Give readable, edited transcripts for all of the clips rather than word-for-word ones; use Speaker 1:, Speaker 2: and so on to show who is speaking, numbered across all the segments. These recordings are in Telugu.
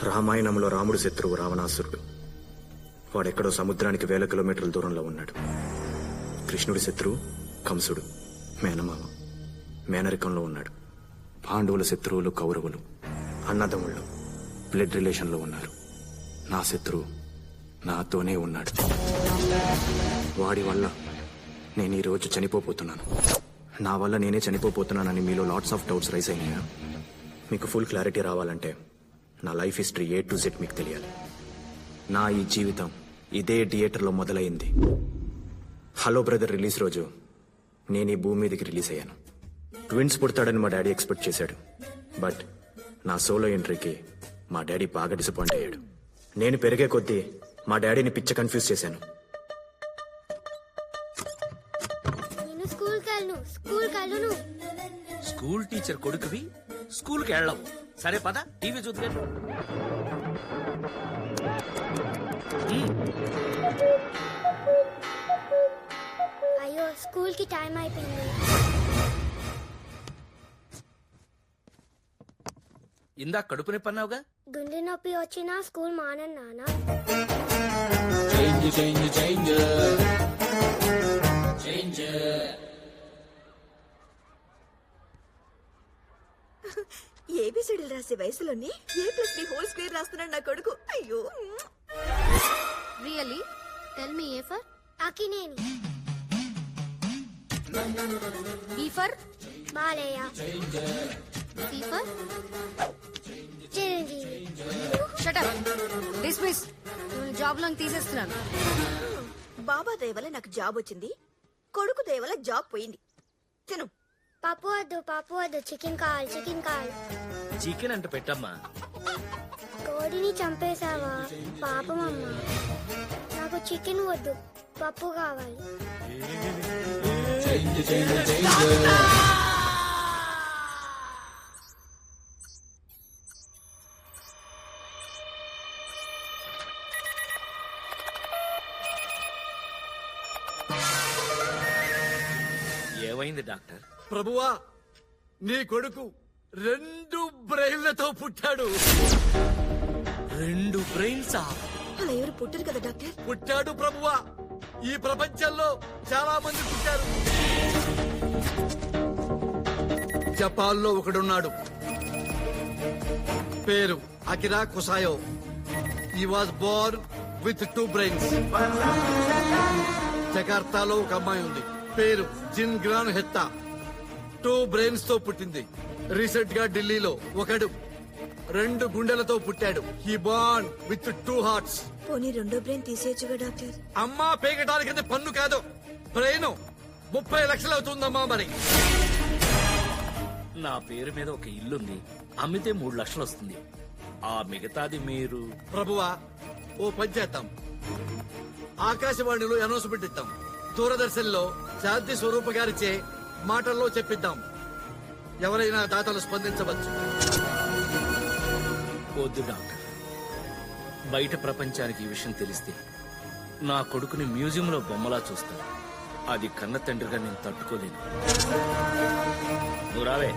Speaker 1: రామాయణంలో రాముడు శత్రువు రావణాసురుడు. వాడెక్కడో సముద్రానికి వేల కిలోమీటర్ల దూరంలో ఉన్నాడు. కృష్ణుడి శత్రువు కంసుడు, మేనమామ, మేనరికంలో ఉన్నాడు. పాండవుల శత్రువులు కౌరవులు, అన్నదమ్ముళ్ళు, బ్లడ్ రిలేషన్లో ఉన్నారు. నా శత్రువు నాతోనే ఉన్నాడు. వాడి వల్ల నేను ఈరోజు చనిపోతున్నాను. నా వల్ల నేనే చనిపోతున్నానని మీలో లాట్స్ ఆఫ్ డౌట్స్ రైజ్ అయినాయా? మీకు ఫుల్ క్లారిటీ రావాలంటే నా life history A to Z మీకు తెలియాలి. నా ఈ జీవితం ఇదే థియేటర్లో మొదలైంది. హలో బ్రదర్ రిలీజ్ రోజు నేను ఈ భూమి మీదకి రిలీజ్ అయ్యాను. ట్విన్స్ పుడతాడని మా డాడీ ఎక్స్పెక్ట్ చేశాడు. బట్ నా సోలో ఎంట్రీకి మా డాడీ బాగా డిసప్పాయింట్ అయ్యాడు. నేను పెరిగే కొద్దీ మా డాడీని పిచ్చ కన్ఫ్యూజ్ చేశాను.
Speaker 2: స్కూల్ టీచర్ కొడుకువి స్కూల్కి వెళ్ళవు. సరే పద టీవీ చూద్దాం.
Speaker 3: అయ్యో స్కూల్ కి టైం అయిపోయింది.
Speaker 2: ఇందాక కడుపు నొప్పి అన్నావుగా.
Speaker 3: గుండె నొప్పి వచ్చినా స్కూల్ మానను నాన్న.
Speaker 4: ఏబిసిడీలు రాసే వయసులోనే A+B² రాస్తున్నాడు నా కొడుకు. అయ్యో
Speaker 3: really tell me A for Akkineni, B for Balayya, C for Chiranjeevi.
Speaker 5: Shut up, dismiss. నేను జాబ్ లోకి తీసేస్తున్నాను.
Speaker 4: బాబా దయ వల్ల నాకు జాబ్ వచ్చింది, కొడుకు దయ వల్ల జాబ్ పోయింది. తిను.
Speaker 3: పప్పు వద్దు, చికెన్ కావాలి, చికెన్ కావాలి.
Speaker 2: చికెన్ అంట పెట్టమ్మా.
Speaker 3: కోడిని చంపేశావా పాపం అమ్మ. నాకు చికెన్ వద్దు, పప్పు కావాలి.
Speaker 2: ఏమైంది డాక్టర్?
Speaker 6: ప్రభువా, నీ కొడుకు 2 బ్రెయిన్లతో పుట్టాడు.
Speaker 2: 2 బ్రెయిన్సా?
Speaker 4: అలా ఎవరు పుట్టరు కదా డాక్టర్.
Speaker 6: పుట్టాడు ప్రభువా. ఈ ప్రపంచంలో చాలా మంది పుట్టారు. జపాన్లో ఒకడున్నాడు, పేరు అకిరా కుసాయో. ఈ వాజ్ బోర్న్ విత్ 2 బ్రెయిన్స్. జకార్తాలో ఒక అమ్మాయి ఉంది, పేరు జిన్ గ్రాన్ హెత్తా. 2 బ్రెయిన్స్ తో పుట్టింది. రీసెంట్ గా ఢిల్లీలో ఒకడు 2 గుండెలతో పుట్టాడు. He born with 2 hearts.
Speaker 4: పోనీ రెండో బ్రెయిన్ తీసేయచ్చుగా డాక్టర్.
Speaker 6: అమ్మా, పేగటానికి పన్ను కాదు, బ్రెయిన్ 30 లక్షలు అవుతుందమ్మా. మరి
Speaker 2: నా పేరు మీద ఒక ఇల్లుంది, అమ్మితే 3 లక్షలు వస్తుంది. ఆ మిగతాది మీరు.
Speaker 6: ప్రభువా, ఓ పని చేద్దాం. ఆకాశవాణిలో అనౌన్స్మెంట్ ఇద్దాం. దూరదర్శన్లో శాంతి స్వరూప గారిచే మాటల్లో చెప్పిద్దాం. ఎవరైనా దాతలు స్పందించవచ్చు.
Speaker 2: వద్దు డాక్టర్, బయట ప్రపంచానికి ఈ విషయం తెలిస్తే నా కొడుకుని మ్యూజియంలో బొమ్మలా చూస్తాను. అది కన్న తండ్రిగా నేను తట్టుకోలేను. నువ్వు రావే.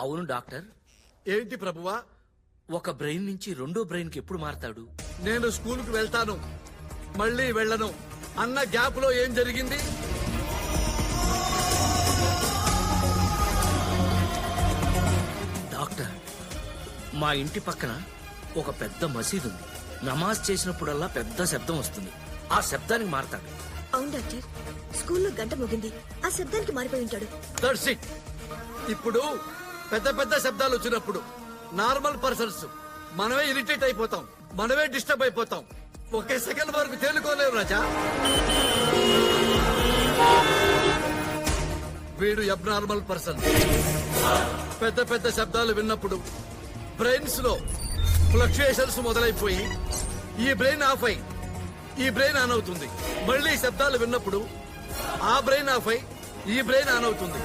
Speaker 2: అవును డాక్టర్.
Speaker 6: ఏంటి ప్రభువా?
Speaker 2: ఒక బ్రెయిన్ నుంచి 2వ బ్రెయిన్ కి ఎప్పుడు మారతాడు?
Speaker 6: నేను స్కూలుకు వెళ్తాను, మళ్ళీ వెళ్ళను అన్న గ్యాప్ లో ఏం జరిగింది?
Speaker 2: డాక్టర్, మా ఇంటి పక్కన ఒక పెద్ద మసీదు ఉంది. నమాజ్ చేసినప్పుడల్లా పెద్ద శబ్దం వస్తుంది. ఆ శబ్దానికి మారతాడు.
Speaker 4: అవును డాక్టర్, స్కూల్లో గంట మోగింది, ఆ శబ్దానికి మారిపోయి ఉంటాడు.
Speaker 6: That's it. ఇప్పుడు పెద్ద పెద్ద శబ్దాలు వచ్చినప్పుడు నార్మల్ పర్సన్స్ మనమే ఇరిటేట్ అయిపోతాం, మనమే డిస్టర్బ్ అయిపోతాం. 1 సెకండ్ వరకు తేలుకోలేవు రాజా. వీడు అబ్నార్మల్ పర్సన్. పెద్ద పెద్ద శబ్దాలు విన్నప్పుడు బ్రెయిన్స్ లో ఫ్లక్చుయేషన్స్ మొదలైపోయి ఈ బ్రెయిన్ ఆఫ్ అయి ఈ బ్రెయిన్ ఆన్ అవుతుంది. మళ్ళీ శబ్దాలు విన్నప్పుడు ఆ బ్రెయిన్ ఆఫ్ అయి ఈ బ్రెయిన్ ఆన్ అవుతుంది.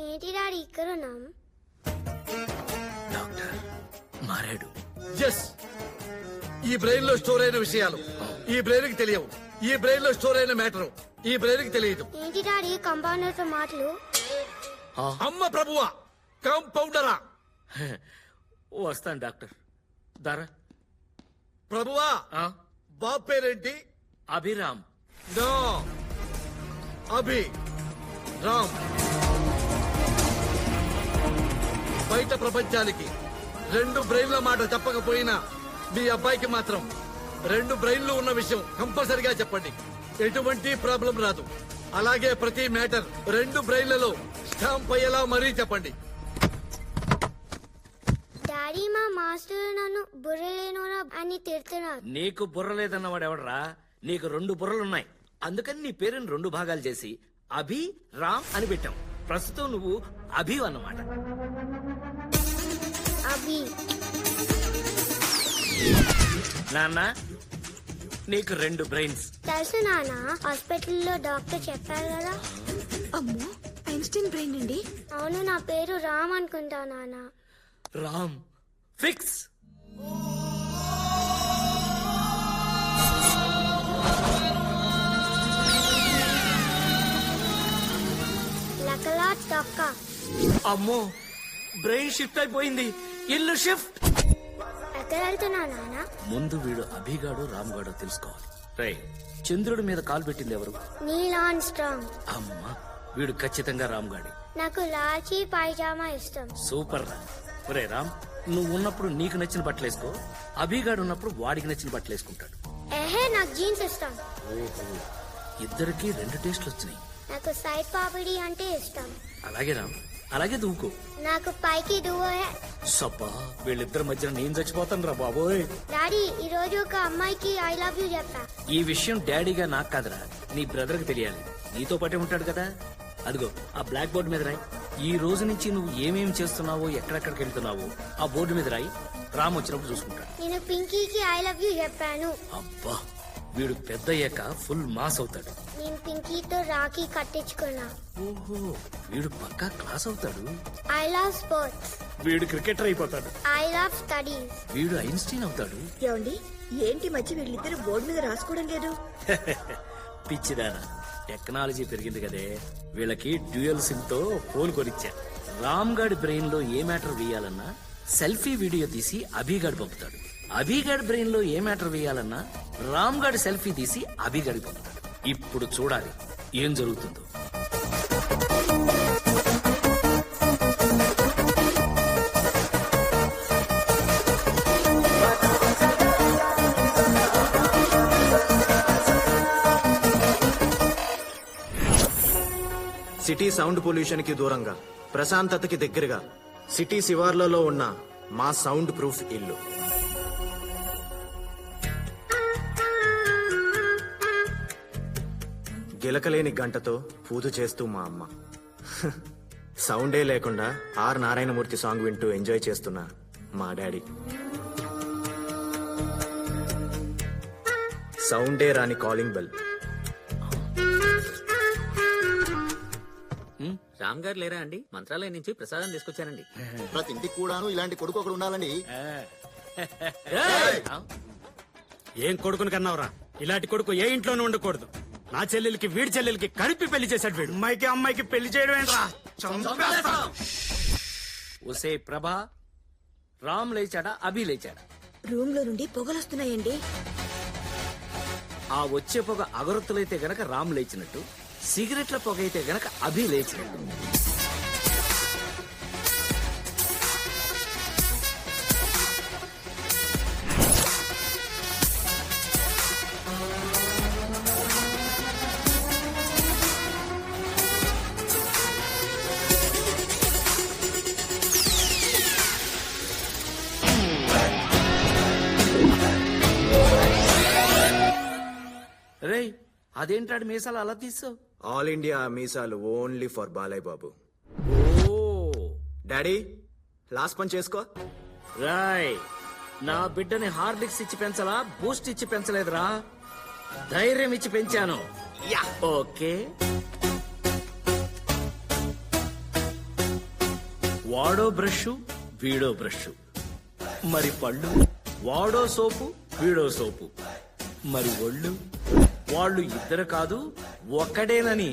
Speaker 3: ఏంటి డాడీ ఇక్కడ ఉన్నాం?
Speaker 2: డాక్టర్ మారాడు.
Speaker 6: ఎస్, ఈ బ్రెయిన్ లో స్టోర్ అయిన విషయాలు ఈ బ్రెయిన్ కి తెలియవు. ఈ బ్రెయిన్ లో స్టోర్ అయిన మ్యాటర్ ఈ బ్రెయిన్ కి తెలియదు.
Speaker 3: ఏంటి డాడీ కంపౌండర్ తో మాటలు?
Speaker 6: అమ్మ ప్రభువా, కాంపౌండరా?
Speaker 2: వస్తాను డాక్టర్. దారా.
Speaker 6: ప్రభువా, బాబు పేరేంటి?
Speaker 2: అభిరామ్.
Speaker 6: నో, అభి రామ్. బయట ప్రపంచానికి 2 బ్రెయిన్ల మాట చెప్పకపోయినా మీ అబ్బాయికి మాత్రం 2 బ్రెయిన్లు ఉన్న విషయం కంపల్సరిగా చెప్పండి. ఎటువంటి ప్రాబ్లం రాదు. అలాగే ప్రతి మ్యాటర్ 2 బ్రెయిన్లలో స్టాంప్ అయ్యేలా మరీ చెప్పండి.
Speaker 3: డాడీ మా మాస్టర్ నన్ను బుర్రలేనోనా అని తిడుతున్నారు.
Speaker 2: నీకు బుర్ర లేదన్నవాడు ఎవడరా? నీకు 2 బుర్రలున్నాయి. అందుకని నీ పేరుని 2 భాగాలు చేసి అభి రామ్ అని పెట్టాం. ప్రస్తుతం నువ్వు అభి అన్నమాట.
Speaker 3: అభి.
Speaker 2: నాన్న, నీకు 2 బ్రెయిన్స్.
Speaker 3: తెలుసు నాన్న, హాస్పిటల్లో డాక్టర్ చెప్పారు కదా.
Speaker 4: అమ్మో, ఐన్స్టీన్ బ్రెయిన్ అండి.
Speaker 3: అవును, నా పేరు రామ్ అనుకుంటా నాన్న.
Speaker 2: రామ్ ఫిక్స్.
Speaker 3: లకలా తొక్క.
Speaker 2: అమ్మో, బ్రెయిన్ షిఫ్ట్ అయిపోయింది. ఇల్లు షిఫ్ట్.
Speaker 3: ఎక్కడ వెళ్తున్నా నాన్న?
Speaker 2: ముందు వీడు అభిగాడు రామ్గాడు తెలుసుకోవాలి. రే, చంద్రుడి మీద కాలు పెట్టింది ఎవరు?
Speaker 3: నీల్ ఆర్మ్స్ట్రాంగ్.
Speaker 2: అమ్మా, వీడు ఖచ్చితంగా రామ్గాడి.
Speaker 3: నాకు లాల్చీ పైజామా ఇష్టం.
Speaker 2: సూపర్ రా. ఒరే రామ్, నువ్వు ఉన్నప్పుడు నీకు నచ్చిన బట్టలు వేసుకో. అభిగాడు ఉన్నప్పుడు వాడికి నచ్చిన బట్టలు వేసుకుంటాడు.
Speaker 3: ఏహే, నాకు జీన్స్ ఇష్టం.
Speaker 2: ఓహో, ఇద్దరికి 2 టేస్ట్లు వచ్చినాయి.
Speaker 3: నాకు సైడ్ పాపిడి అంటే ఇష్టం.
Speaker 2: అలాగే రామ్, అలాగే దూకో.
Speaker 3: నాకు పైకి దువ్వే.
Speaker 2: సబ్బా, వీళ్ళిద్దరి మధ్యన నేను చచ్చిపోతాను రా బాబోయ్.
Speaker 3: డాడీ, ఈ రోజు ఒక అమ్మాయికి ఐ లవ్ యూ చెప్పా.
Speaker 2: ఈ విషయం డాడీగా నాకు కాదురా, నీ బ్రదర్ కి తెలియాలి. నీతో పాటే ఉంటాడు కదా. అదిగో ఆ బ్లాక్ బోర్డు మీద రాయి. ఈ రోజు నుంచి నువ్వు ఏమేం చేస్తున్నావో, ఎక్కడెక్కడికి వెళ్తున్నావో ఆ బోర్డు మీద రాయి. రామ్ వచ్చినప్పుడు చూసుకుంటాడు.
Speaker 3: నేను పింకీకి ఐ లవ్ యూ చెప్పాను.
Speaker 2: అబ్బా, వీడు పెద్ద అయ్యాక ఫుల్ మాస్ అవుతాడు.
Speaker 3: నేను పింకీతో రాఖీ కట్టించుకున్నా.
Speaker 2: ఓహో, వీడు పక్కా క్లాస్ అవుతాడు.
Speaker 3: I love sports.
Speaker 2: వీడు క్రికెటర్ అయిపోతాడు.
Speaker 3: I love studies.
Speaker 2: వీడు ఐన్స్టీన్ అవుతాడు.
Speaker 4: ఏమండి, ఏంటి మధ్య వీళ్ళిద్దరు బోర్డు మీద రాసుకోవడం లేదు?
Speaker 2: పిచ్చిదానా, టెక్నాలజీ పెరిగింది కదే. వీళ్ళకి డ్యూయల్ సిమ్ తో ఫోన్ కొనిచ్చా. రామ్ గాడి బ్రెయిన్ లో ఏ మ్యాటర్ వేయాలన్నా సెల్ఫీ వీడియో తీసి అభిగాడు పంపుతాడు. అభిగాడి బ్రెయిన్ లో ఏ మ్యాటర్ వేయాలన్నా రామ్ గాడి సెల్ఫీ తీసి అభిగాడి పంపుతాడు. ఇప్పుడు చూడాలి ఏం జరుగుతుందో.
Speaker 1: సిటీ సౌండ్ పొల్యూషన్ కి దూరంగా, ప్రశాంతతకి దగ్గరగా, సిటీ శివార్లలో ఉన్న మా సౌండ్ ప్రూఫ్ ఇల్లు. గిలకలేని గంటతో పూజ చేస్తూ మా అమ్మ. సౌండే లేకుండా ఆర్ నారాయణమూర్తి సాంగ్ వింటూ ఎంజాయ్ చేస్తున్న మా డాడీ. సౌండే రాని కాలింగ్ బెల్.
Speaker 7: రామ్ గారు లేరా అండి? మంత్రాలయం నుంచి ప్రసాదం తీసుకొచ్చానండి.
Speaker 8: ప్రతి ఇంటికి కూడాను ఇలాంటి కొడుకు ఒకడు ఉండాలండి.
Speaker 9: ఏం కొడుకుని కన్నావురా? ఇలాంటి కొడుకు ఏ ఇంట్లోనూ ఉండకూడదు. నా చెల్లెలకి వీడి చెల్లెలకి కలిపి పెళ్లి చేశాడు వీడు. అమ్మాయికి పెళ్లి చేయడం ఏంట్రా?
Speaker 2: ఒసే ప్రభా, రామ్ లేచాడా అభి లేచాడా?
Speaker 4: రూమ్ లో నుండి పొగలొస్తున్నాయండి.
Speaker 2: ఆ వచ్చే పొగ అగరొత్తులైతే గనక రామ్ లేచినట్టు, సిగరెట్ల పొగ అయితే గనక అభి లేచినట్టు. రేయ్, అదేంటాడు మీసాలు అలా తీసావు?
Speaker 1: ఆల్ ఇండియా మీసాలు only for Balayya Babu.
Speaker 2: Oh
Speaker 1: daddy, last పని చేసుకో.
Speaker 2: రాయ్, నా బిడ్డని హార్లిక్స్ ఇచ్చి పెంచలా, బూస్ట్ ఇచ్చి పెంచలేదురా, ధైర్యం ఇచ్చి పెంచాను. ఓకే, వాడో బ్రష్ వీడో బ్రష్, మరి పళ్ళు వాడో సోపు వీడో సోపు. మరి ఒళ్ళు వాళ్ళు ఇద్దరు కాదు ఒక్కడేనని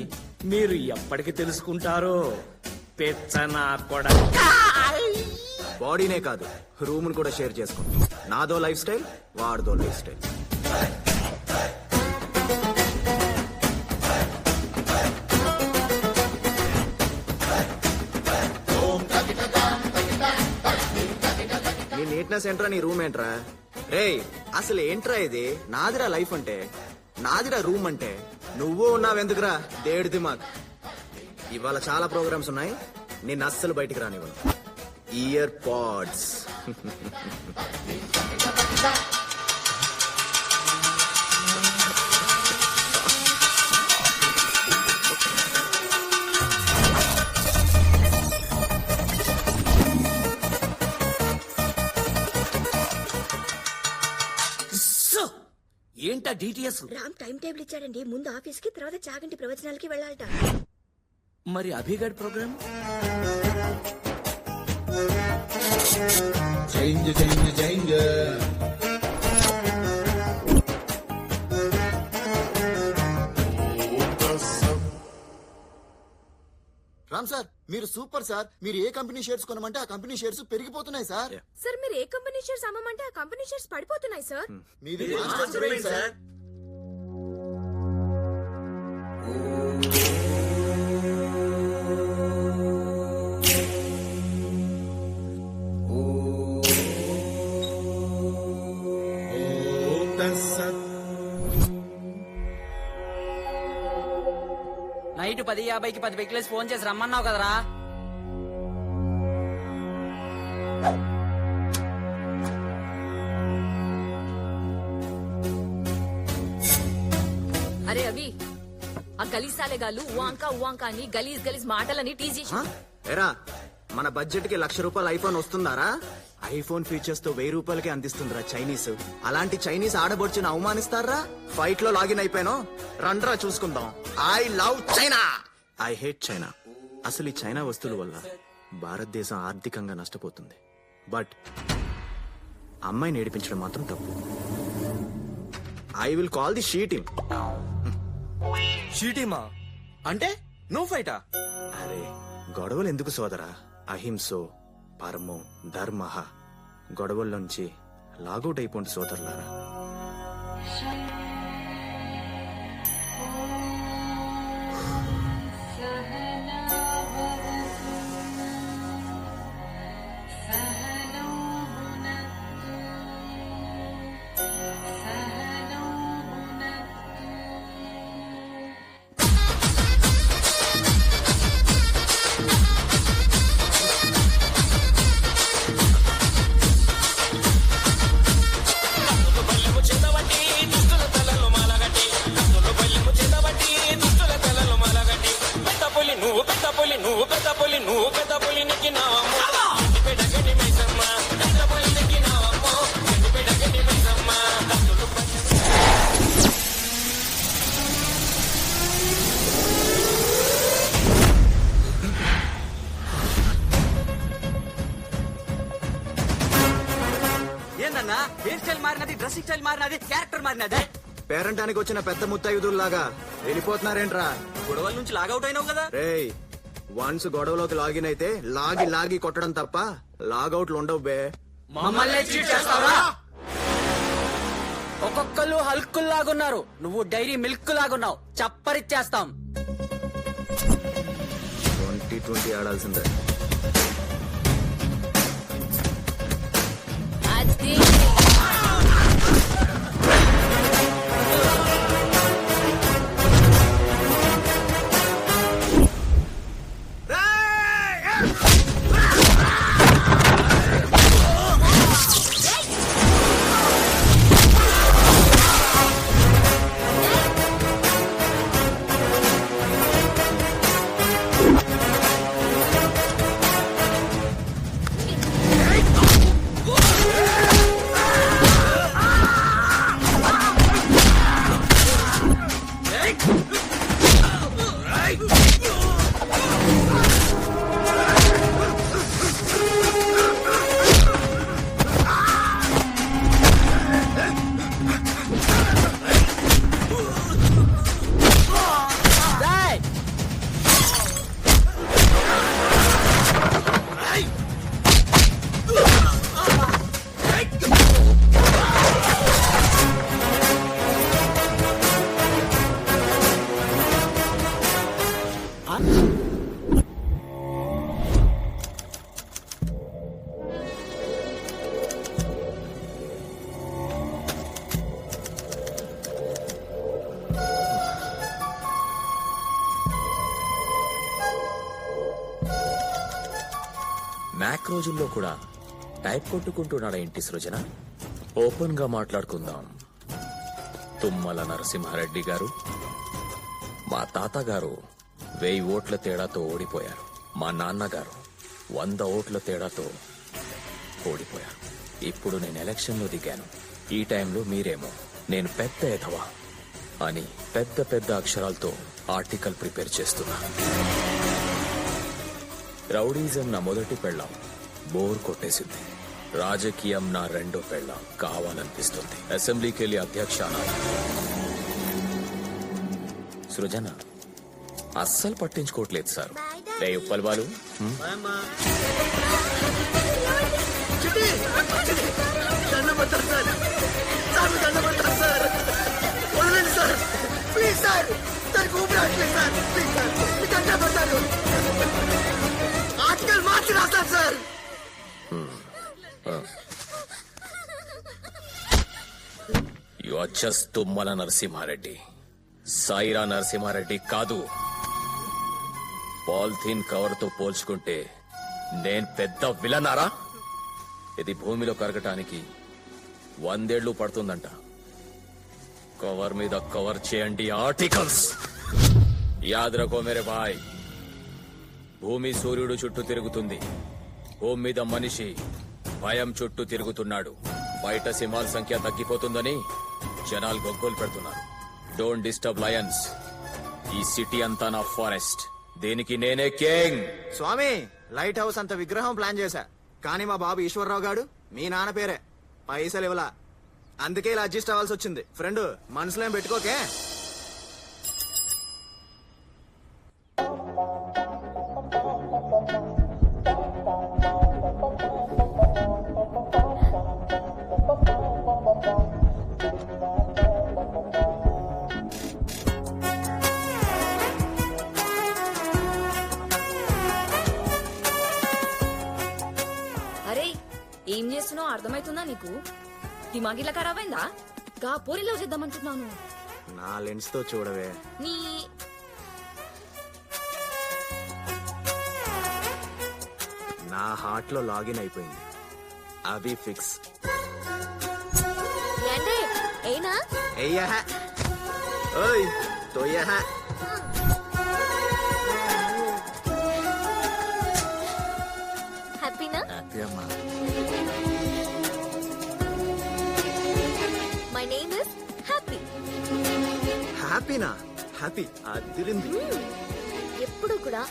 Speaker 2: మీరు ఎప్పటికి తెలుసుకుంటారో పెచ్చనా కూడా.
Speaker 1: బాడీనే కాదు రూమ్ కూడా షేర్ చేసుకుంటాం. నాదో లైఫ్ స్టైల్, వాడిదో లైఫ్ స్టైల్. నీ నీట్నెస్ ఏంట్రా, నీ రూమ్ ఏంట్రా? రేయ్ అసలు ఏంట్రా ఇది? నాదిరా లైఫ్ అంటే, నాదిరా రూమ్ అంటే. నువ్వు ఉన్నావెందుకురా దేడి దిమాగ్. ఇవాళ చాలా ప్రోగ్రామ్స్ ఉన్నాయి, నిన్ను అస్సలు బయటికి రానివ్వను. Ear pods.
Speaker 2: ఏంటా డిటిఎస్?
Speaker 4: రామ్ టైం టేబుల్ ఇచ్చాడండి. ముందు ఆఫీస్ కి, తర్వాత చాగంటి ప్రవచనాలకి వెళ్ళాలట.
Speaker 2: మరి అభిగడ్ ప్రోగ్రామ్?
Speaker 8: రామ్ సార్ మీరు సూపర్ సార్. మీరు ఏ కంపెనీ షేర్స్ కొనమంటే ఆ కంపెనీ షేర్స్ పెరిగిపోతున్నాయి సార్.
Speaker 4: సార్ మీరు ఏ కంపెనీ షేర్స్ అమ్మమంటే ఆ కంపెనీ షేర్స్ పడిపోతున్నాయి సార్.
Speaker 8: మీది మాస్టర్ బ్రెయిన్ సార్.
Speaker 10: నైట్ 10:50కి 10 వెహికల్స్ ఫోన్ చేసి రమ్మన్నావు కదరా.
Speaker 5: అరే అభి, ఆ గలీజ్ సాలేగాళ్ళు ఉవాంకా అని గలీజ్ మాటలని టీజ్ చేసి.
Speaker 1: ఎరా మన బడ్జెట్ కి ₹1,00,000 ఐఫోన్ వస్తుందారా? ఐఫోన్ ఫీచర్స్ తో ₹1000 అందిస్తుందిరా చైనీస్. అలాంటి చైనీస్ ఆడబొడిచిన అవమానిస్తారా? ఫైట్ లో లాగిన్ అయిపోయాను, రండ్రా చూసుకుందాం. I love China, I hate China. అసలు ఈ చైనా వస్తువుల వల్ల భారతదేశం ఆర్థికంగా నష్టపోతుంది. బట్ అమ్మాయిని ఏడిపించడం మాత్రం తప్పు. I will call the She Team.
Speaker 9: షీటీమా అంటే నువ్వు ఫైటా?
Speaker 1: అరే గొడవలు ఎందుకు సోదరా? అహింసో పరమో ధర్మ. గొడవల్లోంచి లాగౌట్ అయిపోండి సోదరులారా.
Speaker 10: ఏందన్నా హెయిర్ స్టైల్ మారినది, డ్రెస్సింగ్ స్టైల్ మారినది, క్యారెక్టర్ మారినది.
Speaker 1: పేరంటానికి వచ్చిన పెద్ద ముత్తైదుల్లాగా వెళ్ళిపోతున్నారేంట్రా?
Speaker 10: గొడవల నుంచి లాగౌట్ అయినావు కదా.
Speaker 1: రేయ్ వన్స్ గొడవలోకి లాగిన్ అయితే లాగి కొట్టడం తప్ప లాగౌట్లు ఉండవు బే.
Speaker 10: మమ్మల్ని చీట్ చేస్తావా? ఒక్కొక్కళ్ళు హల్కుల్ లాగున్నారు, నువ్వు డైరీ మిల్క్ లాగున్నావు. చప్పరిచ్చేస్తాం.
Speaker 1: 2020 ఆడాల్సిందే.
Speaker 11: బ్రేక్ రోజుల్లో కూడా టైప్ కొట్టుకుంటున్నాడా ఏంటి సృజన? ఓపెన్ గా మాట్లాడుకుందాం. తుమ్మల నరసింహారెడ్డి గారు, మా తాతగారు 1000 ఓట్ల తేడాతో ఓడిపోయారు. మా నాన్నగారు 100 ఓట్ల తేడాతో ఓడిపోయారు. ఇప్పుడు నేను ఎలక్షన్లో దిగాను. ఈ టైంలో మీరేమో నేను పెద్ద ఎదవా అని పెద్ద పెద్ద అక్షరాలతో ఆర్టికల్ ప్రిపేర్ చేస్తున్నా. రౌడీజం నా మొదటి పెళ్ళాం, బోర్ కొట్టేసింది. రాజకీయం నా రెండో పెళ్ళాం, కావాలనిపిస్తుంది. అసెంబ్లీకి వెళ్ళి అధ్యక్ష అనాలి. సృజన అస్సలు పట్టించుకోవట్లేదు సార్. రే Uppal Balu, you are just Tummala Narasimha Reddy, Sye Raa Narasimha Reddy కాదు. పాలిథీన్ కవర్ తో పోల్చుకుంటే నేను పెద్ద విలనారా? ఇది భూమిలో కరగటానికి 100 ఏళ్లు పడుతుందంట. కవర్ మీద కవర్ చేయండి ఆర్టికల్స్. యాద్ రఖో మేరే భాయ్, భూమి సూర్యుడు చుట్టూ తిరుగుతుంది, భూమి మీద మనిషి భయం చుట్టూ తిరుగుతున్నాడు. బయట సింహాల సంఖ్య తగ్గిపోతుందని జనాలు గొగ్గోలు పెడుతున్నారు. Don't disturb Lions. ఈ సిటీ అంతా నా ఫారెస్ట్, దీనికి నేనే కింగ్.
Speaker 1: స్వామి, లైట్ హౌస్ అంత విగ్రహం ప్లాన్ చేశా, కానీ మా బాబు ఈశ్వరరావు గాడు మీ నాన్న పేరే, పైసలు ఇవ్వలా. అందుకే ఇలా అడ్జస్ట్ అవ్వాల్సి వచ్చింది. ఫ్రెండ్, మనసులో ఏం పెట్టుకోకే.
Speaker 5: అరే ఏం చేస్తున్నావు అర్థమైతుందా నీకు? దిమాగిలా ఖరాబ్ అయిందా? గా పోరిలో చేద్దామంటున్నాను.
Speaker 1: నా లెన్స్ తో చూడవే.
Speaker 5: నీ
Speaker 1: నా హార్ట్ లో లాగిన్ అయిపోయింది. అవి ఫిక్స్.
Speaker 3: ఏంటే అయినా
Speaker 1: అయ్యా ఓయ్ తోయ్యా.
Speaker 3: హ్యాపీనా?
Speaker 1: హ్యాపీ అమ్మా.
Speaker 3: My name is Happy.
Speaker 1: హ్యాపీనా? హ్యాపీ అదిరింది.
Speaker 3: ఎప్పుడు కూడా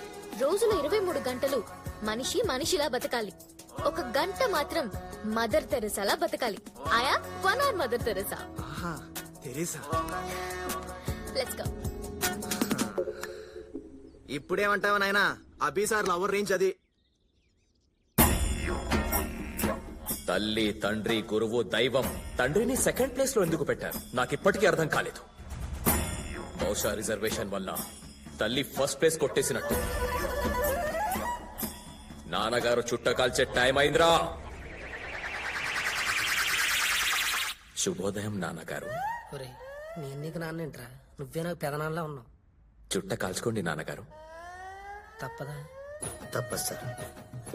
Speaker 3: రోజులో 23 గంటలు మనిషి మనిషిలా బతకాలి. ఒక గంట మాత్రం మదర్ తెరెసాలా బతకాలి. ఆయా 1 hour మదర్ తెరెసా.
Speaker 1: ఆహా, తెరీసా.
Speaker 3: Let's go.
Speaker 1: ఇప్పుడేమంటావా నాయనా? అభిసార్ లవర్ రేంజ్ అది.
Speaker 11: తల్లి, తండ్రి, గురువు, దైవం. తండ్రిని సెకండ్ ప్లేస్ లో ఎందుకు పెట్టారు నాకిప్పటికీ అర్థం కాలేదు. బహుశా రిజర్వేషన్ వల్ల తల్లి ఫస్ట్ ప్లేస్ కొట్టేసినట్టు. నాన్నగారు చుట్ట కాల్చే టైం అయిందిరా. శుభోదయం నాన్నగారు.
Speaker 10: నేను నీకు నాన్నేంట్రా, నువ్వే నాకు పెదనాన్నలా ఉన్నావు.
Speaker 11: చుట్ట కాల్చుకోండి నాన్నగారు.
Speaker 10: తప్పదా?
Speaker 12: తప్పదు సార్.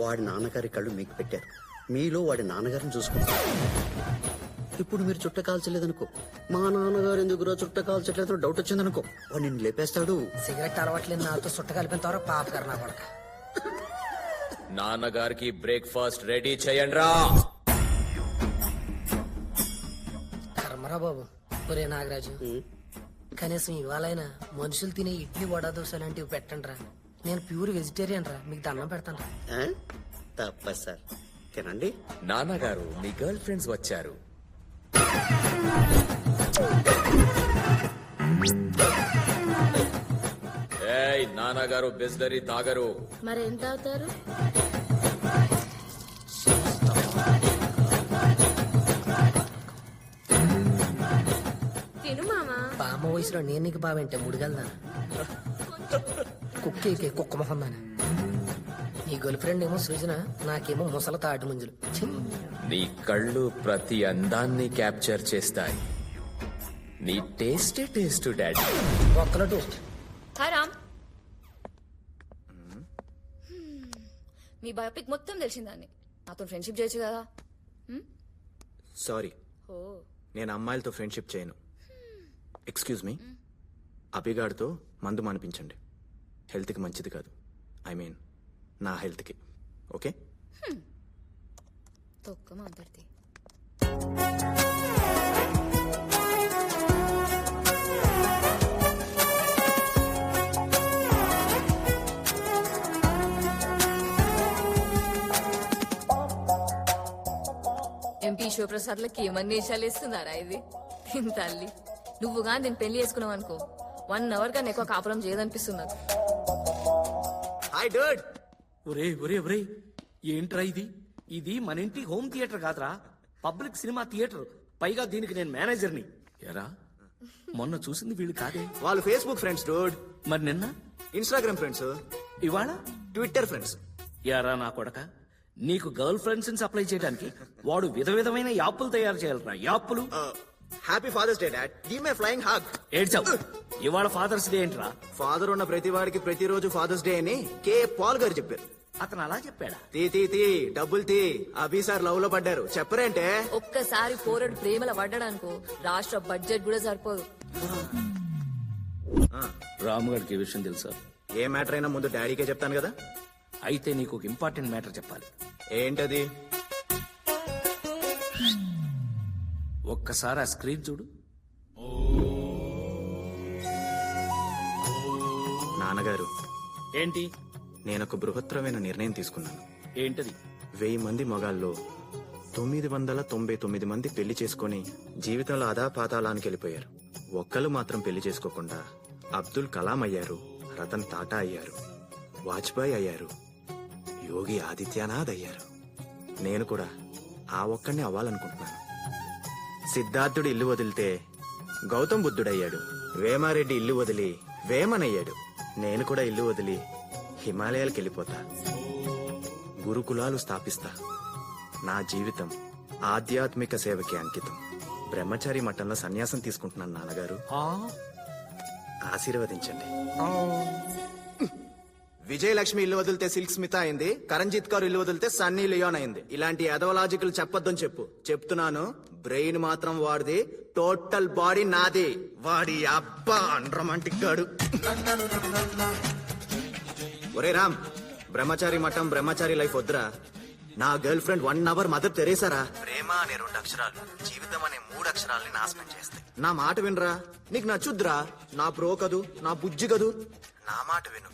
Speaker 12: వాడి నాన్నగారి కళ్ళు మీకు పెట్టారు, మీలో వాడి నాన్నగారిని చూసుకుంటారు. ఇప్పుడు మీరు చుట్ట కాల్చలేదనుకో, మా నాన్నగారు ఎందుకురా చుట్ట కాల్చట్లేదు డౌట్ వచ్చిందనుకో, వాడు నిన్ను లేపేస్తాడు.
Speaker 10: సిగరెట్ అలవాట్లేదు నాతో చుట్ట కలిపిన తర్వాత పాప గారు నా కొడక.
Speaker 11: నాన్నగారికి బ్రేక్ఫాస్ట్ రెడీ చేయండి.
Speaker 10: కర్మరా బాబు. ఒరే నాగరాజు, కనీసం ఇవాళైనా మనుషులు తినే ఇడ్లీ వడ దోశ లాంటివి పెట్టండి రా. నేను ప్యూర్ వెజిటేరియన్ రా, మీకు దండం పెడతాను రా.
Speaker 12: తప్పదు సార్, తినండి.
Speaker 11: నాన్నగారు, మీ గర్ల్ ఫ్రెండ్స్ వచ్చారు. ఏయ్, నాన్నగారు బిస్లరీ తాగరు.
Speaker 3: మరేం తాగుతారు? తిను మామా.
Speaker 10: బామ్మ వయసులో నేను నీకు బావేంటే ముడిగలదా? కుక్కేకే కుక్క మొహం దానా. నీ గర్ల్ ఫ్రెండ్ ఏమో సృజన, నాకేమో ముసల తాటి ముంజులు.
Speaker 11: నీ కళ్ళు ప్రతి అందాన్ని క్యాప్చర్ చేస్తాయి. నీ టేస్టే టేస్ట్ డాడీ.
Speaker 10: ఒక్కలో టేస్ట్.
Speaker 5: హాయ్ రామ్. మీ బయోపిక్ మొత్తం తెలిసిందాన్ని నాతో ఫ్రెండ్షిప్ చేయొచ్చు కదా.
Speaker 1: సారీ,
Speaker 5: ఓ
Speaker 1: నేను అమ్మాయిలతో ఫ్రెండ్షిప్ చేయను. ఎక్స్క్యూజ్ మీ, అభిగాడితో మందు మానిపించండి. హెల్త్కి మంచిది కాదు. ఐ మీన్ నా హెల్త్కి. ఓకే?
Speaker 5: తొక్క మాట్లాడితే ఎంపీ శివప్రసాద్లకి ఏమన్నీ విషయాలు ఇస్తున్నారా ఇది తల్లి. నువ్వుగా నేను పెళ్లి చేసుకున్నావు అనుకో 1 hour కన్నా ఎక్కువ కాపురం చేయదనిపిస్తున్నది.
Speaker 1: హాయ్ డర్డ్.
Speaker 2: ఒరే ఒరే ఒరే, ఏంట్రా ఇది? ఇది మన ఇంటి హోమ్ థియేటర్ కాదురా, పబ్లిక్ సినిమా థియేటర్. పైగా దీనికి నేను మేనేజర్ని. ఎరా మొన్న చూసింది వీళ్ళు కాదే.
Speaker 1: వాళ్ళు ఫేస్బుక్ ఫ్రెండ్స్ డర్డ్.
Speaker 2: మరి నిన్న
Speaker 1: ఇన్స్టాగ్రామ్ ఫ్రెండ్స్.
Speaker 2: ఇవాళ
Speaker 1: ట్విట్టర్ ఫ్రెండ్స్.
Speaker 2: యారా నా కొడక, నీకు గర్ల్ ఫ్రెండ్స్ సప్లై చేయడానికి వాడు విధవిధమైన యాప్లు తయారు చేయాలరా. యాప్లు.
Speaker 1: Happy father's day dad. Give me flying hug.
Speaker 2: ఏడ్చావు. ఇవాళ ఫాదర్స్ డే ఏంట్రా?
Speaker 1: ఫాదర్ ఉన్న ప్రతి వాడికి ప్రతిరోజు ఫాదర్స్ డే అని కే పాల్ గారు చెప్పారు.
Speaker 2: అతను అలా చెప్పాడా?
Speaker 1: తీ డబ్బులు తీ. అభి సార్ లవ్ లో పడ్డారు. చెప్పరేంటే?
Speaker 5: ఒక్కసారి పోరడు ప్రేమల పడ్డాడనుకో రాష్ట్ర బడ్జెట్ కూడా సరిపోదు.
Speaker 2: రాముగారికి ఈ విషయం తెలుసా?
Speaker 1: ఏ మ్యాటర్ అయినా ముందు డాడీకే చెప్తాను కదా.
Speaker 2: అయితే నీకు ఒక ఇంపార్టెంట్ మ్యాటర్ చెప్పాలి.
Speaker 1: ఏంటది?
Speaker 2: ఒక్కసారి ఆ స్క్రీన్ చూడు.
Speaker 1: నాన్నగారు,
Speaker 2: ఏంటి?
Speaker 1: నేనొక బృహత్తరమైన నిర్ణయం తీసుకున్నాను.
Speaker 2: ఏంటది?
Speaker 1: 1000 మంది మగాల్లో 999 మంది పెళ్లి చేసుకుని జీవితంలో అధాపాతాళానికి వెళ్ళిపోయారు. ఒక్కళ్ళు మాత్రం పెళ్లి చేసుకోకుండా అబ్దుల్ కలాం అయ్యారు, రతన్ టాటా అయ్యారు, వాజ్పేయి అయ్యారు, యోగి ఆదిత్యనాథ్ అయ్యారు. నేను కూడా ఆ ఒక్కడిని అవ్వాలనుకుంటున్నాను. సిద్ధార్థుడు ఇల్లు వదిలితే గౌతమ్ బుద్ధుడయ్యాడు. వేమారెడ్డి ఇల్లు వదిలి వేమనయ్యాడు. నేను కూడా ఇల్లు వదిలి హిమాలయాలకు వెళ్ళిపోతా. గురుకులాలు స్థాపిస్తా. నా జీవితం ఆధ్యాత్మిక సేవకి అంకితం. బ్రహ్మచారి మఠంలో సన్యాసం తీసుకుంటున్నాను నాన్నగారు. ఆశీర్వదించండి. విజయలక్ష్మి ఇల్లు వదిలితే సిల్క్ స్మిత అయింది. కరణ్జిత్ కౌర్ ఇల్లు వదిలితే సన్నీ లియోన్ అయింది. ఇలాంటి ఎదవలాజికల్ చెప్పొద్దని చెప్పు. చెప్తున్నాను, బ్రెయిన్ మాత్రం వాడిది, టోటల్ బాడీ నాది. వాడి అబ్బా అన్రొమాంటిక్ గాడు. ఒరే రామ్, బ్రహ్మచారి మఠం బ్రహ్మచారి లైఫ్ వద్దురా. నా గర్ల్ ఫ్రెండ్ 1 hour మదర్ తెరేసారా. ప్రేమ అనే 2 అక్షరాలు జీవితం అనే 3 అక్షరాలని నాశనం చేస్తాయి. నా మాట వినరా. నీకు నచ్చుద్దురా. నా ప్రో కదూ, నా బుజ్జి కదూ. నా మాట విను.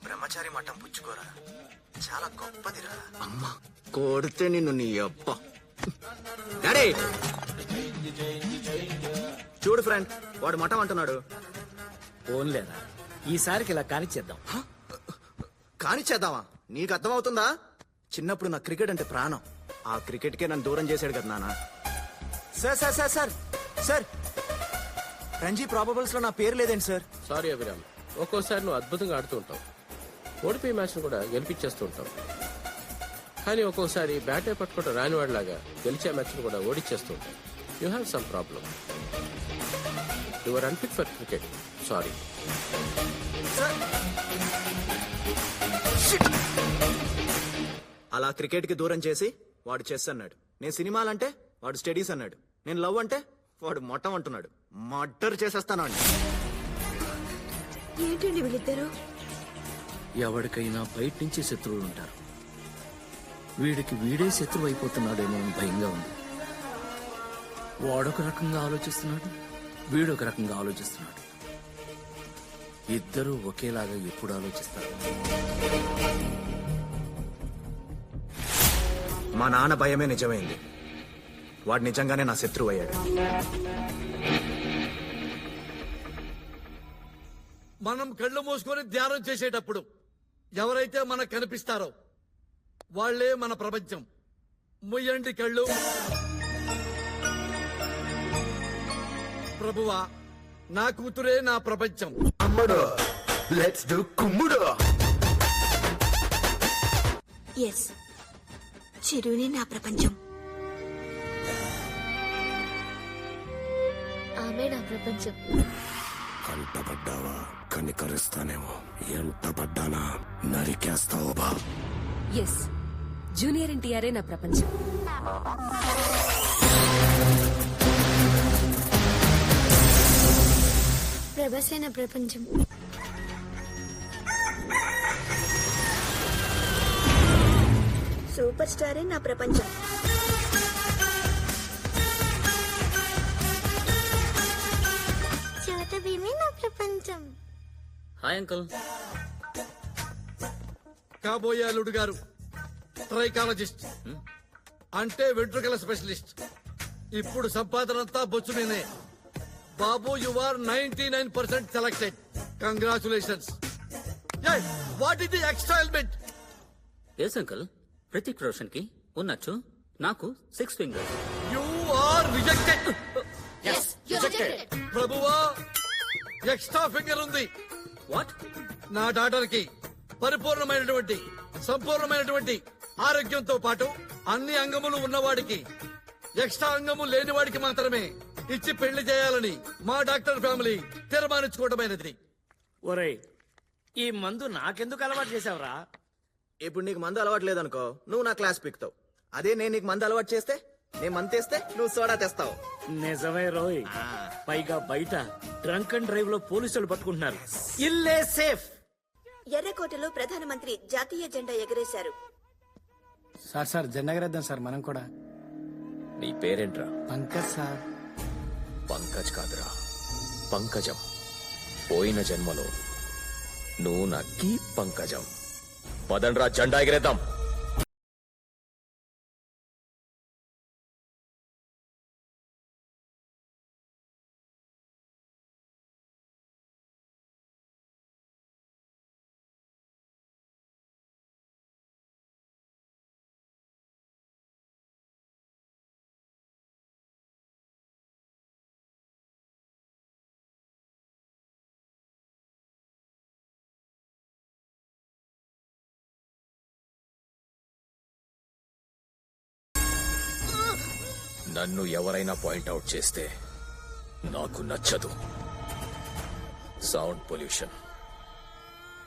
Speaker 1: బ్రహ్మచారి మఠం పుచ్చుకోరా, చాలా గొప్పదిరా. అమ్మా కొడితే నిన్ను నీ అబ్బా. డాడీ చూడు ఫ్రెండ్, వాడు మఠం అంటున్నాడు.
Speaker 2: ఓన్లేరా, ఈసారికి ఇలా కానిచ్చేద్దాం.
Speaker 1: కానిచ్చేద్దామా? నీకు అర్థమవుతుందా? చిన్నప్పుడు నా క్రికెట్ అంటే ప్రాణం. ఆ క్రికెట్కే నన్ను దూరం చేశాడు కదా నాన్న. Sir sir sir sir sir, Ranji probables లో నా పేరు లేదేంటి సార్?
Speaker 13: సారీ అభిరామ్, ఒక్కోసారి నువ్వు అద్భుతంగా ఆడుతూ ఉంటావు. ఓడిపోయే మ్యాచ్ కూడా గెలిపించేస్తూ ఉంటావు. కానీ ఒక్కోసారి బ్యాటే పట్టుకుంటూ రానివాడిలాగా గెలిచే మ్యాచ్ కూడా ఓడిచ్చేస్తూ ఉంటావు. You have some problem. You are unfit for cricket. Sorry.
Speaker 1: అలా క్రికెట్ కి దూరం చేసి వాడు చెస్ అన్నాడు. నేను సినిమాలంటే వాడు స్టడీస్ అన్నాడు. నేను లవ్ అంటే వాడు మొట్టం అంటున్నాడు. మర్డర్ చేసేస్తాను అండి.
Speaker 4: ఏంటండి వీళ్ళిద్దరు?
Speaker 2: ఎవరికైనా బయట నుంచి శత్రువులు ఉంటారు. వీడికి వీడే శత్రువు అయిపోతున్నాడేమో అని భయంగా ఉంది. వాడొక రకంగా ఆలోచిస్తున్నాడు, వీడొక రకంగా ఆలోచిస్తున్నాడు. ఇద్దరూ ఒకేలాగా ఎప్పుడు ఆలోచిస్తారు?
Speaker 1: మా నాన్న భయమే నిజమైంది. వాడు నిజంగానే నా శత్రువు అయ్యాడు.
Speaker 6: మనం కళ్ళు మూసుకొని ధ్యానం చేసేటప్పుడు ఎవరైతే మనకు కనిపిస్తారో వాళ్లే మన ప్రపంచం. ముయ్యండి కళ్ళు. ప్రభువా, నా కూతురే నా ప్రపంచం.
Speaker 8: అమ్మడు, లెట్స్ డు కుమ్ముడు.
Speaker 4: ఎస్, చిరునే నా ప్రపంచం.
Speaker 3: ఆమె నా ప్రపంచం.
Speaker 14: కంటపడ్డావా? కనికరిస్తానేమో. ఎంత పడ్డానా నరికేస్తావు బా. ఎస్, జూనియర్ ఎన్టీఆరే నా ప్రపంచం.
Speaker 3: ప్రభాసే నా ప్రపంచం.
Speaker 4: సూపర్ స్టారే నా ప్రపంచం.
Speaker 3: చోట భీమే నా ప్రపంచం.
Speaker 7: Hi uncle.
Speaker 6: కాబోయే అల్లుడు గారు ట్రైకాలజిస్ట్ అంటే వెంట్రుకల స్పెషలిస్ట్. ఇప్పుడు సంపాదనంతా బొచ్చు మీనే. బాబు you are 99% selected. Congratulations. What is the extra element?
Speaker 7: Yes uncle, Pratik Roshan కి ఉన్నచ్చు నాకు 6 ఫింగర్స్.
Speaker 6: You are rejected. ప్రభువా, ఎక్స్ట్రా ఫింగర్ ఉంది.
Speaker 7: వాట్?
Speaker 6: నా డాటర్ కి పరిపూర్ణమైనటువంటి సంపూర్ణమైనటువంటి ఆరోగ్యంతో పాటు అన్ని అంగములు ఉన్నవాడికి ఎక్స్ట్రా అంగము లేని వాడికి మాత్రమే ఇచ్చి పెళ్లి చేయాలని మా డాక్టర్ ఫ్యామిలీ తీర్మానించుకోవడమైనది.
Speaker 2: ఒరేయ్, ఈ మందు నాకెందుకు అలవాటు చేసావురా?
Speaker 1: ఇప్పుడు నీకు మందు అలవాటు లేదనుకో, నువ్వు నా క్లాస్ పీక్తావు. అదే నేను నీకు మందు అలవాటు చేస్తే, నేను మందు తెస్తే నువ్వు సోడా తెస్తావు.
Speaker 2: నిజమే రోయ్. పైగా బయట డ్రంక్ అండ్ డ్రైవ్ లో పోలీసులు పట్టుకుంటున్నారు. ఇల్లే సేఫ్.
Speaker 4: ఎర్రకోటలో ప్రధానమంత్రి జాతీయ జెండా ఎగరేశారు.
Speaker 10: సార్ జెండా ఎగరేద్దాం సార్ మనం కూడా.
Speaker 11: నీ పేరేంట్రా?
Speaker 10: పంకజ్ సార్.
Speaker 11: పంకజ్ కాదురా, పంకజం. పోయిన జన్మలో నువ్వు నా కీ పంకజం. పదండ్రా, జెండా ఎగిరేద్దాం. నన్ను ఎవరైనా పాయింట్అవుట్ చేస్తే నాకు నచ్చదు. Sound pollution.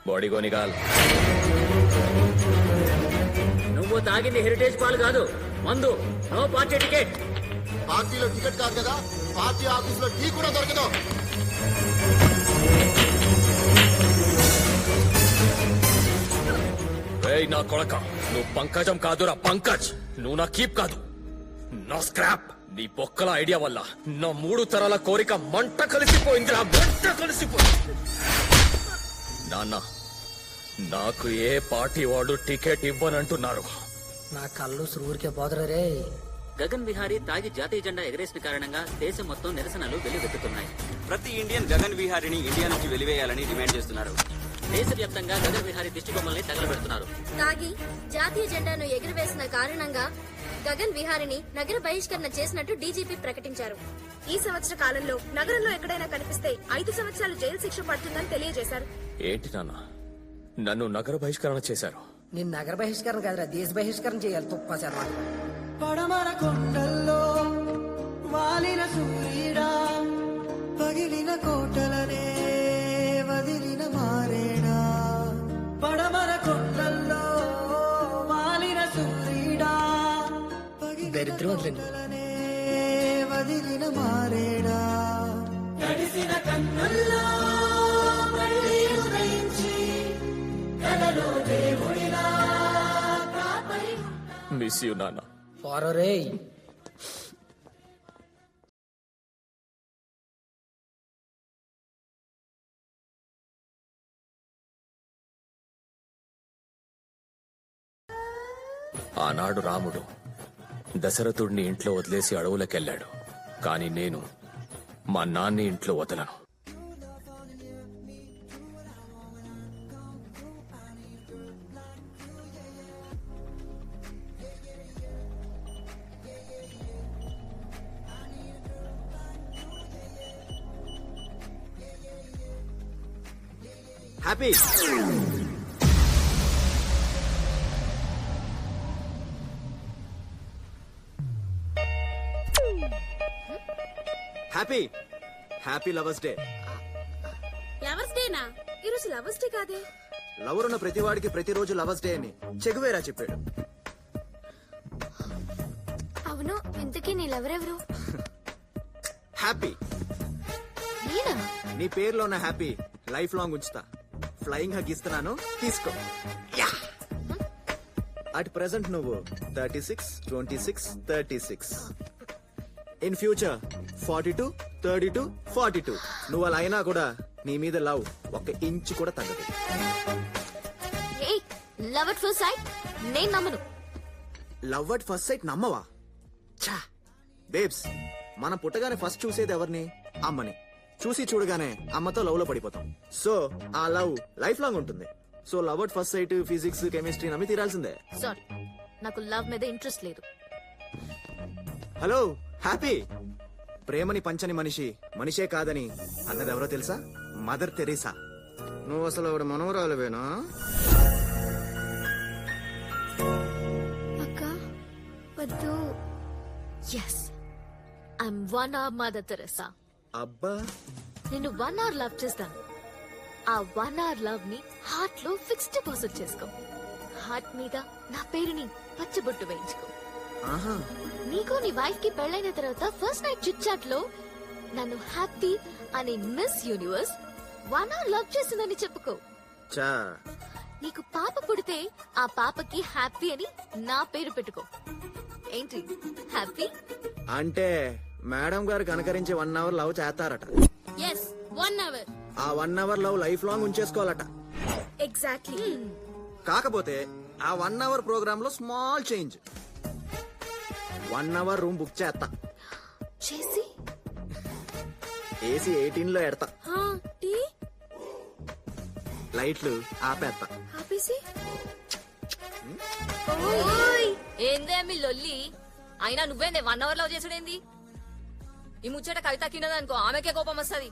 Speaker 11: బాడీ గోనిగాల్.
Speaker 7: నువ్వు తాగింది హెరిటేజ్ పాలు కాదు, మందు. No party ticket.
Speaker 8: పార్టీలో టికెట్ కాదు కదా, పార్టీ ఆఫీస్ లో టీ కూడా దొరకదు.
Speaker 11: ఏయ్ నా కొడక, నువ్వు పంకజం కాదురా పంకజ్. నువ్వు నా కీప్ కాదు, నా స్క్రాప్. నీ బొక్కల ఐడియా వల్ల నా 3 తరాల కోరిక మంట కలిసిపోయిందిరా, మంట కలిసిపోయింది. నాన్న, నాకు ఏ పార్టీ వాడు టికెట్ ఇవ్వనంటున్నారు.
Speaker 10: నా కళ్ళు ఊరికే పోదరు రే.
Speaker 7: గగన్ విహారీ తాగి జాతీయ జెండా ఎగరేసిన కారణంగా దేశం మొత్తం నిరసనలు వెల్లువెత్తుతున్నాయి.
Speaker 15: ప్రతి ఇండియన్ గగన్ విహారీని ఇండియా నుంచి వెలివేయాలని డిమాండ్ చేస్తున్నారు.
Speaker 7: దేశవ్యాప్తంగా గగన్ విహారీ దిష్టి బొమ్మల్ని తగలబెడుతున్నారు.
Speaker 3: తాగి జాతీయ జెండాను ఎగురవేసిన కారణంగా గగన్ విహారిని నగర బహిష్కరణ చేసినట్టు డీజీపీ ప్రకటించారు.
Speaker 4: ఈ సంవత్సర కాలంలో నగరంలో ఎక్కడైనా కనిపిస్తే 5 సంవత్సరాలు జైలు శిక్ష పడుతుందని తెలియజేశారు.
Speaker 11: ఏంటి నాన్న, నన్ను నగర బహిష్కరణ చేశారు?
Speaker 10: నేను నగర బహిష్కరణ కాదురా, దేశ బహిష్కరణ చేయాలి. తుప్పా సార్.
Speaker 16: పడమర కొండల్లో వాలిన సూర్యుడా, పగిలిన కోటలనే వదిలిన మారేడా. పడమర కొండల్లో వాలిన సూర్యుడా,
Speaker 10: దరిద్రం
Speaker 16: వదిలిన మారేడా. తడిసిన కన్నుల్లో మళ్ళీ ఉదయించి కలలో దేవుడిలా కాపరి.
Speaker 11: మిస్ యూ నాన్న.
Speaker 10: రే.
Speaker 11: ఆనాడు రాముడు దశరథుడిని ఇంట్లో వదిలేసి అడవులకెళ్ళాడు. కాని నేను మా నాన్ని ఇంట్లో వదలను.
Speaker 1: Happy. Happy happy lovers day.
Speaker 4: Lovers డేనా? ఈరోజు లవర్స్ డే కాదే.
Speaker 1: లవర్ ఉన్న ప్రతివాడికి ప్రతిరోజు లవర్స్ డే అని చెగువేరా చెప్పాడు.
Speaker 3: అవును, ఇంతకీ నీళ్ళెవరెవరు?
Speaker 1: హ్యాపీ.
Speaker 3: నేనా?
Speaker 1: నీ పేరులో ఉన్న హ్యాపీ లైఫ్ లాంగ్ ఉంచుతా. ఫ్లయింగ్ హగ్ ఇస్తున్నాను, తీసుకో. అట్ ప్రెసెంట్ నువ్వు 36, 26, 36. In future 42, 32, 42. నువ్వు అలా అయినా కూడా నీ మీద లవ్ 1 ఇంచు కూడా తగ్గదు.
Speaker 3: లవ్ అట్ ఫస్ట్ సైట్ నేను నమ్మను.
Speaker 1: లవ్ అట్ ఫస్ట్ సైట్ నమ్మవా? ఛా బేబ్స్, మనం పుట్టగానే ఫస్ట్ చూసేది ఎవరిని? అమ్మని. చూసి చూడగానే అమ్మతో లవ్ లో పడిపోతాం. సో ఆ లవ్ లైఫ్ లాంగ్ ఉంటుంది. So love at first site, physics, chemistry నమ్మి తీరాల్సిందే.
Speaker 3: సారీ, నాకు లవ్ మీద ఇంట్రెస్ట్ లేదు.
Speaker 1: హలో హ్యాపీ, ప్రేమని పంచని మనిషి మనిషే కాదని అన్నది ఎవరో తెలుసా? Mother Teresa. నువ్వు అసలు ఆవిడ మనవరాలువేనా?
Speaker 3: అక్క వద్దు. Yes, I'm 1 hour Mother Teresa.
Speaker 1: అబ్బా,
Speaker 3: నేను 1 hour లవ్ చేస్తాను. ఆ 1 hour లవ్ ని హార్ట్ లో ఫిక్స్డ్ డిపాజిట్ చేసుకో. హార్ట్ మీద నా పేరుని పచ్చబొట్టు వేయించుకో.
Speaker 1: ఆహా,
Speaker 3: నీకు నీ వైఫ్ కి పెళ్ళైన తర్వాత ఫస్ట్ నైట్ చిట్ చాట్ లో నన్ను హ్యాపీ అనే మిస్ యూనివర్స్ 1 hour లవ్ చేసిందని చెప్పుకో.
Speaker 1: చా,
Speaker 3: నీకు పాప పుడితే ఆ పాపకి హ్యాపీ అని నా పేరు పెట్టుకో. ఏంటి హ్యాపీ?
Speaker 1: అంటే మేడం గారు కనకరించి 1 hour లవ్ చేస్తారట.
Speaker 3: Yes, 1 hour.
Speaker 1: ఆ 1 hour లవ్ లైఫ్ లాంగ్ ఉంచేసుకోవాలట.
Speaker 3: ఎగ్జాక్ట్లీ.
Speaker 1: కాకపోతే ఆ 1 hour ప్రోగ్రామ్ లో small change. 1 hour room book చేస్తా.
Speaker 3: చేసి
Speaker 1: ఏసీ 18 లో ఎడతా.
Speaker 3: టీ
Speaker 1: లైట్లు ఆపేస్తా.
Speaker 3: ఆపేసి
Speaker 5: ఏందే మీ లొల్లి? అయినా నువ్వేందే 1 hour లవ్ చేసుడేంది? ఈ ముచ్చట కవిత కిన్నదనుకో ఆమెకే కోపం వస్తుంది.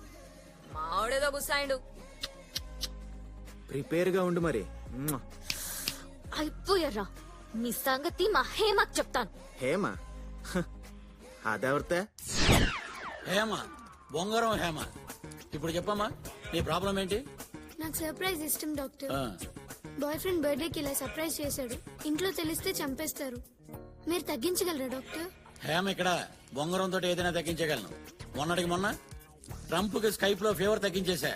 Speaker 5: మావిడేదో గుస్సాయిండు.
Speaker 1: ప్రిపేర్ గా ఉండు మరి.
Speaker 3: అయిపోయారా? మీ సంగతి మా హేమకు చెప్తాను.
Speaker 1: హేమ? అదెవరితే?
Speaker 9: హేమ, బొంగరం హేమ. ఇప్పుడు చెప్పమ్మా, నీ ప్రాబ్లం ఏంటి?
Speaker 17: నాకు సర్ప్రైజ్ ఇష్టం డాక్టర్.
Speaker 9: ఆ,
Speaker 17: బాయ్ ఫ్రెండ్ బర్త్డేకి ఇలా సర్ప్రైజ్ చేశాడు. ఇంట్లో తెలిస్తే చంపేస్తారు. మీరు తగ్గించగలరా డాక్టర్?
Speaker 9: హేమ ఇక్కడ బొంగరం తోటి ఏదైనా తగ్గించగలను. మొన్నటికి మొన్న ట్రంప్ కి స్కైప్ లో ఫీవర్ తగ్గించేశా.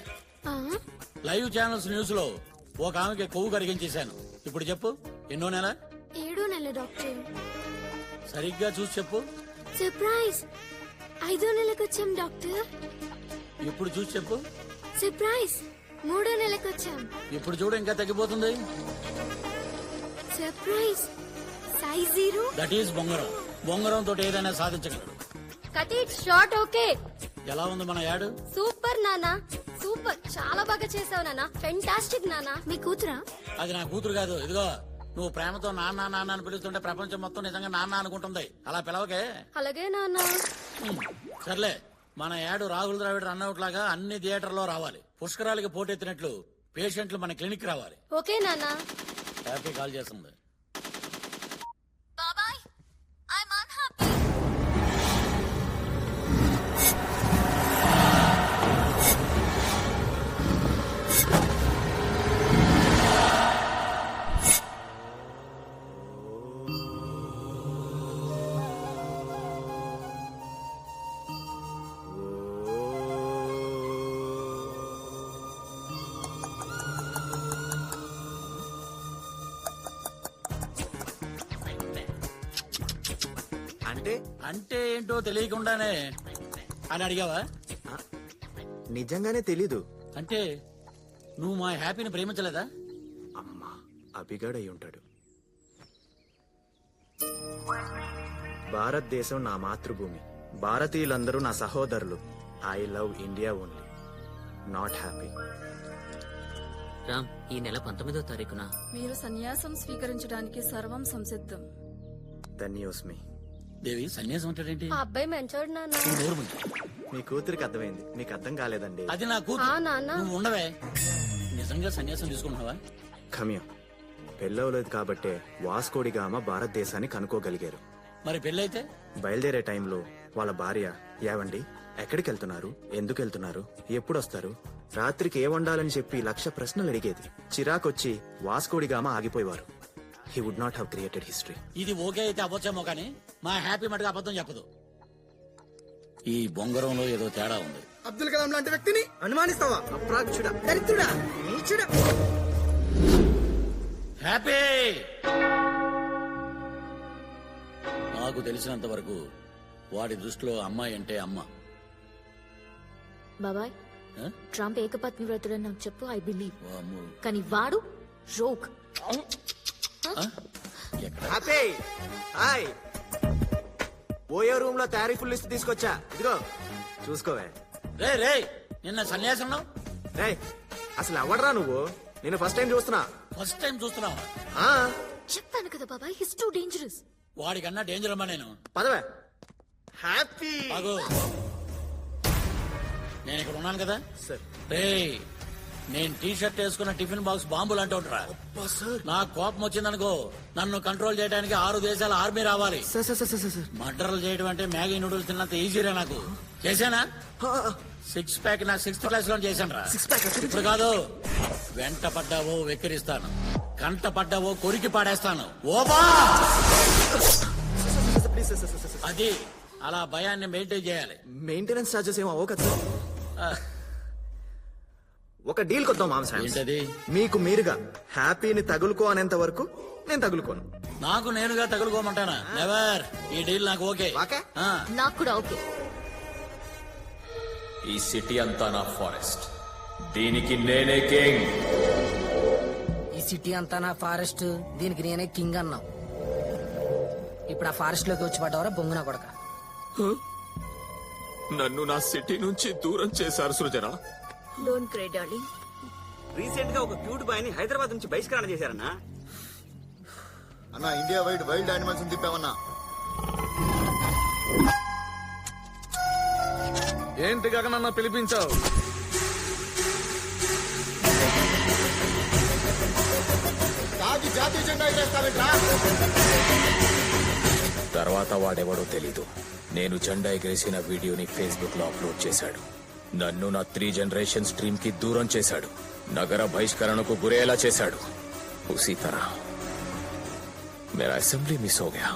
Speaker 9: లైవ్ ఛానల్స్ న్యూస్ లో ఒక ఆమెకి కొవ్వు కరిగించేశాను. ఇప్పుడు చెప్పు, ఎన్నో నెల?
Speaker 17: 7వ నెల డాక్టర్.
Speaker 9: సరిగ్గా చూసి చెప్పు.
Speaker 17: సర్ప్రైజ్ 5వ నెలకు వచ్చాం డాక్టర్.
Speaker 9: ఇప్పుడు చూసి చెప్పు.
Speaker 17: సర్ప్రైజ్ 3వ నెలకు వచ్చాం.
Speaker 9: ఇప్పుడు చూడు, ఇంకా తగ్గిపోతుంది.
Speaker 17: Surprise size 0.
Speaker 9: దట్ ఈస్ బొంగరం. బొంగరం తోటి ఏదైనా సాధించగలడు.
Speaker 17: Cut it short. ఓకే.
Speaker 9: ఎలా ఉంది మన యాడ్?
Speaker 17: సూపర్ నానా, సూపర్. చాలా బాగా చేసావు నానా. ఫెంటాస్టిక్ నానా. మీ కూతురా?
Speaker 9: అది నా కూతురు కాదు. ఇదిగో, నువ్వు ప్రేమతో నాన్న నాన్న అని పిలుస్తుంటే ప్రపంచం మొత్తం నిజంగా నాన్న అనుకుంటుంది. అలా పిలవకే.
Speaker 17: అలాగే నానా.
Speaker 9: సర్లే, మన యాడ్ రాహుల్ ద్రావిడ్ రన్అవుట్ లాగా అన్ని థియేటర్లో రావాలి. పుష్కరాలకి పోటెత్తినట్లు పేషెంట్లు మన క్లినిక్ రావాలి.
Speaker 17: ఓకే నానా.
Speaker 9: హ్యాపీ కాల్ చేస్తుంది.
Speaker 3: బాబాయ్, ఐఎమ్ అన్హ్యాపీ.
Speaker 1: అంటే
Speaker 9: అంటే ఏంటో తెలియకుండానే అని అడిగావా?
Speaker 1: నిజంగానే తెలీదు.
Speaker 9: అంటే నువ్వు మా హ్యాపీని ప్రేమించలేదా?
Speaker 1: అమ్మా, అభిగాడు అయి ఉంటాడు. భారతదేశం నా మాతృభూమి. భారతీయులందరూ నా సహోదరులు. I love India only, not happy.
Speaker 7: Ram, ఈ నెల 19వ తారీఖున
Speaker 18: మీరు సన్యాసం స్వీకరించడానికి సర్వం సంసిద్ధం.
Speaker 1: ధన్యోస్మి.
Speaker 9: దేవి, సన్యాసం అంటాడేంటి?
Speaker 17: ఆ అబ్బాయి మంచోడు నాన్న.
Speaker 1: మీ కూతురికి అర్థమైంది, మీకు అర్థం కాలేదండి.
Speaker 9: అది నా
Speaker 17: ఆ
Speaker 9: కూతురు.
Speaker 17: నాన్న.
Speaker 9: నువ్వు ఉండవే. నిజంగా సన్యాసం తీసుకుంటున్నావా?
Speaker 1: ఖమ్య, పెళ్ళవలేదు కాబట్టే వాస్కోడిగామ భారతదేశాన్ని కనుక్కోగలిగారు.
Speaker 9: మరి పెళ్ళైతే?
Speaker 1: బయలుదేరే టైంలో వాళ్ళ భార్య, ఏవండి ఎక్కడికి వెళ్తున్నారు, ఎందుకు వెళ్తున్నారు, ఎప్పుడు వస్తారు, రాత్రికి ఏ వండాలని చెప్పి 1,00,000 ప్రశ్నలు అడిగేది. చిరాకొచ్చి వాస్కోడిగామా ఆగిపోయేవారు. He would not have created history.
Speaker 9: ఇది ఓకే అయితే అవ్వచ్చేమో కానీ మా హ్యాపీ మటుగా అబద్ధం చెప్పదు. ఈ బొంగరంలో ఏదో తేడా ఉంది.
Speaker 8: అబ్దుల్ కలాం లాంటి వ్యక్తిని అనుమానిస్తావా? అప్రాచ్యుడా, దరిద్రుడా, నీచుడా.
Speaker 9: హ్యాపీ నాకు తెలిసినంత వరకు వాడి దృష్టిలో అమ్మాయి అంటే అమ్మ.
Speaker 3: బాబాయ్,
Speaker 9: ఆ?
Speaker 3: ట్రంప్ ఏకపత్ని వ్రతుడని నాకు చెప్పు, ఐ బిలీవ్.
Speaker 9: వామ్మో.
Speaker 3: కానీ వాడు rock.
Speaker 1: Happy hi. OYO room లో తారీఫుల్ లిస్ట్ తీసుకొచ్చా, ఇదిగో చూసుకోవే.
Speaker 9: రే రే నిన్న సన్యాసంలో
Speaker 1: రే అసలు ఎవడరా నువ్వు? నేను ఫస్ట్ టైం చూస్తున్నా.
Speaker 9: ఫస్ట్ టైం చూస్తున్నావా?
Speaker 3: చెప్పాను కదా బాబాయ్, హిస్ టూ డేంజరస్.
Speaker 9: వాడికన్నా డేంజర్ అమ్మా నేను.
Speaker 1: పదవే. హ్యాపీ
Speaker 9: ఆగు. నేను ఇక్కడ ఉన్నాను కదా రే. నేను టీ షర్ట్ వేసుకున్న టిఫిన్ బాక్స్ బాంబులు అంటుంటరా. నాకు కోపం వచ్చిందనుకో నన్ను కంట్రోల్ చేయడానికి 6 దేశాల ఆర్మీ రావాలి. మర్డర్లు చేయడం అంటే మ్యాగీ నూడిల్స్ తిన్నంత ఈజీరా నాకు. చేశానా? 6 ప్యాక్ నా 6th క్లాస్ లో చేశాను రా. ఇప్పుడు కాదు. వెంట పడ్డావో వెక్కిరిస్తాను, కంట పడ్డావో కొరికి పాడేస్తాను. ఓబా అది అలా భయాన్ని మెయింటైన్ చేయాలి.
Speaker 1: మెయింటెనెన్స్ చార్జెస్ ఏమో అవ్వ కదా. ఒక డీల్ కొద్దాం మాంసా.
Speaker 9: ఏంటది?
Speaker 1: మీకు మీరుగా హ్యాపీని తగులుకో అనేంత వరకు నేను తగులుకోను.
Speaker 9: నాకు నేనుగా తగులుకోమంటానా? నెవర్. ఈ డీల్ నాకు ఓకే.
Speaker 3: నాకు కూడా ఓకే.
Speaker 11: ఈ సిటీ అంతా నా ఫారెస్ట్, దీనికి నేనే కింగ్.
Speaker 10: ఈ సిటీ అంతా నా ఫారెస్ట్, దీనికి నేనే కింగ్ అన్నావు. ఇప్పుడు ఆ ఫారెస్ట్ లోకి వచ్చి పడ్డవరా బొంగున కొడక.
Speaker 11: నన్ను నా సిటీ నుంచి దూరం చేశారు Srujana.
Speaker 4: Don't cry darling.
Speaker 15: Recent గా ఒక క్యూట్ బాయ్ ని హైదరాబాద్ నుంచి బహిష్కరణ చేశారన్నా.
Speaker 8: అన్నా ఇండియా వైడ్ వైల్డ్ యానిమల్స్ తిప్పామన్నా.
Speaker 6: ఏంటి గగనన్న పిలిపించావు?
Speaker 8: తాగి జాతీయ జెండా ఎగరేస్తావేంట్రా?
Speaker 11: తర్వాత వాడెవడో తెలీదు. నేను జెండా ఎగరేసిన వీడియోని ఫేస్బుక్ లో అప్లోడ్ చేశాడు. నన్ను నా 3 జనరేషన్ స్ట్రీమ్ కి దూరం చేశాడు. నగర బహిష్కరణకు గురేలా చేశాడు. ఉసీ తరహ मेरा असेंबली मिस हो गया.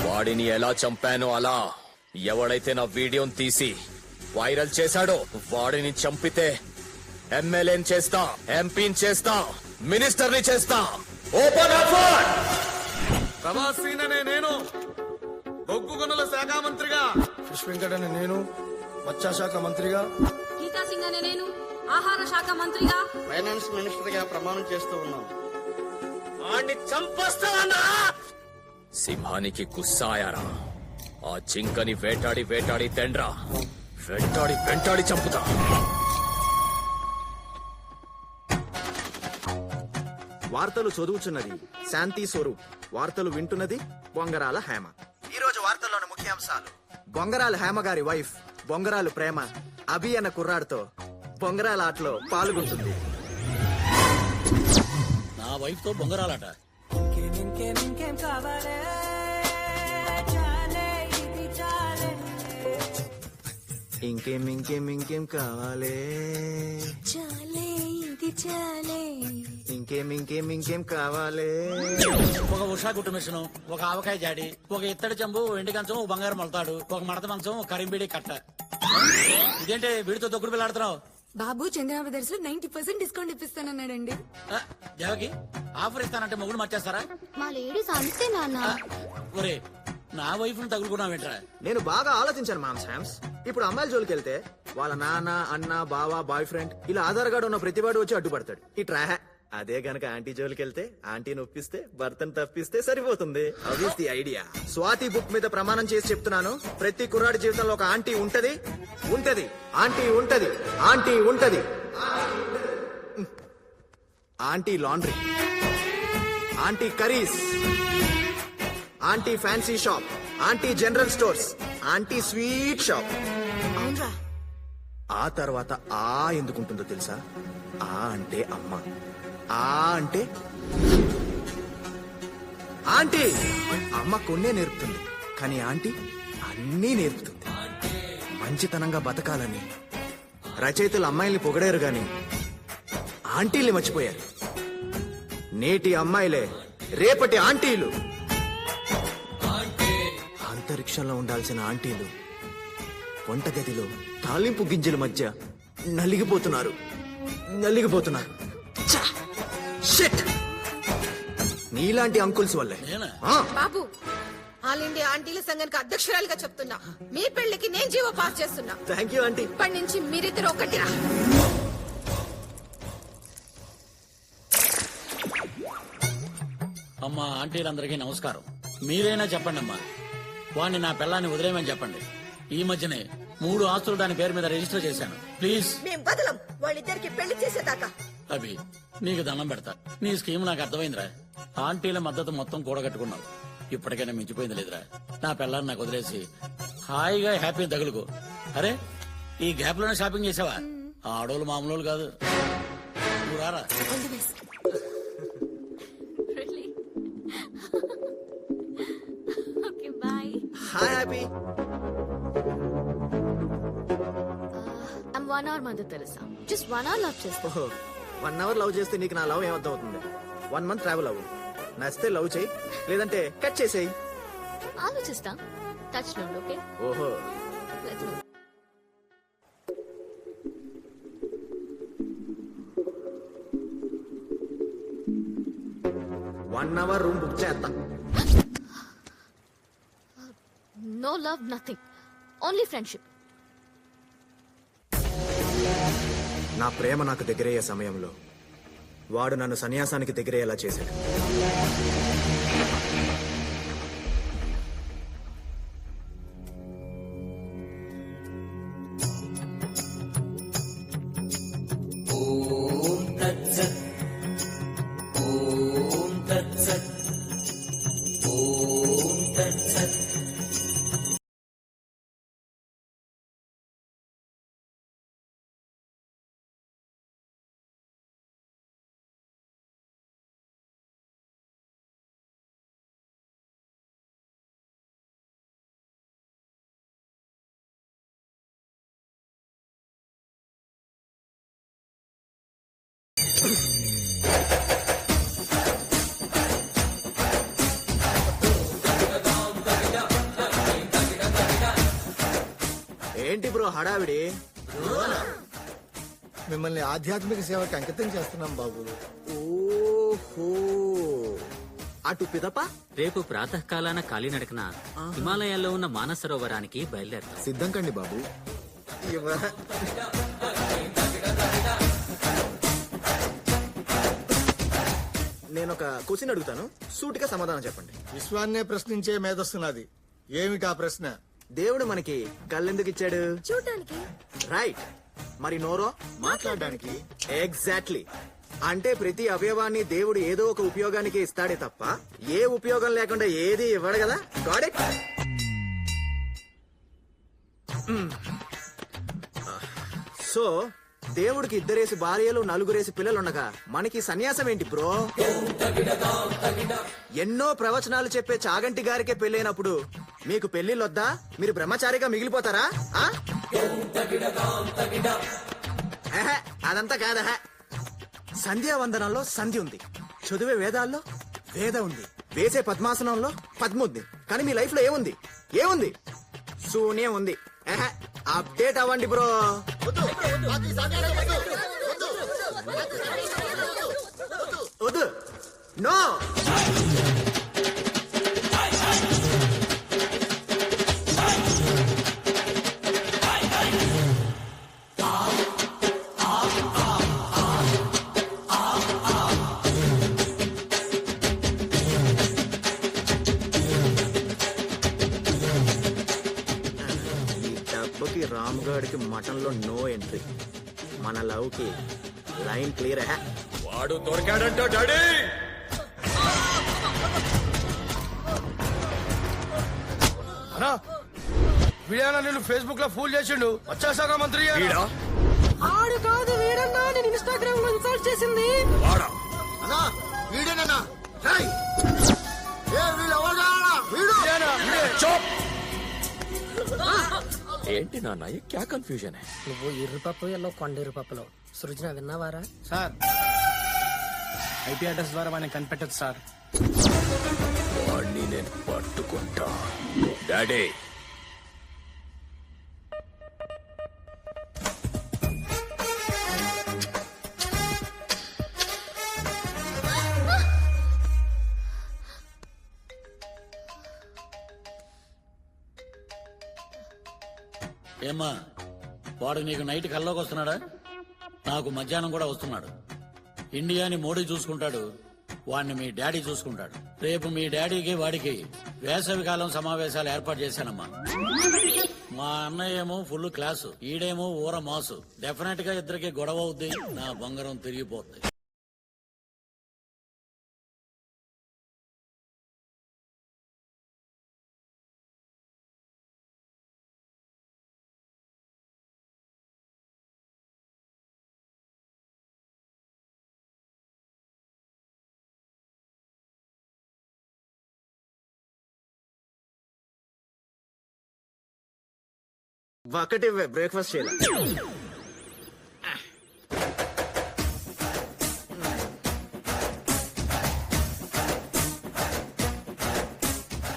Speaker 11: వాడిని ఎలా చంపానో అలా ఎవడైతే నా వీడియోని తీసి వైరల్ చేశాడో వాడిని చంపితే ఎమ్మెల్యేని చేస్తా, ఎంపీని చేస్తా, మినిస్టర్ని చేస్తా. Open offer.
Speaker 6: ప్రభాసీననే నేను బొగ్గు గనుల శాఖ మంత్రిగా,
Speaker 8: కృష్ణ వెంకటనే నేను మత్స్యశాఖ మంత్రిగా,
Speaker 18: గీతా సింగ్ అనే నేను ఆహార శాఖ మంత్రిగా,
Speaker 12: ఫైనాన్స్ మినిస్టర్ గా ప్రమాణం చేస్తూ ఉన్నాం.
Speaker 11: వాడిని చంపేస్తానా? సింహానికి గుస్సాయారా? ఆ జింకని వేటాడి వేటాడి తెండ్రా, వెంటాడి వెంటాడి చంపుతా.
Speaker 1: వార్తలు చదువుచున్నది శాంతి స్వరూప్, వార్తలు వింటున్నది బొంగరాల హేమ. ఈ రోజు వార్తల్లోని ముఖ్యాంశాలు: బొంగరాల హేమ గారి వైఫ్ బొంగరాలు ప్రేమ అభి అన్న కుర్రాడితో బొంగరాల ఆటలో పాల్గొంటుంది.
Speaker 9: నా వైఫ్ తో బొంగరాలట.
Speaker 1: ఇంకేం ఇంకేం ఇంకేం కావాలే, ఇంకేం ఇంకేం ఇంకేం కావాలే.
Speaker 9: ఒక ఉషా గుట్టు మిషన్, ఒక ఆవకాయ జాడి, ఒక ఇత్తడి చెంబు, ఎండి కంచం, ఒక బంగారు మొలతాడు, ఒక మడత మంచం, ఒక కరింబీడి కట్ట. ఇదేంటి వీడితో తొక్కుడు పిల్లాడుతున్నావు?
Speaker 18: బాబు చంద్ర బ్రదర్స్ లో 90% డిస్కౌంట్ ఇప్పిస్తానన్నాడండి.
Speaker 9: దేవకి ఆఫర్ ఇస్తానంటే మొగుడు మర్చేస్తారా?
Speaker 17: మా లేడీస్ అంతే నాన్న.
Speaker 9: ఒరే నా వైఫ్ ను తగులుకున్నావేంట్రా?
Speaker 1: నేను బాగా ఆలోచించాను మామ్ శామ్స్. ఇప్పుడు అమ్మాయిల జోలికి వెళ్తే వాళ్ళ నాన్న, అన్న, బావ, బాయ్ ఫ్రెండ్ ఇలా ఆధార్ కార్డు ఉన్న ప్రతివాడు వచ్చి అడ్డుపడతాడు. ఇట్రా. అదే గనక ఆంటీ జోలికి వెళ్తే ఆంటీని ఒప్పిస్తే భర్తను తప్పిస్తే సరిపోతుంది. అది ది ఐడియా. స్వాతి బుక్ మీద ప్రమాణం చేసి చెప్తున్నాను, ప్రతి కుర్రాడి జీవితంలో ఒక ఆంటీ ఉంటది, ఉంటది, ఆంటీ ఉంటది, ఆంటీ ఉంటది. Aunty laundry, aunty curries, aunty fancy shop, aunty general stores, aunty sweet shop.
Speaker 4: అవునరా.
Speaker 1: ఆ తర్వాత ఆ ఎందుకుంటుందో తెలుసా? ఆ అంటే అమ్మ, ఆ అంటే ఆంటీ. అమ్మ కొన్నే నేర్పుతుంది, కానీ ఆంటీ అన్నీ నేర్పుతుంది. మంచితనంగా బతకాలని రచయితలు అమ్మాయిల్ని పొగడారు గాని ఆంటీల్ని మర్చిపోయారు. నేటి అమ్మాయిలే రేపటి ఆంటీలు. అంతరిక్షంలో ఉండాల్సిన ఆంటీలు వంటగదిలో తాలింపు గింజల మధ్య నలిగిపోతున్నారు. ఛ! షిట్! నీలాంటి అంకుల్స్ వల్లే.
Speaker 19: బాబు, ఆల్ ఇండియా ఆంటీల సంఘానికి అధ్యక్షురాలుగా చెప్తున్నా, మీ పెళ్లికి నేను జీవో పాస్ చేస్తున్నా.
Speaker 1: Thank you aunty.
Speaker 19: ఇప్పటి నుంచి మీరిద్దరు ఒకటిరా.
Speaker 9: అమ్మా, ఆంటీలందరికీ నమస్కారం. మీరైనా చెప్పండి అమ్మా, వాడిని నా పిల్లాన్ని వదిలేయమని చెప్పండి. ఈ మధ్యనే 3 ఆస్తులు దాని పేరు మీద రిజిస్టర్ చేశాను. ప్లీజ్.
Speaker 4: మేం బదలం వాళ్ళిద్దరికి పెళ్లి చేసేదాకా.
Speaker 9: అభి, నీకు దండం పెడతా. నీ స్కీమ్ నాకు అర్థమైందిరా. ఆంటీల మద్దతు మొత్తం కూడగట్టుకున్నావు. ఇప్పటికైనా మించిపోయింది లేదురా. నా పిల్లాన్ని నాకు వదిలేసి హాయిగా హ్యాపీ తగులుకో. అరే, ఈ గ్యాప్ లోనే షాపింగ్ చేసావా? ఆడోళ్ళు మామూలు కాదు. నువ్వు రారా.
Speaker 3: Okay, bye.
Speaker 1: Hi happy.
Speaker 3: I'm 1 hour Mother Teresa. Just 1 hour love చేస్తా.
Speaker 1: 1 అవర్ లవ్ చేస్తే నీకు నా లవ్ ఏమర్థం అవుతుంది? 1 మంత్ ట్రావెల్ అవ్వు. నచ్చితే లవ్ చేయి, లేదంటే కట్ చేసేయి.
Speaker 3: ఆలోచిస్తా. టచ్ లో ఉండు, ఓకే?
Speaker 1: ఓహో.
Speaker 3: Let's move.
Speaker 1: One hour room book చేస్తా.
Speaker 3: No love, nothing. Only friendship.
Speaker 1: నా ప్రేమ నాకు దగ్గరయ్యే సమయంలో వాడు నన్ను సన్యాసానికి దగ్గరయ్యేలా చేశాడు.
Speaker 16: ఓం తత్సత్, ఓం తత్సత్, ఓం తత్సత్.
Speaker 1: ఏంటి బ్రో హడావిడి?
Speaker 20: మిమ్మల్ని ఆధ్యాత్మిక సేవకి అంకితం చేస్తున్నాం బాబు.
Speaker 1: ఓహో, అటు పిదప
Speaker 7: రేపు ప్రాతకాలాన కాలినడకన హిమాలయాల్లో ఉన్న మానసరోవరానికి బయలుదేరతాం.
Speaker 1: సిద్ధం కండి బాబు. నేను ఒక క్వశ్చన్ అడుగుతాను, సూటిగా సమాధానం చెప్పండి.
Speaker 20: విశ్వాన్నే ప్రశ్నించే మేధస్సున్నది. ఏమిటా ప్రశ్న?
Speaker 1: దేవుడు మనకి కళ్ళెందుకు ఇచ్చాడు?
Speaker 4: చూడటానికి.
Speaker 1: రైట్. మరి నోరో? మాట్లాడడానికి. ఎగ్జాక్ట్లీ. అంటే ప్రతి అవయవాన్ని దేవుడు ఏదో ఒక ఉపయోగానికి ఇస్తాడే తప్ప ఏ ఉపయోగం లేకుండా ఏది ఇవ్వడు కదా. Got it? సో దేవుడికి 2 భార్యలు 4 పిల్లలు ఉండగా మనకి సన్యాసం ఏంటి బ్రో? ఎన్నో ప్రవచనాలు చెప్పే చాగంటి గారికే పెళ్ళైనప్పుడు మీకు పెళ్లిళ్ళొద్దా? మీరు బ్రహ్మచారిగా మిగిలిపోతారా? అదంతా కాదా. సంధ్యావందనంలో సంధి ఉంది, చదివే వేదాల్లో వేద ఉంది, వేసే పద్మాసనంలో పద్మ ఉంది. కానీ మీ లైఫ్ లో ఏముంది? ఏముంది? శూన్యం ఉంది. అప్డేట్ అవ్వండి బ్రో. వద్దు. నో. రామ్గాడికి మటన్ లో నో ఎంట్రీ. మన లవ్ కి లైన్ క్లియర్.
Speaker 11: వాడు దొరికాడంట డాడీ.
Speaker 6: వీడేనా నేను ఫేస్బుక్ లో ఫూల్ చేసిండు వచ్చాశాఖ మంత్రి గారు.
Speaker 10: ఆడు కాదు వీడన్నా నేను ఇన్స్టాగ్రామ్ లో ఇన్స్టాల్ చేసింది.
Speaker 8: అన్నా వీడేనన్నా రేయ్. ఏ వీడు ఎవరు కావాలా? వీడు
Speaker 11: ఏంటి నాన్న ये क्या कंफ्यूजन है
Speaker 10: నువ్వు ఎర్రిపప్పు ఎల్లో కొండ ఎర్రిపప్పులో సృజన విన్నావారా?
Speaker 21: సార్ ఐపీ అడ్రస్ ద్వారా వాడిని కనిపెట్టచ్చు సార్.
Speaker 11: వాడిని నేను పట్టుకుంటా డాడీ.
Speaker 9: ఏమ్మా వాడు నీకు నైట్ కల్లోకి వస్తున్నాడా? నాకు మధ్యాహ్నం కూడా వస్తున్నాడు. ఇండియాని మోడీ చూసుకుంటాడు, వాడిని మీ డాడీ చూసుకుంటాడు. రేపు మీ డాడీకి వాడికి వేసవికాలం సమావేశాలు ఏర్పాటు చేశానమ్మా. మా అన్నయ్య ఏమో ఫుల్ క్లాసు, ఈడేమో ఊర మాసు. డెఫినెట్ గా ఇద్దరికి గొడవ అవుద్ది, నా బంగారం తిరిగిపోద్ది.
Speaker 1: ఒకటి బ్రేక్ఫాస్ట్ చేయాలి.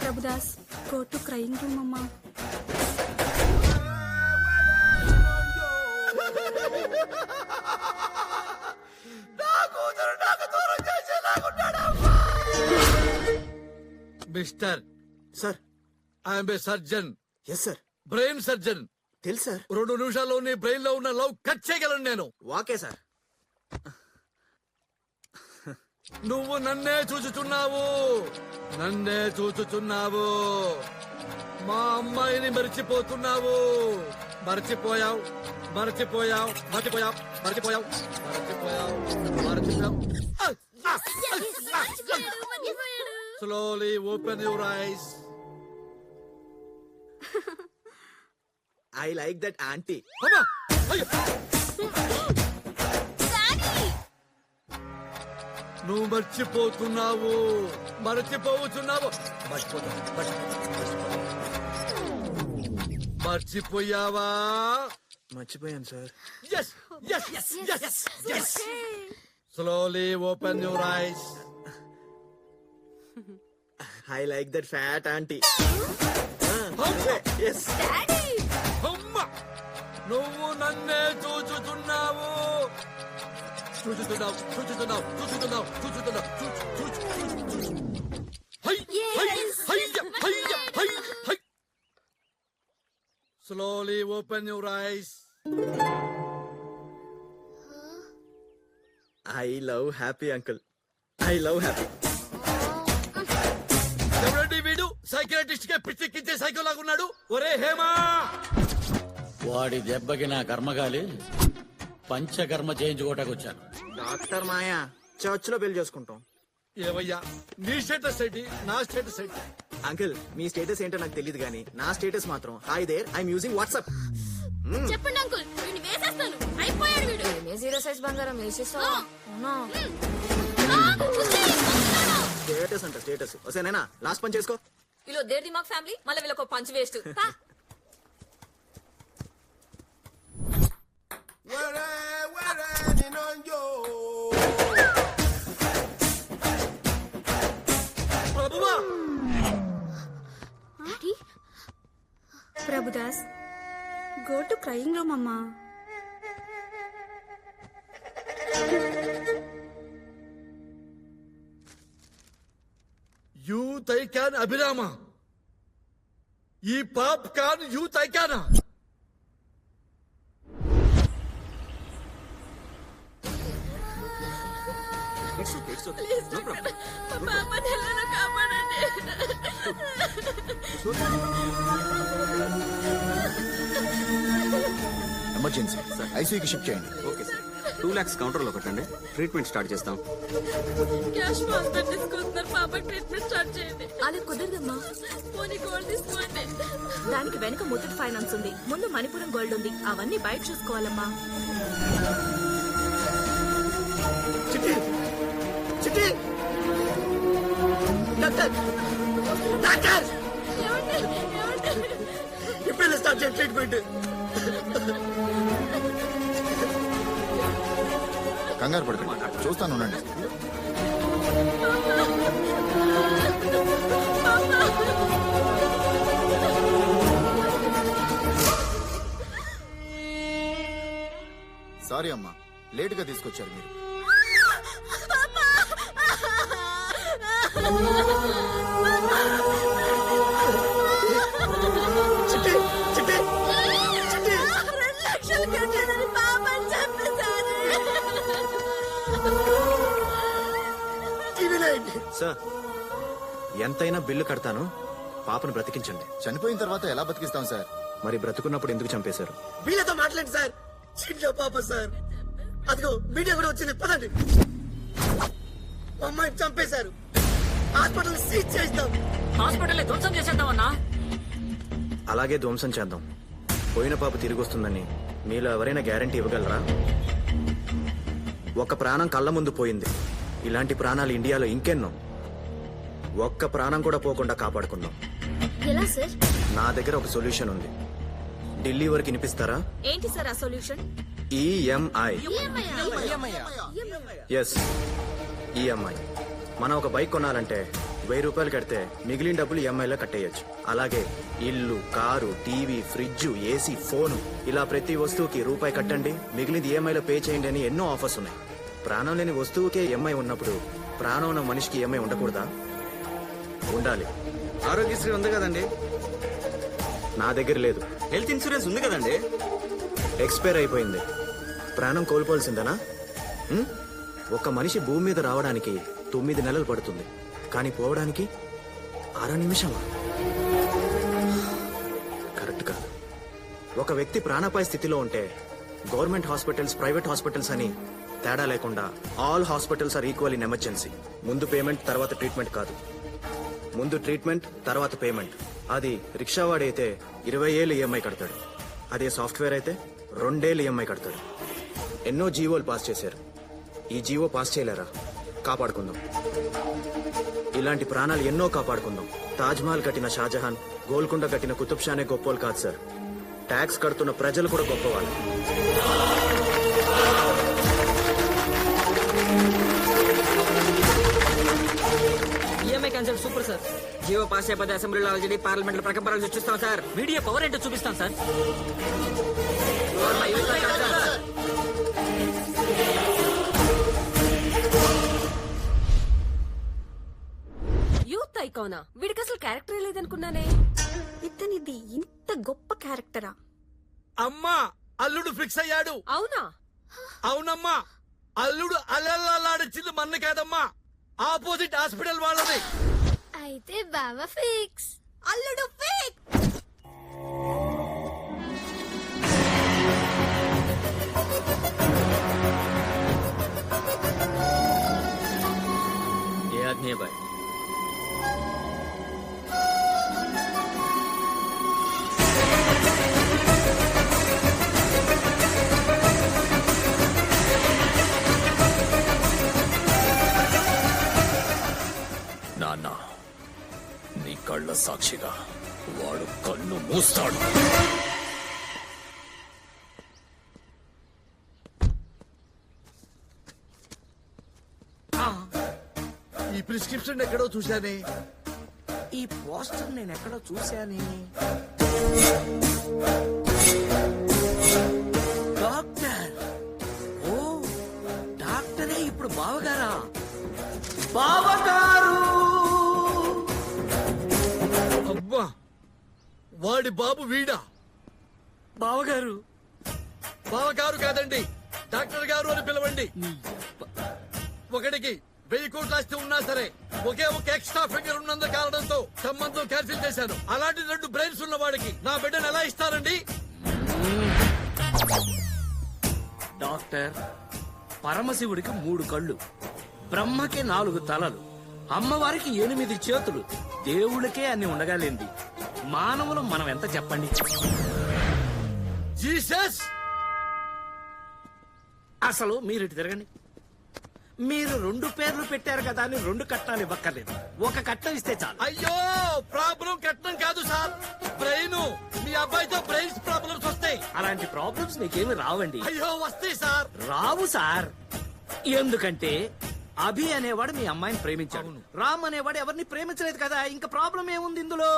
Speaker 18: Prabhudas go to crying room అమ్మా.
Speaker 6: Mister
Speaker 1: sir
Speaker 6: I'm a surgeon.
Speaker 1: Yes sir.
Speaker 6: Brain surgeon.
Speaker 1: తెలుసు సార్.
Speaker 6: 2 నిమిషాల్లో నీ బ్రెయిన్ లో ఉన్న లవ్ కట్ చేయగలను నేను.
Speaker 1: వాకే సార్.
Speaker 6: నువ్వు నన్నే చూచుచున్నావు, నన్నే చూచుచున్నావు. మా అమ్మాయిని మర్చిపోతున్నావు. మర్చిపోయావు మర్చిపోయావు మర్చిపోయావు మర్చిపోయావు మర్చిపోయావు మర్చిపోయావు. Slowly open your eyes.
Speaker 1: I like that auntie.
Speaker 6: అమ్మా! అయ్యో! నువ్వు మర్చిపోతున్నావు మర్చిపోతున్నావు మర్చిపోయావా?
Speaker 1: మర్చిపోయాను sir.
Speaker 6: Yes yes yes yes yes. Slowly open your eyes.
Speaker 1: I like that fat auntie. Yes.
Speaker 6: అమ్మా! నువ్వు నన్నే చూచుతున్నావు చూచుతున్నావు చూచుతున్నావు చూచుతున్నావు చూచుతున్నావు slowly open your eyes.
Speaker 1: I love happy uncle. I love happy.
Speaker 6: ఎవరండి వీడు? సైకియాట్రిస్ట్ గా పిచ్చెక్కించే సైకిల్ లాగున్నాడు. ఒరే హేమా,
Speaker 9: వాడి దెబ్బకి నా కర్మగాలి పంచకర్మ చేయించుకోవటానికి వచ్చాను.
Speaker 1: డాక్టర్ మాయా చర్చ్ లో పెళ్లి చేసుకుంటాం.
Speaker 6: ఏవయ్యా నీ స్టేటస్ ఏంటి, నా స్టేటస్ ఏంటి?
Speaker 1: అంకుల్ మీ స్టేటస్ ఏంటో నాకు తెలియదు కానీ నా స్టేటస్ మాత్రం hi there I'm using WhatsApp.
Speaker 5: చెప్పండి అంకుల్, వీడిని వేసేస్తాను. అయిపోయాడు వీడు. ఏమే జీరో సైజ్ బంగారం వేసేస్తావా? అవునా?
Speaker 1: స్టేటస్ అంట స్టేటస్. వసేనేనా లాస్ట్ పని చేసుకో.
Speaker 5: వీళ్ళు దేర్ దిమాగ్ ఫ్యామిలీ, మళ్ళీ వీళ్ళకి ఒక punch waste.
Speaker 18: Prabhudas go to crying room అమ్మా.
Speaker 6: యూత్ ఐకాన్ అభిరామ, ఈ పాప్ కాన్ యూత్ ఐకానా?
Speaker 8: ఎమర్జెన్సీ ఐసీయూకి షిఫ్ట్ చేయండి.
Speaker 15: Okay sir. 2 lakhs కౌంటర్ లో కట్టండి, ట్రీట్మెంట్ స్టార్ట్ చేస్తాం.
Speaker 5: క్యాష్ మాస్టర్ తీసుకుంటున్నారు. పాప ట్రీట్మెంట్ స్టార్ట్ చేయండి.
Speaker 4: అది కుదరదమ్మా.
Speaker 5: పోనీ గోల్డ్ తీసుకోండి.
Speaker 4: దానికి వెనక ముత్తూట్ ఫైనాన్స్ ఉంది, ముందు మణిపురం గోల్డ్ ఉంది. అవన్నీ బయట చూసుకోవాలమ్మా.
Speaker 12: చిట్టి చిట్టి డాక్టర్ డాక్టర్ ఇప్పుడు స్టార్ట్ చేయండి ట్రీట్మెంట్.
Speaker 8: కంగారు పడకండి, చూస్తాను ఉండండి. సారీ అమ్మా, లేటుగా తీసుకొచ్చారు మీరు.
Speaker 12: చిట్టి చిట్టి చిట్టి
Speaker 4: 2 లక్షలు కట్టేదని పాపని చంపేశారు.
Speaker 1: సార్ ఎంతైనా బిల్లు కడతాను, పాపను బ్రతికించండి.
Speaker 8: చనిపోయిన తర్వాత ఎలా బతికిస్తాం సార్?
Speaker 1: మరి బ్రతుకున్నప్పుడు ఎందుకు చంపేశారు?
Speaker 12: వీళ్ళతో మాట్లాడండి సార్. చిన్న పాప సార్, అదిగో మీడియా కూడా వచ్చింది, పదండి. అమ్మాయిని చంపేశారు, హాస్పిటల్ సీజ్ చేస్తాం.
Speaker 2: హాస్పిటల్ ధ్వంసం చేసేద్దామన్నా.
Speaker 1: అలాగే ధ్వంసం చేద్దాం. పోయిన పాప తిరిగి వస్తుందని మీలో ఎవరైనా గ్యారంటీ ఇవ్వగలరా? ఒక ప్రాణం కళ్ళ ముందు పోయింది, ఇలాంటి ప్రాణాలు ఇండియాలో ఇంకెన్నో. ఒక్క ప్రాణం కూడా పోకుండా కాపాడుకుందాం.
Speaker 3: ఎలా సార్?
Speaker 1: నా దగ్గర ఒక సొల్యూషన్ ఉంది. ఢిల్లీ వరకు వినిపిస్తారా?
Speaker 4: ఏంటి సార్ ఆ సొల్యూషన్?
Speaker 1: ఈఎంఐ. Yes, EMI. మనం ఒక బైక్ కొనాలంటే 1000 రూపాయలు కడితే మిగిలిన డబ్బులు ఈఎంఐలో కట్టేయచ్చు. అలాగే ఇల్లు, car, TV, fridge, AC, phone, ఇలా ప్రతి వస్తువుకి రూపాయి కట్టండి, మిగిలింది ఈఎంఐలో పే చేయండి అని ఎన్నో ఆఫర్స్ ఉన్నాయి. ప్రాణం లేని వస్తువుకే ఈఎంఐ ఉన్నప్పుడు ప్రాణం ఉన్న మనిషికి ఈఎంఐ ఉండకూడదా? ఉండాలి.
Speaker 15: ఆరోగ్యశ్రీ ఉంది కదండి?
Speaker 1: నా దగ్గర లేదు.
Speaker 15: హెల్త్ ఇన్సూరెన్స్ ఉంది కదండి?
Speaker 1: ఎక్స్పైర్ అయిపోయింది. ప్రాణం కోల్పోవాల్సిందేనా? ఒక మనిషి భూమి మీద రావడానికి 9 నెలలు పడుతుంది, కానీ పోవడానికి 6 నిమిషమా? కరెక్ట్ కాదు. ఒక వ్యక్తి ప్రాణాపాయ స్థితిలో ఉంటే గవర్నమెంట్ హాస్పిటల్స్, ప్రైవేట్ హాస్పిటల్స్ అని తేడా లేకుండా all hospitals are equal in emergency. ముందు పేమెంట్ తర్వాత ట్రీట్మెంట్ కాదు, ముందు ట్రీట్మెంట్ తర్వాత పేమెంట్. అది రిక్షావాడైతే 20 ఏళ్ళు ఈఎంఐ కడతాడు, అదే సాఫ్ట్వేర్ అయితే 2 ఏళ్ళు ఈఎంఐ కడతాడు. ఎన్నో జీవోలు పాస్ చేశారు, ఈ జీవో పాస్ చేయలేరా? కాపాడుకుందాం. ఇలాంటి ప్రాణాలు ఎన్నో కాపాడుకుందాం. తాజ్మహల్ కట్టిన షాజహాన్, గోల్కొండ కట్టిన కుతుబ్ షానే గొప్పోలు కాదు సార్, ట్యాక్స్ కడుతున్న ప్రజలు కూడా గొప్పవాళ్ళు.
Speaker 13: EMI concept super sir. Jio pass అయిపోతే అసెంబ్లీలో ఆల్రెడీ పార్లమెంట్ లో ప్రకంపనలు చూస్తాం సార్.
Speaker 2: వీడియో పవర్ ఏంటో చూపిస్తాం సార్.
Speaker 14: యూత్ ఐకానా? వీడికి అసలు క్యారెక్టర్ లేదనుకున్నానే.
Speaker 4: ఇతనిది ఇంత గొప్ప క్యారెక్టరా?
Speaker 6: అమ్మా, అల్లుడు ఫిక్స్ అయ్యాడు.
Speaker 14: అవునా?
Speaker 6: అవునమ్మా, అల్లుడు అల్లల్లాడిచ్చింది మన్ను కాదమ్మా, ఆపోజిట్ హాస్పిటల్ వాళ్ళది.
Speaker 17: అయితే బావ ఫిక్స్.
Speaker 4: అల్లుడు ఫిక్స్.
Speaker 7: ఏ ఆజ్ఞే బాయ్.
Speaker 11: నాన్న, నీ కళ్ళ సాక్షిగా వాడు కన్ను మూస్తాడు.
Speaker 6: ఈ ప్రిస్క్రిప్షన్ ఎక్కడో చూశానే.
Speaker 21: ఈ పోస్టర్ నేను ఎక్కడో చూశానే. డాక్టర్. ఓ, డాక్టరే ఇప్పుడు బావగారా? బావగారు!
Speaker 6: అబ్బా, వాడి బాబు వీడా?
Speaker 2: బావగారు.
Speaker 6: బావగారు కాదండి, డాక్టర్ గారు అని పిలవండి. ఒకటికి 1000 కోట్ల ఆస్తి ఉన్నా సరే ఒకే ఒక ఎక్స్ట్రా ఫిగర్ ఉన్నందు కారణంతో సంబంధం క్యాన్సిల్ చేశాను. అలాంటి 2 బ్రెయిన్స్ ఉన్న వాడికి నా బిడ్డను ఎలా ఇస్తారండి?
Speaker 2: డాక్టర్, పరమశివుడికి 3 కళ్ళు, బ్రహ్మకి 4 తలలు, అమ్మవారికి 8 చేతులు, దేవుళ్ళకే అన్ని ఉండగాలేంది. మానవులు మనం ఎంత చెప్పండి.
Speaker 6: జీసస్,
Speaker 2: అసలు మీరు ఇటు తిరగండి. మీరు 2 పేర్లు పెట్టారు కదా అని 2 కట్నాలు ఇవ్వక్కర్లేదు. ఒక కట్నం ఇస్తే చాలు.
Speaker 6: అయ్యో ప్రాబ్లం కట్టడం కాదు సార్, బ్రెయిన్. మీ అబ్బాయితో బ్రెయిన్స్ ప్రాబ్లమ్స్ వస్తాయి.
Speaker 2: అలాంటి ప్రాబ్లమ్స్ నీకేమి రావండి.
Speaker 6: అయ్యో వస్తాయి సార్.
Speaker 2: రావు సార్. ఎందుకంటే అభి అనేవాడు మీ అమ్మాయిని ప్రేమించాడు, రామ్ అనేవాడు ఎవరిని ప్రేమించలేదు కదా. ఇంకా ప్రాబ్లం ఏముంది ఇందులో?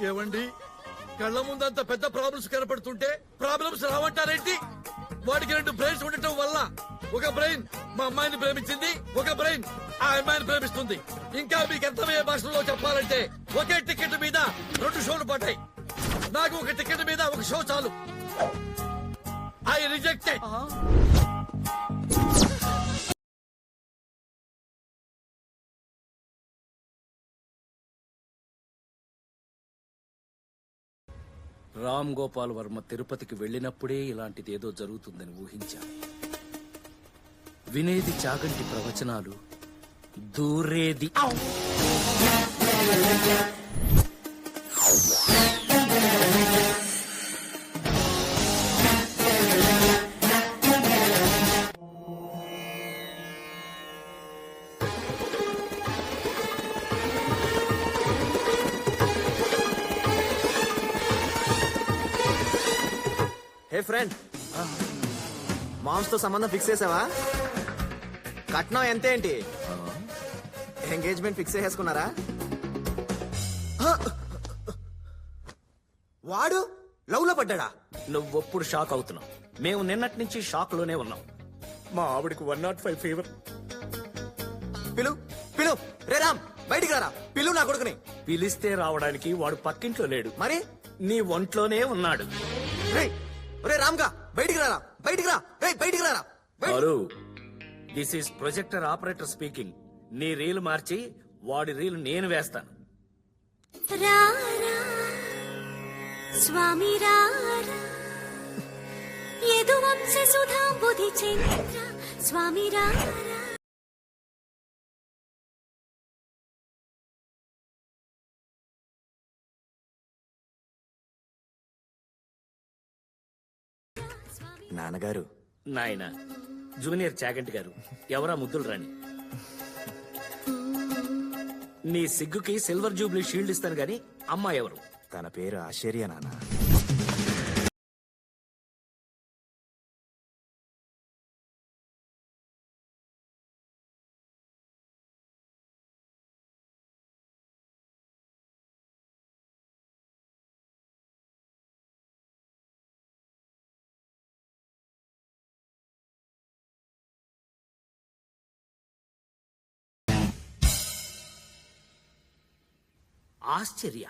Speaker 6: ఏవండి, కళ్ళ ముందంత పెద్ద ప్రాబ్లమ్స్ కనపడుతుంటే ప్రాబ్లమ్స్ రావంటారేంటి? వాడికి 2 బ్రెయిన్స్ ఉండటం వల్ల ఒక బ్రెయిన్ మా అమ్మాయిని ప్రేమించింది, ఒక బ్రెయిన్ ఆ అమ్మాయిని ప్రేమిస్తుంది. ఇంకా మీకు అర్థమయ్యే భాషలో చెప్పాలంటే ఒకే టికెట్ మీద 2 షోలు పడ్డాయి. నాకు ఒక టికెట్ మీద 1 షో చాలు. I rejected.
Speaker 2: రామ్ గోపాల్ వర్మ తిరుపతికి వెళ్ళినప్పుడే ఇలాంటిది ఏదో జరుగుతుందని ఊహించాను. వినేది చాగంటి ప్రవచనాలు, దూరేది
Speaker 1: హే ఫ్రెండ్, మామ్స్ తో సంబంధం ఫిక్స్ చేసావా? కట్నం ఎంతేంటి? ఎంగేజ్మెంట్ ఫిక్స్ చేసుకున్నారా? వాడు లవ్ లో పడ్డా?
Speaker 2: నువ్వెప్పుడు షాక్ అవుతున్నావు? మేము నిన్నటి నుంచి షాక్ లోనే ఉన్నాం. మా ఆవిడకి 105 ఫీవర్.
Speaker 1: పిలు పిలు, రే రామ్ బయటికి రారా, పిలు నా కొడుకుని.
Speaker 2: పిలిస్తే రావడానికి వాడు పక్కింట్లో లేడు,
Speaker 1: మరి
Speaker 2: నీ ఒంట్లోనే ఉన్నాడు.
Speaker 1: రే రామ్గా బయటికి రారా, బయటికి రా, రే బయటికి రారా.
Speaker 2: Hello, this is projector operator speaking. నీ రీల్ మార్చి వాడి రీల్ నేను వేస్తాను.
Speaker 19: స్వామి యదువంశ సుధా బుధి చంద్ర స్వామి
Speaker 1: నాన్నగారు.
Speaker 2: నాయన జూనియర్ చాగంటి గారు. ఎవరా ముద్దులు రాని? నీ సిగ్గుకి సిల్వర్ జూబ్లీ షీల్డ్ ఇస్తాను గాని అమ్మాయి ఎవరు?
Speaker 1: తన పేరు ఆశ్చర్య నాన్న.
Speaker 2: ఆశ్చర్య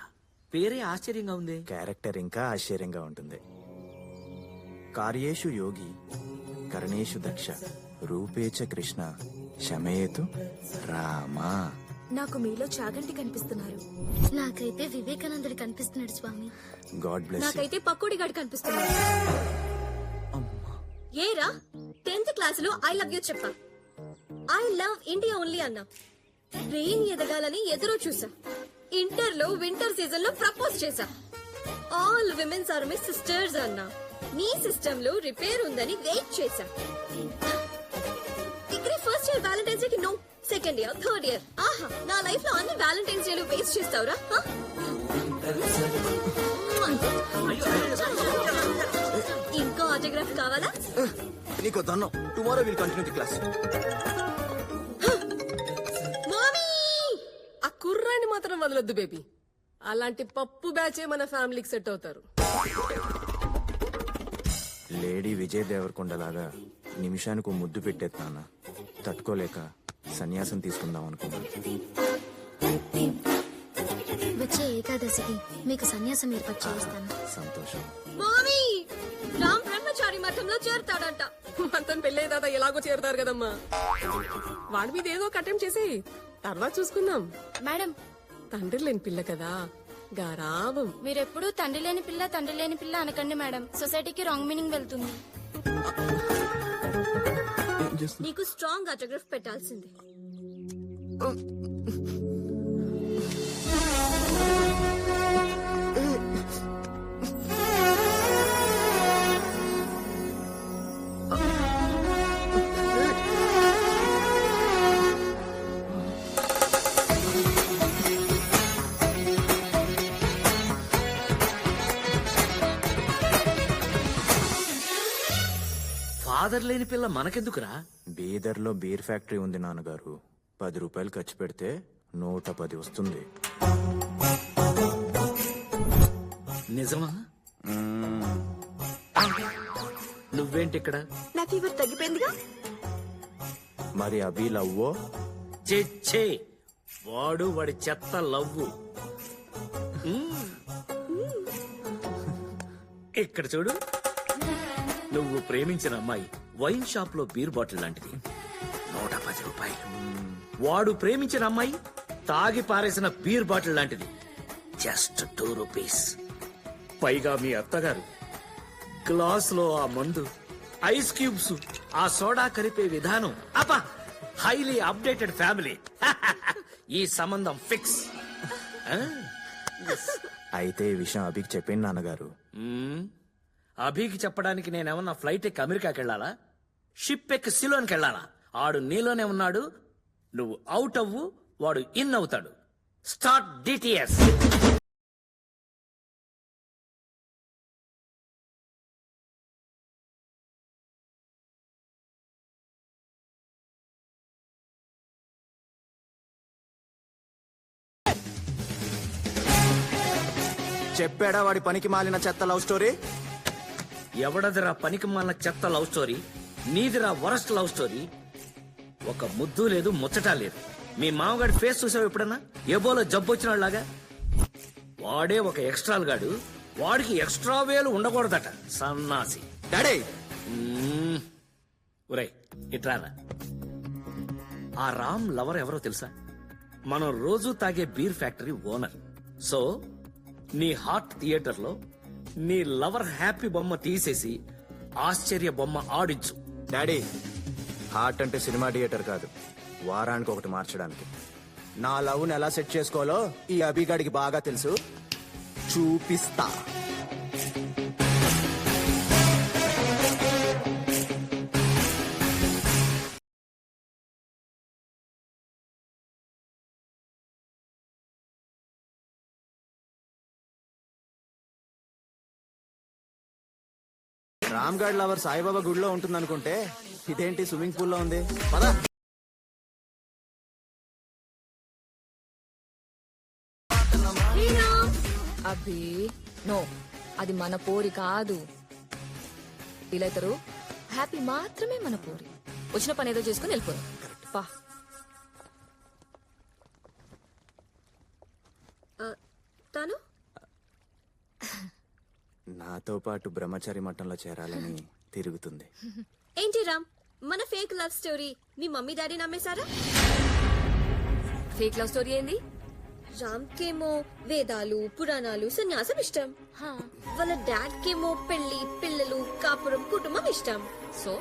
Speaker 2: పేరే ఆశ్చర్యంగా ఉంది.
Speaker 1: క్యారెక్టర్ ఇంకా ఆశ్చర్యంగా ఉంటుంది. కార్యేషు యోగి, కరణేషు దక్ష, రూపేచ కృష్ణ, శమేతు రామా.
Speaker 18: నాకు మీలో చాగంటి కనిపిస్తున్నారు.
Speaker 3: నాకైతే వివేకానందుడు కనిపిస్తున్నాడు స్వామి.
Speaker 1: God bless.
Speaker 14: నాకైతే పకోడి గాడు కనిపిస్తున్నాడు. ఏరా 10th క్లాసులో ఐ లవ్ యూ చెప్పా. ఐ లవ్ ఇండియా ఓన్లీ అన్నా. బ్రెయిన్ ఎదగాలని ఎదురు చూసా. ఇంటర్ లో వింటర్ సీజన్ లో ప్రపోజ్ చేశా. All womens are my sisters అన్నా. నీ సిస్టమ్ లో రిపేర్ ఉందని వెయిట్ చేశా. Degree first year valentine's day కి no, second year, third year. ఆహా, నా లైఫ్ లో అన్ని వ్యాలంటైన్స్ డేలు వేస్ట్ చేస్తావురా? ఇంకో ఆటోగ్రాఫ్ కావాలా?
Speaker 1: నీకు దన్నం. Tomorrow will continue the class.
Speaker 14: ఆ కుర్రాన్ని మాత్రం వదలొద్దు బేబీ. అలాంటి పప్పు బ్యాచే మన ఫ్యామిలీకి సెట్ అవుతారు.
Speaker 1: లేడీ విజయ్ దేవరకొండ లాగా నిమిషానికి ఓ ముద్దు పెట్టేది నాన్న. తట్టుకోలేక సన్యాసం తీసుకుందాం అనుకున్నాను.
Speaker 3: వచ్చే ఏకాదశికి మీకు సన్యాసం ఏర్పాటు చేస్తాను.
Speaker 1: సంతోషం.
Speaker 14: మామీ, రామ్ బ్రహ్మచారి మఠంలో చేరుతాడంట.
Speaker 16: మనతో పెళ్ళే దాదా ఎలాగో చేరుతారు కదమ్మా. వాడి మీద ఏదో ఒక అటెంప్ట్ చేసి తర్వాత చూసుకుందాం.
Speaker 18: మేడం,
Speaker 16: తండ్రి లేని పిల్ల కదా, గారాబం.
Speaker 18: మీరెప్పుడు తండ్రి లేని పిల్ల అనకండి మేడం. సొసైటీకి రాంగ్ మీనింగ్ వెళ్తుంది.
Speaker 14: నీకు స్ట్రాంగ్ ఆటోగ్రాఫ్ పెట్టాల్సింది.
Speaker 2: ఫాదర్ లేని పిల్ల మనకెందుకురా?
Speaker 1: బీదర్లో బీర్ ఫ్యాక్టరీ ఉంది నాన్నగారు. 10 రూపాయలు ఖర్చు పెడితే 110 వస్తుంది.
Speaker 2: నిజమా? నువ్వేంటి ఇక్కడ?
Speaker 4: నా ఫీవర్ తగ్గిపోయిందిగా.
Speaker 1: మరి అభి లవ్వో?
Speaker 2: చెచ్చే, వాడి చెత్త లవ్వు. ఇక్కడ చూడు, నువ్వు ప్రేమించిన అమ్మాయి వైన్ షాప్ లో బీర్ బాటిల్ లాంటిది, 110 రూపాయలు. వాడు ప్రేమించిన అమ్మాయి తాగి పారేసిన బీర్ బాటిల్ లాంటిది, జస్ట్ 2 రూపీస్. పైగా మీ అత్తగారు గ్లాస్ లో ఆ మందు, ఐస్ క్యూబ్స్, ఆ సోడా కలిపే విధానం, అబ్బా, హైలీ అప్డేటెడ్ ఫ్యామిలీ. ఈ సంబంధం ఫిక్స్.
Speaker 1: అయితే ఈ విషయం అభికి చెప్పింది నాన్నగారు.
Speaker 2: అభికి చెప్పడానికి నేనేమన్నా ఫ్లైట్ ఎక్కి అమెరికాకి వెళ్ళాలా? షిప్ ఎక్కి సిలోన్కి వెళ్ళాలా? ఆడు నీలోనే ఉన్నాడు. నువ్వు అవుట్ అవ్వు, వాడు ఇన్ అవుతాడు. Start DTS.
Speaker 1: చెప్పాడా వాడి పనికి మాలిన చెత్త లవ్ స్టోరీ?
Speaker 2: ఎవడదిరా పనికి మాలిన చెత్త లవ్ స్టోరీ? నీదిరా వరస్ట్ లవ్ స్టోరీ. ఒక ముద్దు లేదు, ముచ్చటా లేదు. మీ మామగాడి ఫేస్ చూసావు ఎప్పుడన్నా? ఎబోలో జబ్బు వచ్చినలాగా. వాడే ఒక ఎక్స్ట్రాల్ గాడు. వాడికి ఎక్స్ట్రా వేలు ఉండకూడదట, సన్నాసి.
Speaker 1: డాడీ
Speaker 2: ఒరే ఇట్రారా. ఆ రామ్ లవర్ ఎవరో తెలుసా? మనం రోజు తాగే బీర్ ఫ్యాక్టరీ ఓనర్. సో నీ హార్ట్ థియేటర్ లో నీ లవర్ హ్యాపీ బొమ్మ తీసేసి ఆశ్చర్య బొమ్మ ఆడించు.
Speaker 1: డాడీ, హార్ట్ అంటే సినిమా థియేటర్ కాదు, వారానికి ఒకటి మార్చడానికి. నా లవ్ని ఎలా సెట్ చేసుకోవాలో ఈ అభిగాడికి బాగా తెలుసు. చూపిస్తా. రామ్ గఢ్ లవర్ సాయిబాబా గుడిలో ఉంటుంది అనుకుంటే ఇదేంటి స్విమ్మింగ్ పూల్ లో ఉంది? పదా.
Speaker 5: అబ్బి నో, అది మన పోరి కాదు. వీలైతారు హ్యాపీ మాత్రమే మన పోరి. వచ్చిన పని ఏదో చేసుకుని వెళ్ళిపోదాం. పా.
Speaker 14: తను
Speaker 1: నాతో పాటు బ్రహ్మచారి మఠంలో చేరాలని తిరుగుతుంది.
Speaker 14: ఏంటి రామ్, మన ఫేక్ లవ్ స్టోరీ మీ మమ్మీ డాడీ నమ్మేశారా?
Speaker 5: ఫేక్ లవ్ స్టోరీ ఏంది?
Speaker 14: రామ్ కేమో వేదాలు, పురాణాలు, సన్యాసం ఇష్టం. వాళ్ళ డాడ్ కేమో పెళ్లి, పిల్లలు, కాపురం, కుటుంబం ఇష్టం. So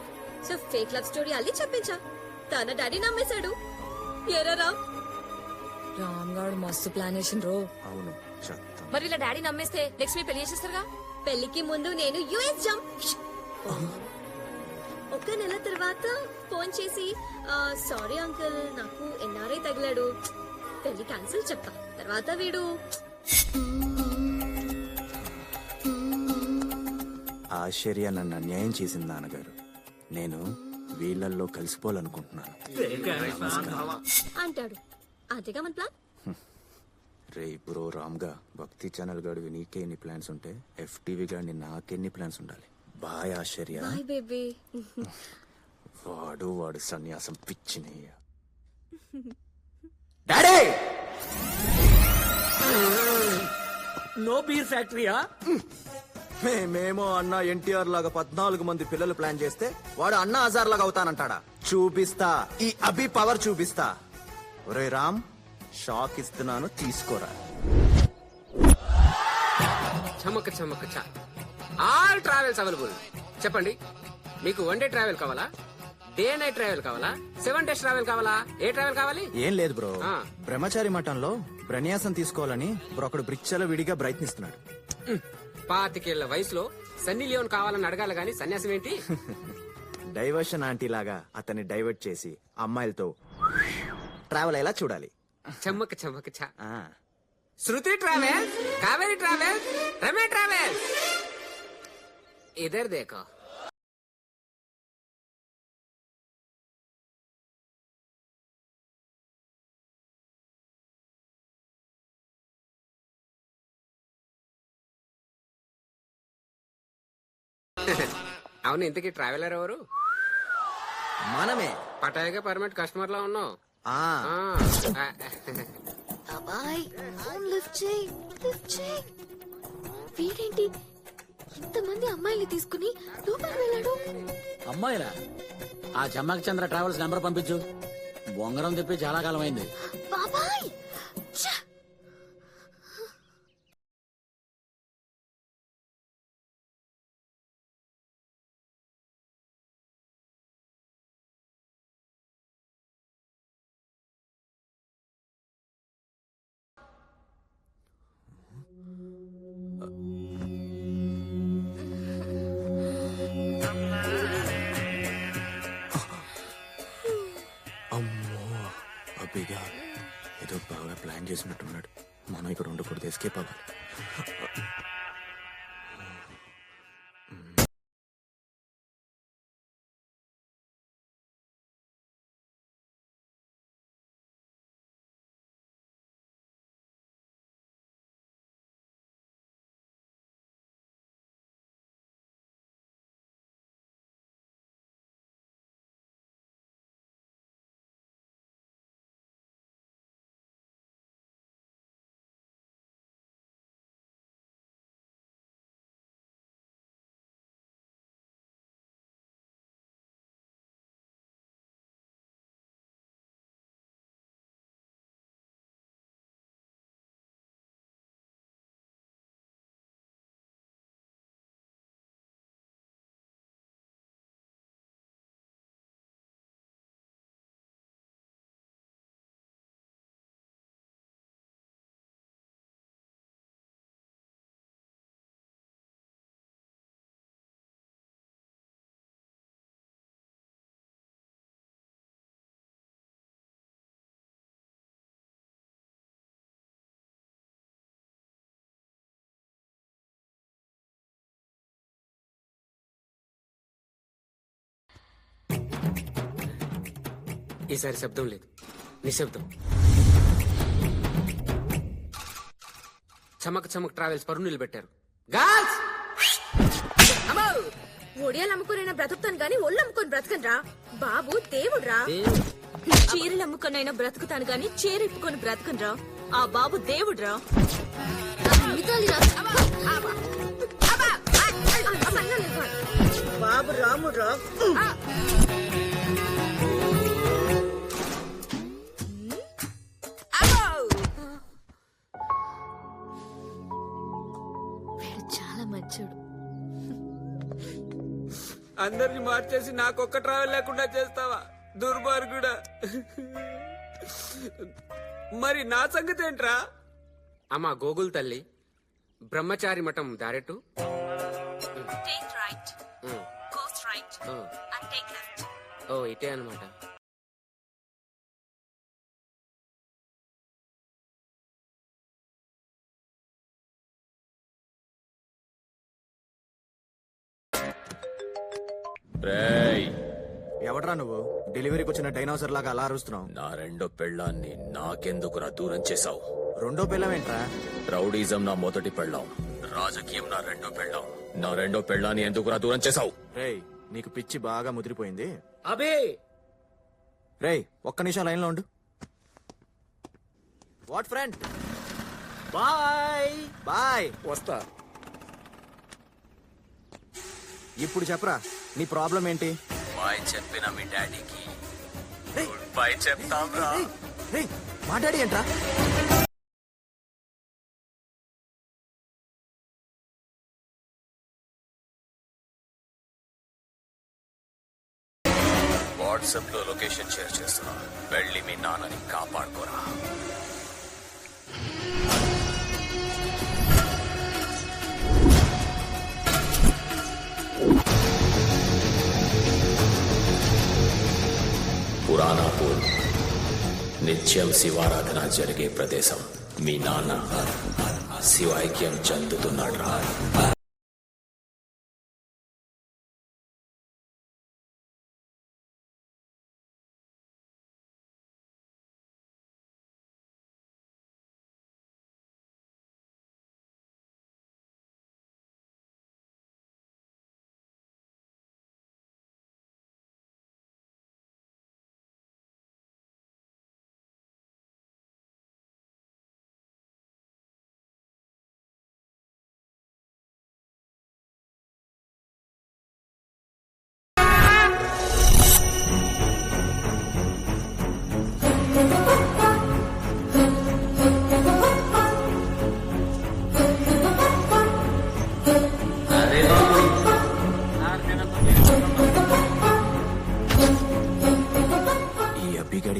Speaker 14: so fake love story అల్లి చెప్పించా. తన డాడీ నమ్మేశాడు. ఏరా రామ్?
Speaker 5: రామ్ గారు మస్తు ప్లాన్ వేసిన రో.
Speaker 1: అవును.
Speaker 5: మరి ఇలా డాడీ నమ్మేస్తే నెక్స్ట్ మీ పెళ్లి చేసేస్తారుగా?
Speaker 14: పెళ్లికి ముందు నేను యుఎస్ జంప్. ఒక నెల తర్వాత ఫోన్ చేసి సారీ అంకుల్, నాకు ఎన్ఆర్ఐ తగిలాడు, పెళ్లి క్యాన్సిల్ చెప్తా. తర్వాత వీడు
Speaker 1: ఆశ్చర్య నన్ను అన్యాయం చేసింది నాన్నగారు. నేను వీళ్ళల్లో కలిసిపోవాలనుకుంటున్నాను
Speaker 14: అంటాడు. అంతేగా మన ప్లాన్.
Speaker 1: రే బ్రో రామ్గా, భక్తి ఛానల్ గాడు నీకే ఎన్ని ప్లాన్స్ ఉంటే FTV గాడిని నాకెన్ని ప్లాన్స్ ఉండాలి. బాయ్ ఆశ్చర్య.
Speaker 14: Boy baby.
Speaker 1: వాడు సన్యాసం పిచ్చినయ్య. డాడీ,
Speaker 2: నో బీర్ ఫ్యాక్టరీయా?
Speaker 1: మేమేమో అన్న ఎన్టీఆర్ లాగా 14 మంది పిల్లలు ప్లాన్ చేస్తే వాడు అన్న హజార్ లాగా అవుతానంటాడా? చూపిస్తా, ఈ అభి పవర్ చూపిస్తా. ఒరే రామ్, షాక్ ఇస్తున్నాను, తీసుకోరా.
Speaker 20: చమక చమక చ ఆల్ ట్రావెల్స్ అవైలబుల్. చెప్పండి, మీకు 1 డే ట్రావెల్ కావాలా, డే నైట్ ట్రావెల్ కావాలా, 7 డేస్ ట్రావెల్ కావాలా, ఏ ట్రావెల్ కావాలి?
Speaker 1: ఏం లేదు బ్రో, బ్రహ్మచారి మఠంలో బ్రన్యాసం తీసుకోవాలని ఒకడు బ్రిచ్చల విడిగా ప్రయత్నిస్తున్నాడు.
Speaker 20: 25 ఏళ్ల వయసులో సన్నీ లియోన్ కావాలని అడగాలి గాని సన్యాసం ఏంటి?
Speaker 1: డైవర్షన్ ఆంటీ లాగా అతన్ని డైవర్ట్ చేసి అమ్మాయిలతో ట్రావెల్ ఎలా చూడాలి.
Speaker 20: చమ్మక చమ్మక చ శృతి ట్రావెల్, కావేరి ట్రావెల్, రమే ట్రావెల్, ఇధర్ దేఖో. అవును, ఇంతకీ ట్రావెలర్ ఎవరు?
Speaker 1: మనమే.
Speaker 20: పటాయిగా పర్మనెంట్ కస్టమర్ లా ఉన్నావు.
Speaker 3: బాబాయ్, ఫోన్ లిఫ్ట్ చేయి, లిఫ్ట్ చేయి. వీడేంటి ఇంతమంది అమ్మాయిల్ని తీసుకుని లోపలికి వెళ్ళాడు?
Speaker 9: అమ్మాయిలా? ఆ చమ్మక చంద్ర ట్రావెల్స్ నెంబర్ పంపించు. బొంగరం తెప్పి చాలా కాలం అయింది.
Speaker 3: బాబాయ్,
Speaker 1: అమ్మో, అబ్బిగా ఏదో బాగా ప్లాన్ చేసినట్టున్నాడు. మనం ఇక్కడ ఉండకూడదు, ఎస్కేప్ అవ్వాలి.
Speaker 20: ఈసారి శబ్దం లేదు, నిశ్శబ్దం. చమక్ చమక్ ట్రావెల్స్ పరువు నిలబెట్టారు. గర్ల్స్,
Speaker 14: ఒడియాలు అమ్ముకునైనా బ్రతుకుతాను గాని ఒళ్ళు అమ్ముకొని బ్రతకనరా. బాబు దేవుడ్రా. చీరలు అమ్ముకొనైనా బ్రతుకుతాను గాని చీర ఇప్పుకొని బ్రతకనరా. ఆ బాబు దేవుడ్రా. బాబు రాముడ్రా.
Speaker 3: చాలా మంచోడు.
Speaker 20: అందరిని మార్చేసి నాకొక్క ట్రావెల్ లేకుండా చేస్తావా దుర్మార్గుడా? మరి నా సంగతి ఏంట్రా? అమ్మా గోగుల్ తల్లి, బ్రహ్మచారి మఠం దారెట్టు. ఓ ఇటే అనమాట.
Speaker 1: ఎవడ్రా నువ్వు? డెలివరీకి వచ్చిన డైనోసర్ లాగా అలా అరుస్తున్నావు.
Speaker 11: నా రెండో పెళ్ళాన్ని నాకెందుకురా దూరం చేశావు?
Speaker 1: రెండో పెళ్ళం ఏంట్రా?
Speaker 11: రౌడీజం నా మొదటి పెళ్ళాం, రాజకీయం నా రెండో పెళ్ళాం. నా రెండో పెళ్ళాన్ని ఎందుకురా దూరం చేశావు?
Speaker 1: రేయ్, నీకు పిచ్చి బాగా ముదిరిపోయింది.
Speaker 20: అబే
Speaker 1: రేయ్, ఒక్క నిమిషం లైన్ లో ఉండు. What friend? Bye bye.
Speaker 20: వస్తా.
Speaker 21: ఇప్పుడు చెప్పరా నీ ప్రాబ్లం ఏంటి?
Speaker 11: బాయ్ చెప్పిన మీ డాడీకి గుడ్ బై చెప్తాం రా.
Speaker 21: మా డాడీ ఏంట్రా?
Speaker 11: వాట్సాప్ లో లొకేషన్ షేర్ చేస్తున్నా, వెళ్ళి మీ నాన్నని కాపాడుకోరా. పురాణాపూర్ నిత్యం శివారాధన జరిగే ప్రదేశం. మీ నాన్న శివైక్యం చెందుతున్నాడు రా.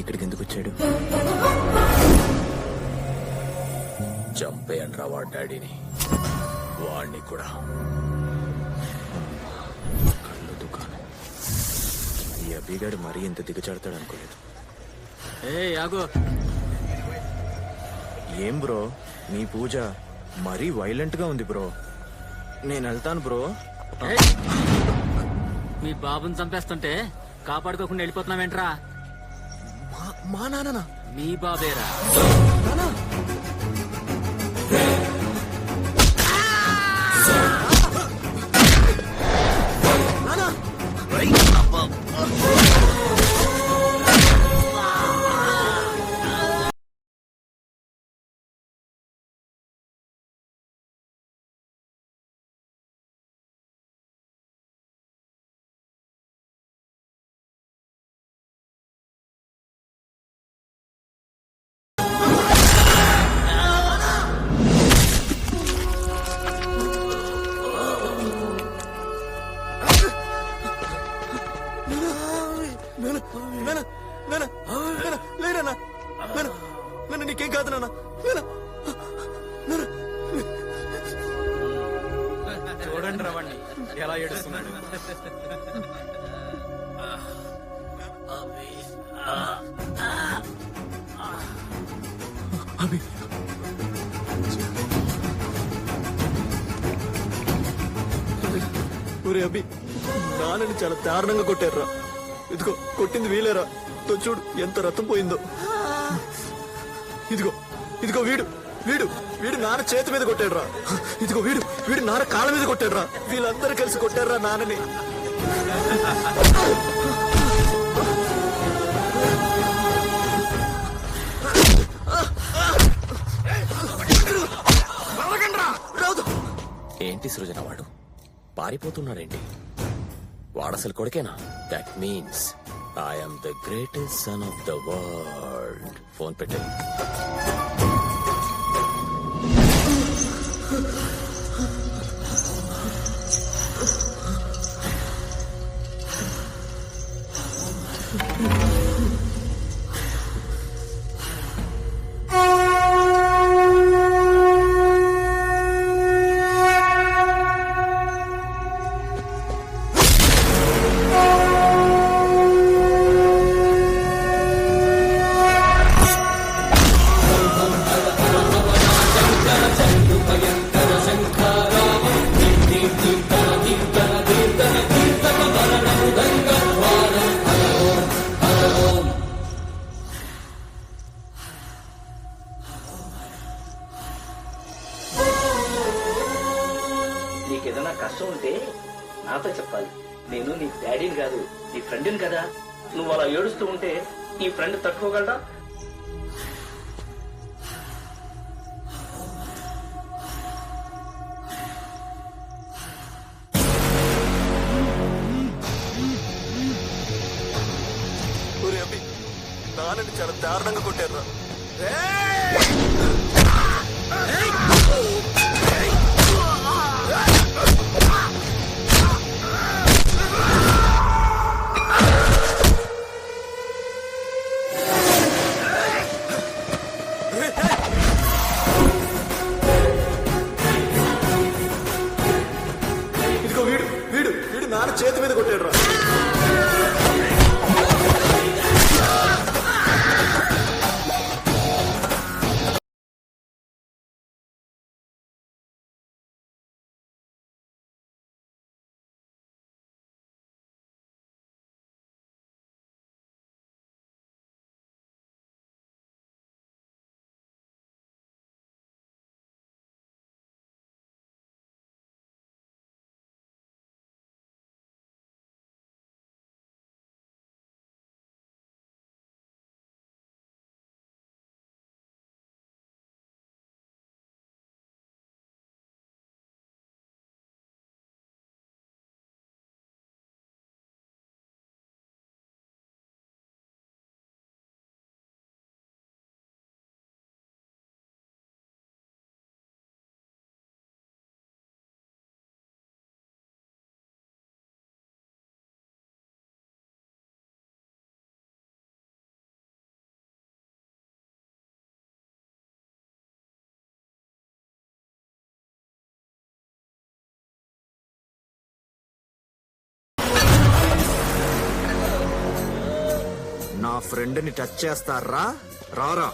Speaker 1: ఇక్కడికి ఎందుకు వచ్చాడు?
Speaker 11: చంపేయండ్రా వాడి డాడీని, వాడిని కూడా.
Speaker 1: కళ్ళు దుకాణం. ఈ అబ్బిగాడు మరీ ఇంత దిగజాడతాడు అనుకోలేదు. ఏం బ్రో నీ పూజ మరీ వైలెంట్ గా ఉంది బ్రో. నేను వెళ్తాను బ్రో.
Speaker 7: మీ బాబుని చంపేస్తుంటే కాపాడుకోకుండా వెళ్ళిపోతున్నావేంట్రా?
Speaker 1: మా నాన్న?
Speaker 7: మీ బాబేరా.
Speaker 1: నీకేం కాదు నాన్న.
Speaker 21: చూడండి రవాణ్ణి ఎలా ఏడుస్తున్నాడు.
Speaker 1: అభి ఒరే అభి, నాన్నని చాలా దారుణంగా కొట్టారురా. ఇదిగో కొట్టింది వీలేరా. చూడు ఎంత రక్తం పోయిందో. ఇదిగో ఇదిగో వీడు వీడు వీడు నాన్న చేతి మీద కొట్టాడురా. ఇదిగో వీడు వీడు నాన్న కాళ్ళ మీద కొట్టాడురా. వీళ్ళందరూ కలిసి కొట్టారురా నాన్నని.
Speaker 11: ఏంటి సృజన వాడు పారిపోతున్నాడేంటి? వాడసలు కొడుకేనా? That means I'm the greatest son of the world. Phone పెట్టే.
Speaker 2: నీకేదైనా కష్టం ఉంటే నాతో చెప్పాలి. నేను నీ డాడీని కాదు, నీ ఫ్రెండ్ని కదా. నువ్వు అలా ఏడుస్తూ ఉంటే నీ ఫ్రెండ్ తట్టుకోగలరా?
Speaker 1: నాన్నని చాలా దారుణంగా కొట్టారు.
Speaker 8: ఇదిగో వీడు వీడు వీడు నాన్న చేతి మీద కొట్టాడు రా.
Speaker 1: నా ఫ్రెండ్ని టచ్ చేస్తారా? రారా.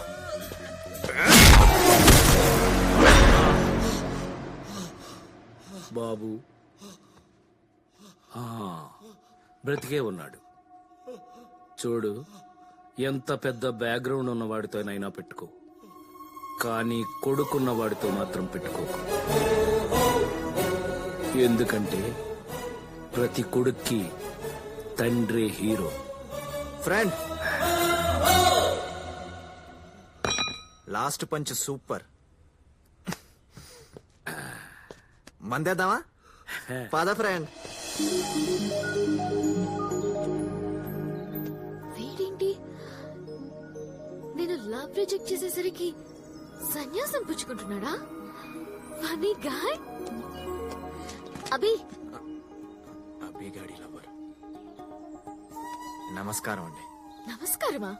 Speaker 2: బాబు బ్రతికే ఉన్నాడు. చూడు, ఎంత పెద్ద బ్యాక్గ్రౌండ్ ఉన్న వాడితోనైనా పెట్టుకో, కానీ కొడుకున్న వాడితో మాత్రం పెట్టుకోకు. ఎందుకంటే ప్రతి కొడుక్కి తండ్రి hero.
Speaker 1: Friend, last punch super. మందేద్దామా? పద ఫ్రెండ్.
Speaker 3: వీడేంటి నేను లవ్ రిజెక్ట్ చేసేసరికి సన్యాసం పుచ్చుకుంటున్నాడా? Funny guy. అభి,
Speaker 1: అభిగాడి లవర్. నమస్కారం అండి.
Speaker 3: నమస్కారమా?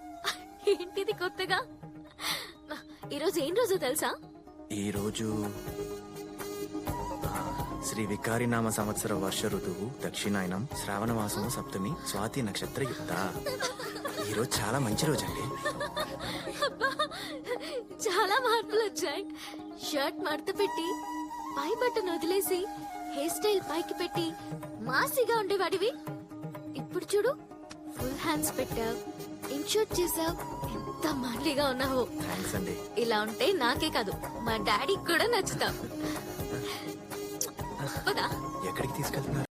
Speaker 3: ఏంటిది కొత్తగా? ఈరోజు ఏం రోజు తెలుసా?
Speaker 1: ఈరోజు శ్రీ వికారినామ సంవత్సర వర్ష ఋతువు దక్షిణాయనం శ్రావణ మాసము సప్తమి స్వాతి నక్షత్ర యుక్త. ఈరోజు చాలా మంచి రోజు అండి.
Speaker 3: చాలా మార్పులు వచ్చాయి. షర్ట్ మడత పెట్టి పై బట్టను వదిలేసి హెయిర్ స్టైల్ పైకి పెట్టి మాసిగా ఉండేవాడివి. ఇప్పుడు చూడు, ఫుల్ హ్యాండ్స్ పెట్టావు, ఇన్షర్ట్ చేసావు, ఎంత మాలిగా ఉన్నావు.
Speaker 1: థ్యాంక్స్ అండి.
Speaker 3: ఇలా ఉంటే నాకే కాదు మా డాడీకి కూడా నచ్చుతావు. పదా.
Speaker 1: ఎక్కడికి తీసుకెళ్తున్నారు?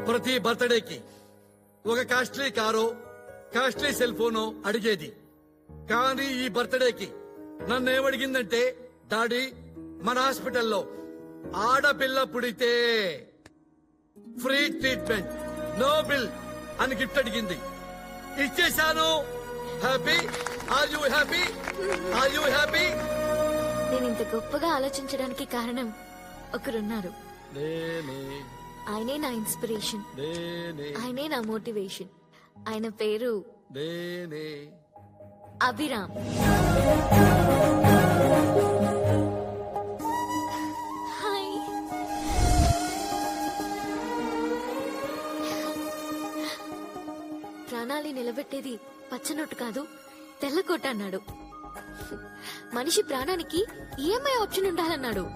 Speaker 6: ప్రతి బర్త్డేకి ఒక కాస్ట్లీ కారో కాస్ట్లీ సెల్ ఫోనో అడిగేది. కానీ ఈ బర్త్డేకి నన్ను ఏమడిగిందంటే, డాడీ మన హాస్పిటల్లో ఆడపిల్ల పుడితే ఫ్రీ ట్రీట్మెంట్, నో బిల్ అని గిఫ్ట్ అడిగింది. ఇచ్చేశాను. Happy? Are you happy? Are you happy?
Speaker 3: నేను ఇంత గొప్పగా ఆలోచించడానికి కారణం ఒకరున్నారు. ఆయనే నా ఇన్స్పిరేషన్, ఆయనే నా మోటివేషన్. ఆయన పేరు అభిరామ్. హాయ్. ప్రాణాలు నిలబెట్టేది పచ్చనొట్టు కాదు, తెల్లకోట అన్నాడు. మనిషి ప్రాణానికి ఈఎంఐ ఆప్షన్ ఉండాలన్నాడు.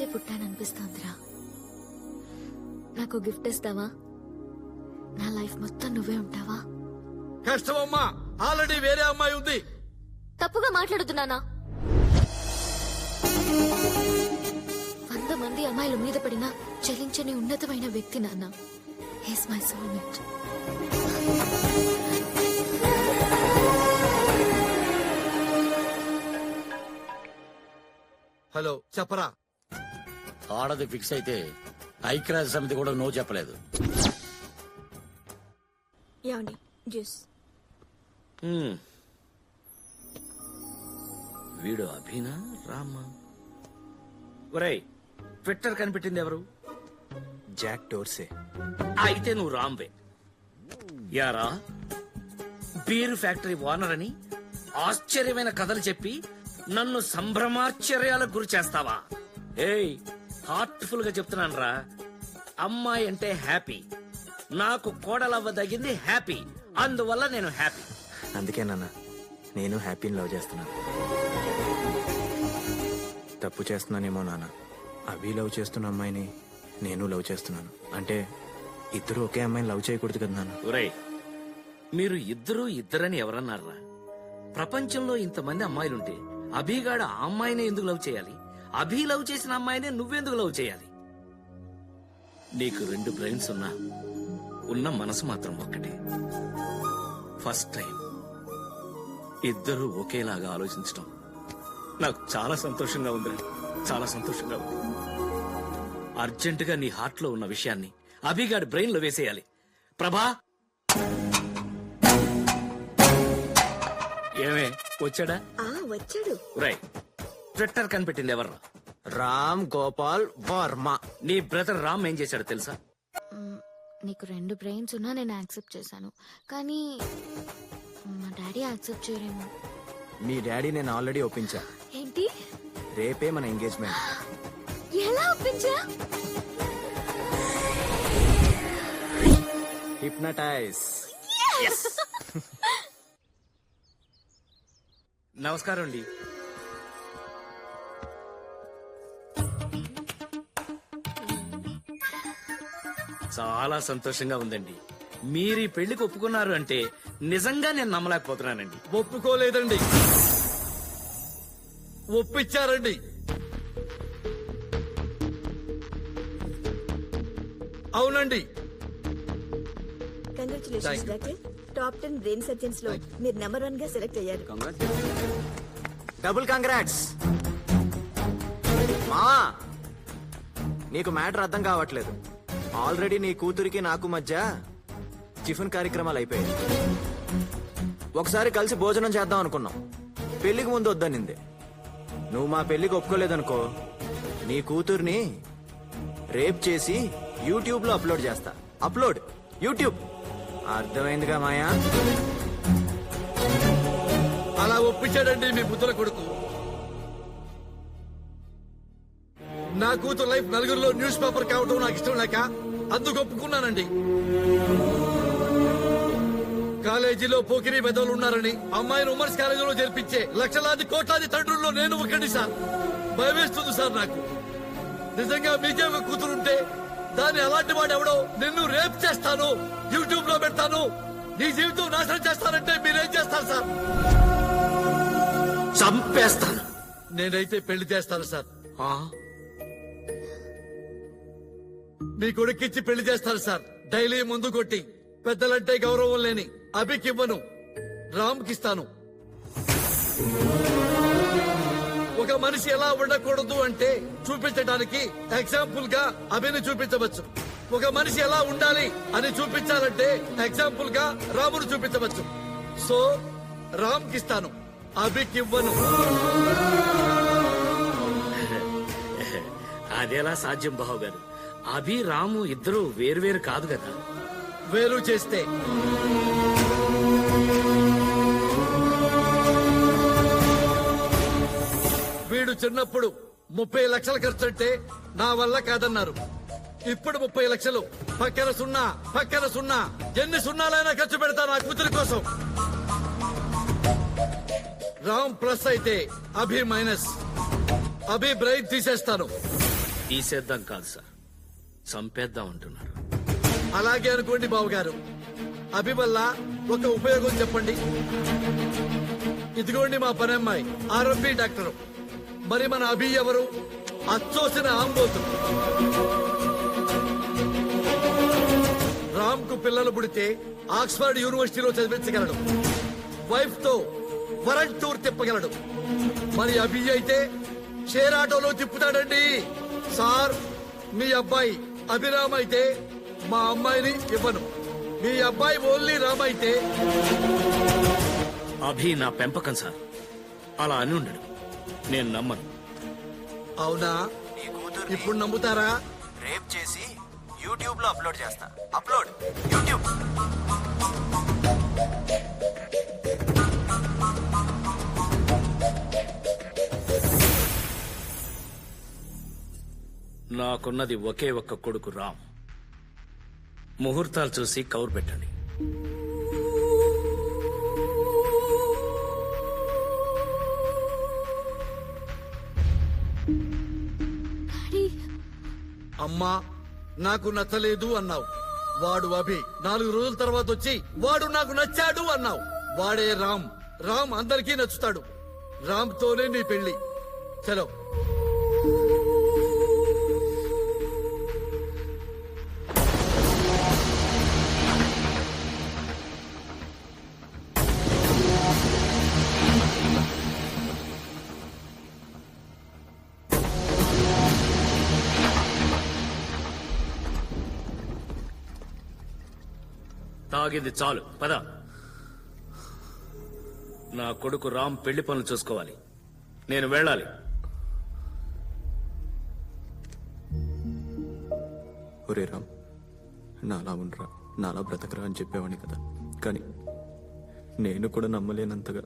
Speaker 3: రోజే పుట్టాననిపిస్తోందిరా. నాకు గిఫ్ట్ ఇస్తావా? నా లైఫ్ మొత్తం నువ్వే ఉంటావా?
Speaker 6: కష్టమమ్మా, ఆల్రెడీ వేరే అమ్మాయి ఉంది.
Speaker 3: తప్పుగా మాట్లాడుతున్నానా? 100 మంది అమ్మాయిల మీద పడినా చలించని ఉన్నతమైన వ్యక్తి నాన్న. He's my soulmate.
Speaker 6: హలో, చెప్పరా.
Speaker 9: ఆడది ఫిక్స్ అయితే ఐక్యరాజ్య సమితి కూడా నో చెప్పలేదు.
Speaker 4: ఏమండి జ్యూస్?
Speaker 2: వీడు అభినా రామ్మా? ఒరేయ్, ట్విట్టర్ కనిపెట్టింది ఎవరు?
Speaker 1: Jack Dorsey.
Speaker 2: అయితే నువ్వు రాంబే. యారా, బీరు ఫ్యాక్టరీ ఓనర్ అని ఆశ్చర్యమైన కథలు చెప్పి నన్ను సంభ్రమాశ్చర్యాలకు గురి చేస్తావా? ఏయ్, హార్ట్ఫుల్ గా చెప్తున్నాను రా. అమ్మాయి అంటే హ్యాపీ, నాకు కోడలవ్వదగింది హ్యాపీ, అందువల్ల నేను హ్యాపీ.
Speaker 1: అందుకే నాన్న నేను హ్యాపీని లవ్ చేస్తున్నాను. తప్పు చేస్తున్నానేమో నాన్న. అభి లవ్ చేస్తున్న అమ్మాయిని నేను లవ్ చేస్తున్నాను. అంటే ఇద్దరు ఒకే అమ్మాయిని లవ్ చేయకూడదు కదా నాన్న.
Speaker 2: ఒరేయ్, మీరు ఇద్దరని ఎవరన్నారా? ప్రపంచంలో ఇంతమంది అమ్మాయిలుంటే అభిగాడు ఆ అమ్మాయినే ఎందుకు లవ్ చేయాలి? అభి లవ్ చేసిన అమ్మాయినే నువ్వెందుకు లవ్ చేయాలి? నీకు 2 బ్రెయిన్స్ ఉన్నా ఉన్న మనసు మాత్రం ఒక్కటే. ఫస్ట్ టైం ఇద్దరు ఒకేలాగా ఆలోచించడం నాకు చాలా సంతోషంగా ఉంది. చాలా సంతోషంగా ఉంది. అర్జెంటుగా నీ హార్ట్ లో ఉన్న విషయాన్ని అభిగాడి బ్రెయిన్ లో వేసేయాలి. ప్రభా, ఏమే వచ్చాడా?
Speaker 4: వచ్చాడు.
Speaker 2: రై, ట్విట్టర్ కనిపెట్టింది ఎవర్రా?
Speaker 1: రామ్ గోపాల్ వర్మ.
Speaker 2: నీ బ్రదర్ రామ్ ఏం చేశాడు తెలుసా?
Speaker 3: నీకు 2 బ్రెయిన్స్ ఉన్నా నేను యాక్సెప్ట్ చేశాను, కానీ మా డాడీ యాక్సెప్ట్ చేయరేమో.
Speaker 1: మీ డాడీ నేను ఆల్రెడీ ఒప్పించా.
Speaker 3: ఏంటి?
Speaker 1: రేపే మన ఎంగేజ్మెంట్.
Speaker 3: ఎలా ఒప్పించా?
Speaker 1: హిప్నటైజ్.
Speaker 2: నమస్కారం అండి. చాలా సంతోషంగా ఉందండి. మీరు ఈ పెళ్లికి ఒప్పుకున్నారు అంటే నిజంగా నేను నమ్మలేకపోతున్నానండి.
Speaker 6: ఒప్పుకోలేదండి, ఒప్పించారండి. అవునండి.
Speaker 4: Congratulations doctor. Top 10 brain surgeons లో మీరు నెంబర్ 1 గా సెలెక్ట్ అయ్యారు.
Speaker 1: Double congrats. మా నీకు మ్యాటర్ అర్థం కావట్లేదు. ఆల్రెడీ నీ కూతురికి నాకు మధ్య టిఫిన్ కార్యక్రమాలు అయిపోయాయి. ఒకసారి కలిసి భోజనం చేద్దాం అనుకున్నాం. పెళ్లికి ముందు వద్దనింది. నువ్వు మా పెళ్లికి ఒప్పుకోలేదనుకో, నీ కూతుర్ని రేప్ చేసి యూట్యూబ్ లో అప్లోడ్ చేస్తా. Upload YouTube. అర్థమైందిగా మాయా?
Speaker 6: అలా ఒప్పించాడండి మీ బుద్ధుల కొడుకు. నా కూతురు లైఫ్ నలుగురిలో న్యూస్ పేపర్ కావటం నాకు ఇష్టం లేక అందుకు ఒప్పుకున్నానండి. కాలేజీలో పోకిరీ పెద్దలు ఉన్నారని అమ్మాయిని ఉమెన్స్ కాలేజీలో చేర్పించే లక్షలాది కోట్లాది తండ్రుల్లో నేను ఒకటి సార్. భయమేస్తుంది సార్ నాకు. నిజంగా మీకే ఒక కూతురుంటే దాన్ని అలాంటి వాడు ఎవడో నిన్ను రేప్ చేస్తాను, యూట్యూబ్ లో పెడతాను, నీ జీవితం నాశనం చేస్తానంటే మీరేం చేస్తారు సార్?
Speaker 2: చంపేస్తాను.
Speaker 6: నేనైతే పెళ్లి చేస్తాను సార్. మీ కొడుకిచ్చి పెళ్లి చేస్తాను సార్. డైలీ ముందు కొట్టి పెద్దలంటే గౌరవం లేని అభికివ్వను, రామ్కిస్తాను. ఒక మనిషి ఎలా ఉండకూడదు అంటే చూపించడానికి ఎగ్జాంపుల్ గా అభిని చూపించవచ్చు. ఒక మనిషి ఎలా ఉండాలి అని చూపించాలంటే ఎగ్జాంపుల్ గా రామును చూపించవచ్చు. సో రామ్కిస్తాను, అభికివ్వను.
Speaker 2: అదేలా సాధ్యం బాబు గారు? అభి రాము ఇద్దరు వేరువేరు కాదు కదా.
Speaker 6: వేరు చేస్తే వీడు చిన్నప్పుడు 30 లక్షలు ఖర్చంటే నా వల్ల కాదన్నారు. ఇప్పుడు 30 లక్షలు పక్కన సున్నా, పక్కన సున్నా, ఎన్ని సున్నాలైనా ఖర్చు పెడతా నా కూతురి కోసం. రామ్ ప్లస్ అయితే అభి మైనస్. అభి బ్రెయిన్ తీసేస్తాను,
Speaker 2: తీసేద్దాం కాదు సార్, చంపేద్దాం అంటున్నారు.
Speaker 6: అలాగే అనుకోండి బావగారు. అభి వల్ల ఒక ఉపయోగం చెప్పండి. ఇదిగోండి మా పని అమ్మాయి ఆర్ఎంపీ డాక్టర్. మరి మన అభి ఎవరు? అచ్చోసిన ఆంబోతు. రామ్ కు పిల్లలు పుడితే ఆక్స్ఫర్డ్ యూనివర్సిటీలో చదివించగలడు. వైఫ్ తో వరల్డ్ టూర్ తిప్పగలడు. మరి అభి అయితే షేర్ ఆటోలో తిప్పుతాడండి. సార్, మీ అబ్బాయి అభిరామ్ అయితే మా అమ్మాయిని ఇవ్వను. మీ అబ్బాయి ఓన్లీ రామ్ అయితే.
Speaker 2: అభి నా పెంపకం సార్, అలా అని ఉండడు. నేను నమ్మను.
Speaker 6: అవునా? ఇప్పుడు నమ్ముతారా?
Speaker 1: రేప్ చేసి యూట్యూబ్ లో అప్లోడ్ చేస్తా. Upload YouTube.
Speaker 2: నాకున్నది ఒకే ఒక్క కొడుకు రామ్. ముహూర్తాలు చూసి కౌరు పెట్టండి.
Speaker 6: అమ్మా, నాకు నచ్చలేదు అన్నావు. వాడు అభి 4 రోజుల తర్వాత వచ్చి వాడు నాకు నచ్చాడు అన్నావు. వాడే రామ్. రామ్ అందరికీ నచ్చుతాడు. రామ్ తోనే నీ పెళ్లి. చలో.
Speaker 2: తాగింది చాలు, పద. నా కొడుకు రామ్ పెళ్లి పనులు చూసుకోవాలి. నేను వెళ్ళాలి.
Speaker 1: ఒరే రామ్, నాలా ఉండరా, నాలా బ్రతకరా అని చెప్పేవాడిని కదా. కానీ నేను కూడా నమ్మలేనంతగా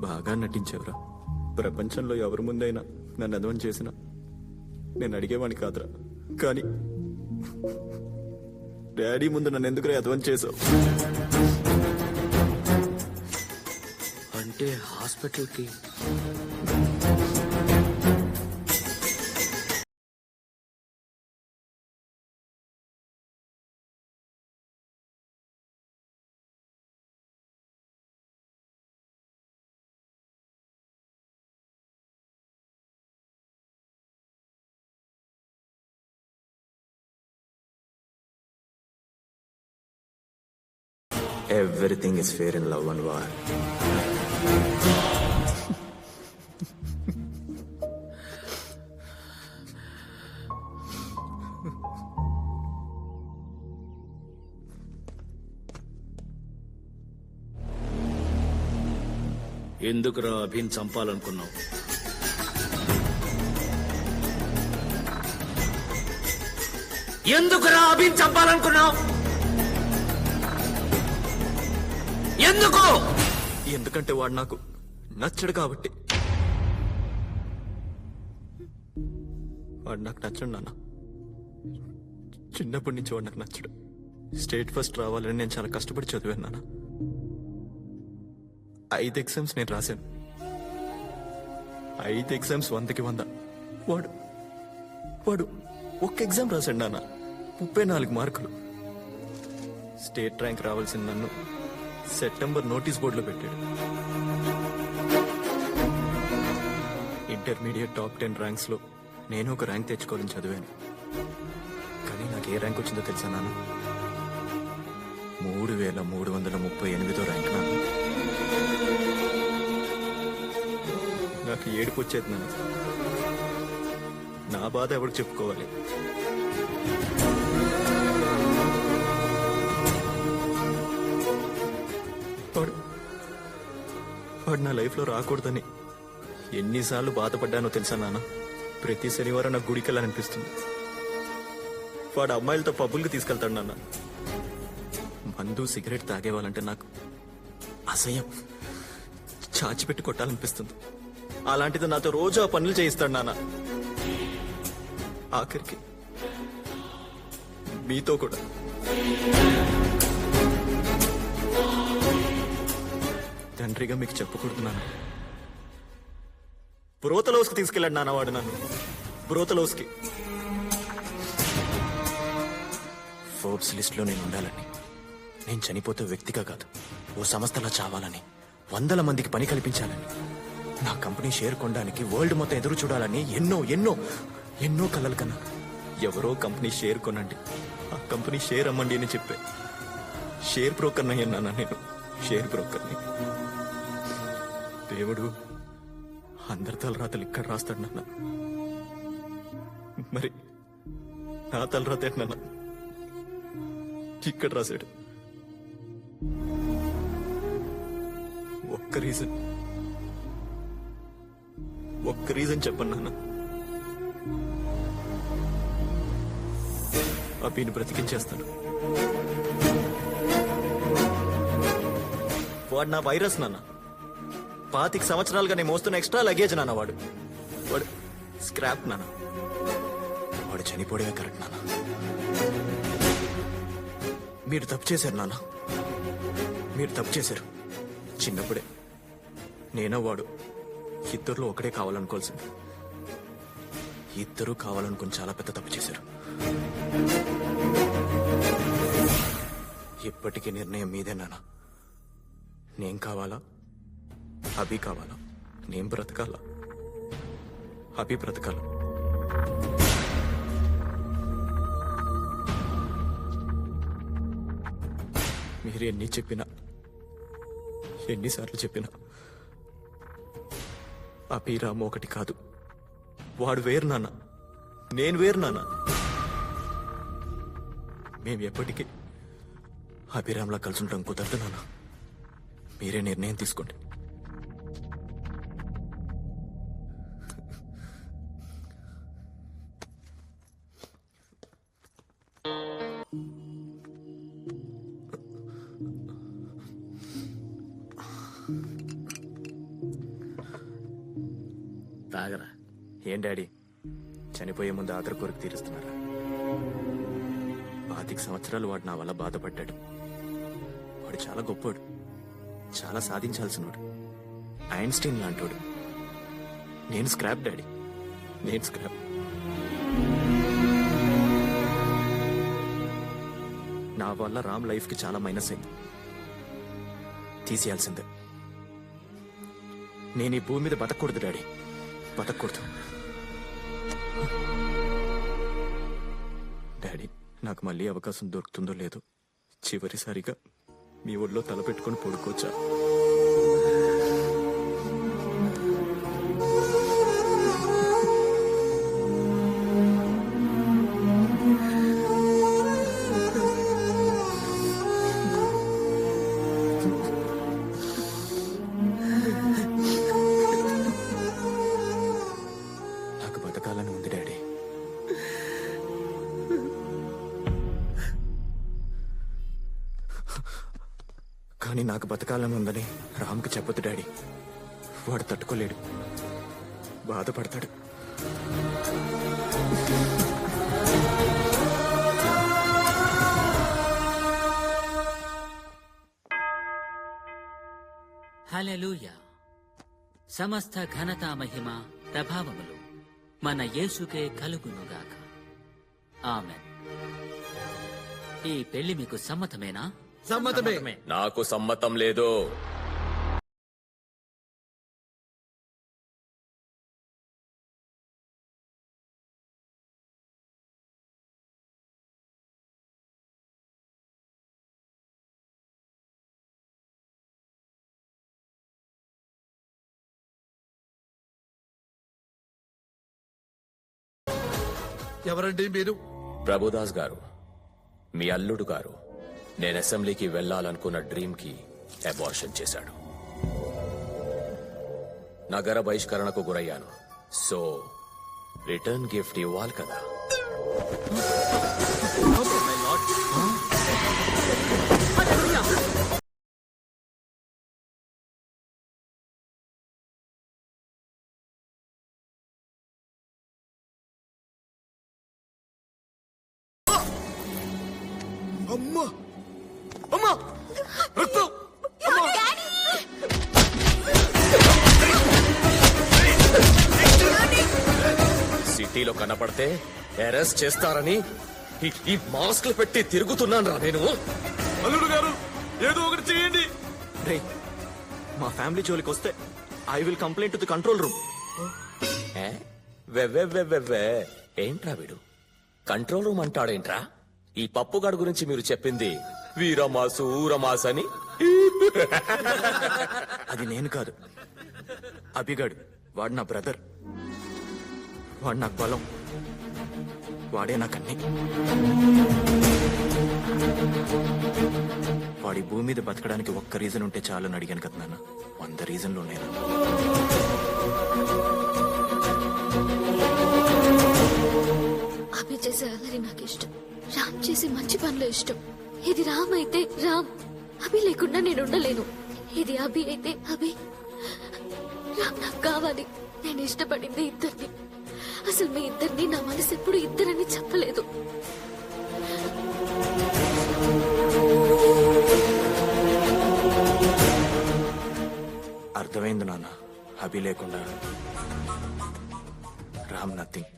Speaker 1: బాగా నటించేవరా. ప్రపంచంలో ఎవరి ముందైనా నన్ను అదవం చేసినా నేను అడిగేవాడిని కాదురా. కానీ డాడీ ముందు నన్ను ఎందుకు అదవం చేసావు?
Speaker 2: అంటే హాస్పిటల్కి
Speaker 1: Everything is fair in love and war.
Speaker 2: ఎందుకురా అభిని చంపాలనుకున్నావు? ఎందుకురా అభిని చంపాలనుకున్నావు? ఎందుకు?
Speaker 1: ఎందుకంటే వాడు నాకు నచ్చడు కాబట్టి. వాడు నాకు నచ్చడు నాన్న. చిన్నప్పటి నుంచి వాడు నాకు నచ్చడు. స్టేట్ ఫస్ట్ రావాలని నేను చాలా కష్టపడి చదివాను నాన్న. 5 ఎగ్జామ్స్ నేను రాశాను. 5 ఎగ్జామ్స్ 100కి 100. వాడు వాడు ఒక్క ఎగ్జామ్ రాశాడు నాన్న, 34 మార్కులు. స్టేట్ ర్యాంక్ రావాల్సిన నన్ను సెప్టెంబర్ నోటీస్ బోర్డులో పెట్టాడు. ఇంటర్మీడియట్ టాప్ 10 ర్యాంక్స్ లో నేను ఒక ర్యాంక్ తెచ్చుకోవాలని చదివాను. కానీ నాకు ఏ ర్యాంక్ వచ్చిందో తెలుసా నాన్న? 3338వ ర్యాంక్ నాన్న. నాకు ఏడుపు వచ్చేది నాన్న. నా బాధ ఎవరికి చెప్పుకోవాలి? వాడు నా లైఫ్లో రాకూడదని ఎన్నిసార్లు బాధపడ్డానో తెలుసా నాన్న? ప్రతి శనివారం నాకు గుడికి వెళ్ళాలనిపిస్తుంది. వాడు అమ్మాయిలతో పబ్బులకి తీసుకెళ్తాడు నాన్న. మందు సిగరెట్ తాగేవాళ్ళంటే నాకు అసహ్యం, చాచిపెట్టి కొట్టాలనిపిస్తుంది. అలాంటిది నాతో రోజు ఆ పనులు చేయిస్తాడు నాన్న. ఆఖరికి మీతో కూడా. తండ్రిగా మీకు చెప్పకూడదు నాన్న. బ్రోతలోస్కి తీసుకెళ్ళాడు నాన్న వాడు నన్ను. బ్రోతలోస్కి ఫోర్బ్స్ లిస్ట్లో నేను ఉండాలని, నేను చనిపోతే వ్యక్తిగా కాదు ఓ సంస్థలా చావాలని, 100 మందికి పని కల్పించాలని, నా కంపెనీ షేర్ కొనడానికి వరల్డ్ మొత్తం ఎదురు చూడాలని ఎన్నో ఎన్నో ఎన్నో కలలు కన్నా. ఎవరో కంపెనీ షేర్ కొనండి, ఆ కంపెనీ షేర్ అమ్మండి అని చెప్పే షేర్ బ్రోకర్ని అయ్యన్నా నేను, షేర్ బ్రోకర్ని. దేవుడు అందరి తలరాతలు ఇక్కడ రాస్తాడు నాన్న, మరి నా తలరాత ఏంటన్నా ఇక్కడ రాశాడు. ఒక్క రీజన్ చెప్పండి నాన్న. అభిని బ్రతికించేస్తాను. వాడు నా వైరస్ నాన్న. 25 సంవత్సరాలుగా నేను మోస్తున్న ఎక్స్ట్రా లగేజ్ నాన్న. వాడు స్క్రాప్ నాన్న. వాడు చనిపోవడమే కరెక్ట్ నాన్న. మీరు తప్పు చేశారు నాన్న, మీరు తప్పు చేశారు. చిన్నప్పుడే నేనో వాడు ఇద్దరులో ఒకటే కావాలనుకోవాల్సింది. ఇద్దరూ కావాలనుకుని చాలా పెద్ద తప్పు చేశారు. ఇప్పటికీ నిర్ణయం మీదే నాన్న. నేను కావాలా, అభి కావాలా? నేను బ్రతకాలా, అభి బ్రతకాలా? మీరు ఎన్ని చెప్పినా, ఎన్నిసార్లు చెప్పినా అభిరామ్ ఒకటి కాదు. వాడు వేరు నాన్న, నేను వేరు నాన్న. మేము ఎప్పటికీ అభిరామ్లా కలిసి ఉంటాం కుదరదు నాన్న. మీరే నిర్ణయం తీసుకోండి.
Speaker 2: తాగరా.
Speaker 1: ఏం డాడీ, చనిపోయే ముందు ఆఖరి కోరిక తీరుస్తున్నారా? 25 సంవత్సరాలు వాడు నా వల్ల బాధపడ్డాడు. వాడు చాలా గొప్పోడు, చాలా సాధించాల్సినవాడు, ఐన్స్టీన్ లాంటోడు. నేను స్క్రాప్ డాడీ, నేను స్క్రాప్. నా వల్ల రామ్ లైఫ్ కి చాలా మైనస్ అయింది. తీసేయాల్సిందే. నేను ఈ భూమి మీద బతకూడదు డాడీ, బతకూడదు. డాడీ, నాకు మళ్ళీ అవకాశం దొరుకుతుందో లేదో చివరిసారిగా మీ ఒళ్ళో తల పెట్టుకుని పడుకోవచ్చా? నాకు బతకాలని ఉంది డాడీ. కానీ నాకు బతకాలని ఉందని రామ్కి చెప్పొద్దు డాడీ. వాడు తట్టుకోలేడు, బాధపడతాడు.
Speaker 7: హల్లెలూయా. సమస్త ఘనత మహిమ ప్రభావములు మన యేసుకే కలుగునుగాక. ఆమెన్. ఈ పెళ్లి మీకు సమ్మతమేనా?
Speaker 6: సమ్మతమే.
Speaker 11: నాకు సమ్మతం లేదు.
Speaker 6: ఎవరండి మీరు?
Speaker 11: ప్రభుదాస్ గారు, మీ అల్లుడు గారు నేను అసెంబ్లీకి వెళ్లాలనుకున్న డ్రీమ్ కి అబార్షన్ చేశాడు. నగర బహిష్కరణకు గురయ్యాను. సో రిటర్న్ గిఫ్ట్ ఇవ్వాలి కదా.
Speaker 6: అమ్మా అమ్మా, రక్తం!
Speaker 11: సిటీలో కనపడితే అరెస్ట్ చేస్తారని ఈ మాస్క్లు పెట్టి తిరుగుతున్నాను రా నేను.
Speaker 1: అల్లుడు గారు ఏదో ఒకటి చేయండి. రే మా ఫ్యామిలీ జోలికి వస్తే I will complaint to the control room.
Speaker 11: వెవ్వెవ్వెవ్వెవ్వే ఏంట్రా వీడు కంట్రోల్ రూమ్ అంటాడేంట్రా? ఈ పప్పుగాడు గురించి మీరు చెప్పింది వీరమాసు ఊరమాస్ అని.
Speaker 1: అది నేను కాదు, అభిగాడు. వాడు నా బ్రదర్, వాడు నాకు బలం, వాడే నాకన్నీ. వాడి భూమి మీద బతకడానికి ఒక్క రీజన్ ఉంటే చాలని అడిగాను కదా నాన్న. 100 రీజన్లు ఉన్నాయి నాన్న.
Speaker 3: అభి చేసే అల్లరి నాకు ఇష్టం, రామ్ చేసే మంచి పనులు ఇష్టం. ఇది రామ్ అయితే రామ్, అభి లేకుండా నేను ఉండలేను. ఇది అభి అయితే అభి, రామ్ నాకు కావాలి. నేను ఇష్టపడింది ఇద్దరిని. అసలు మీ ఇద్దరిని నా మనసు ఎప్పుడు ఇద్దరని చెప్పలేదు.
Speaker 1: అర్థమైంది నాన్న. అభి లేకుండా రామ్ నథింగ్,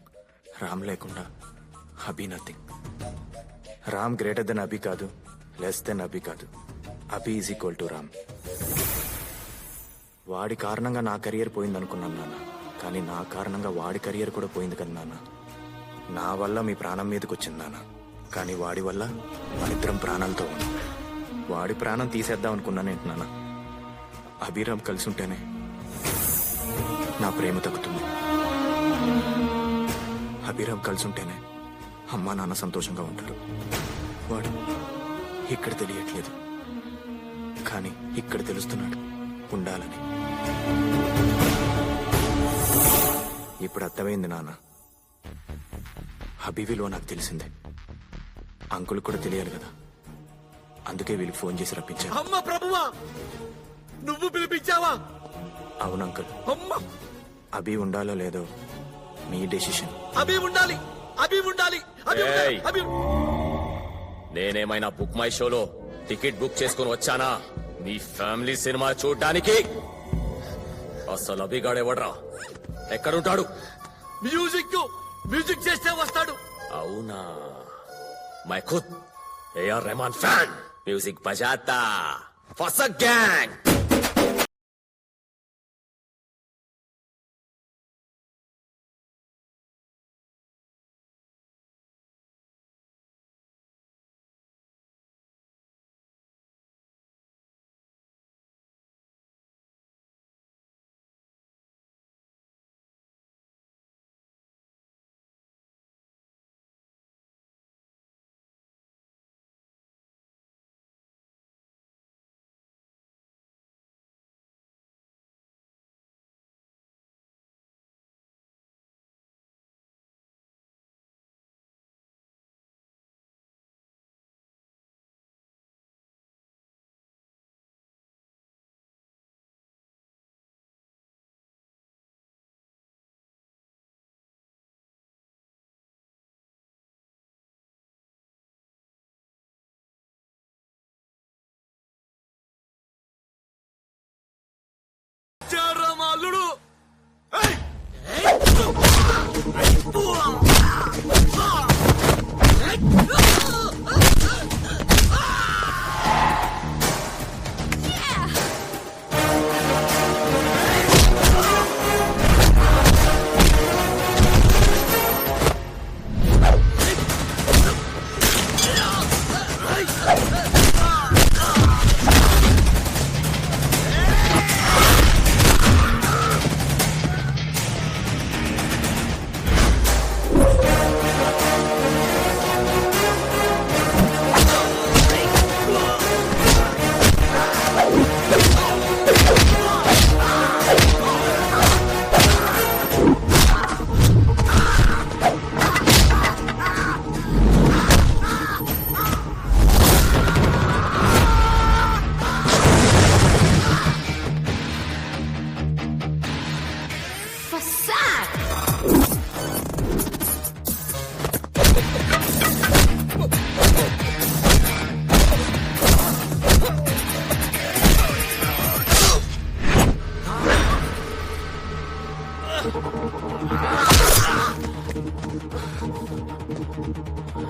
Speaker 1: రామ్ లేకుండా అభి నథింగ్. రామ్ గ్రేటర్ దెన్ అభి కాదు, లెస్ దెన్ అభి కాదు. అభి ఈజ్ ఈక్వల్ టు రామ్. వాడి కారణంగా నా కెరియర్ పోయిందనుకున్నాను నాన్న, కానీ నా కారణంగా వాడి కెరియర్ కూడా పోయింది కదా నాన్న. నా వల్ల మీ ప్రాణం మీదకి వచ్చింది నాన్న, కానీ వాడి వల్ల మనిద్దరం ప్రాణాలతో ఉన్నాం. వాడి ప్రాణం తీసేద్దాం అనుకున్నానేంటి నాన్న. అభిరామ్ కలిసి ఉంటేనే నా ప్రేమ తగ్గుతుంది. అభిరామ్ కలిసి ఉంటేనే అమ్మా నాన్న సంతోషంగా ఉంటారు. వాడు ఇక్కడ తెలియట్లేదు, కానీ ఇక్కడ తెలుస్తున్నాడు ఉండాలని. ఇప్పుడు అర్థమైంది నాన్న. అభి విలువ నాకు తెలిసిందే, అంకుల్ కూడా తెలియాలి కదా. అందుకే వీళ్ళకి ఫోన్ చేసి రప్పించాను.
Speaker 6: అమ్మ ప్రభువా, నువ్వు పిలిపించావా?
Speaker 1: అవును అంకుల్.
Speaker 6: అమ్మ
Speaker 1: అభి ఉండాలో లేదో మీ డెసిషన్.
Speaker 6: అభి ఉండాలి, అభి ఉండాలి, అభి ఉండాలి,
Speaker 11: ఏయ్!
Speaker 6: అభి.
Speaker 11: నేనేమైనా బుక్ మై షోలో టికెట్ బుక్ చేసుకుని వచ్చానా మీ ఫ్యామిలీ సినిమా చూడడానికి? అసలు అభిగాడెవడ్రా? ఎక్కడుంటాడు?
Speaker 6: మ్యూజిక్ చేస్తే వస్తాడు.
Speaker 11: అవునా, మై ఖుద్ ఏఆర్ రెహమాన్ ఫ్యాన్, మ్యూజిక్ బజాతా ఫస గ్యాంగ్.
Speaker 3: రామ్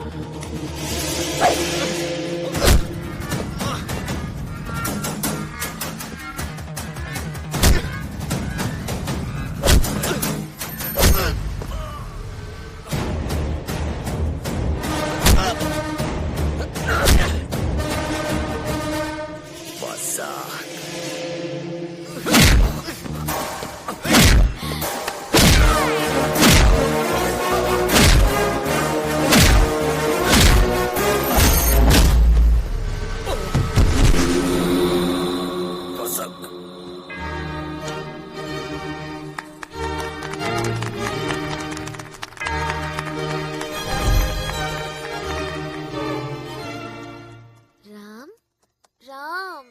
Speaker 3: రామ్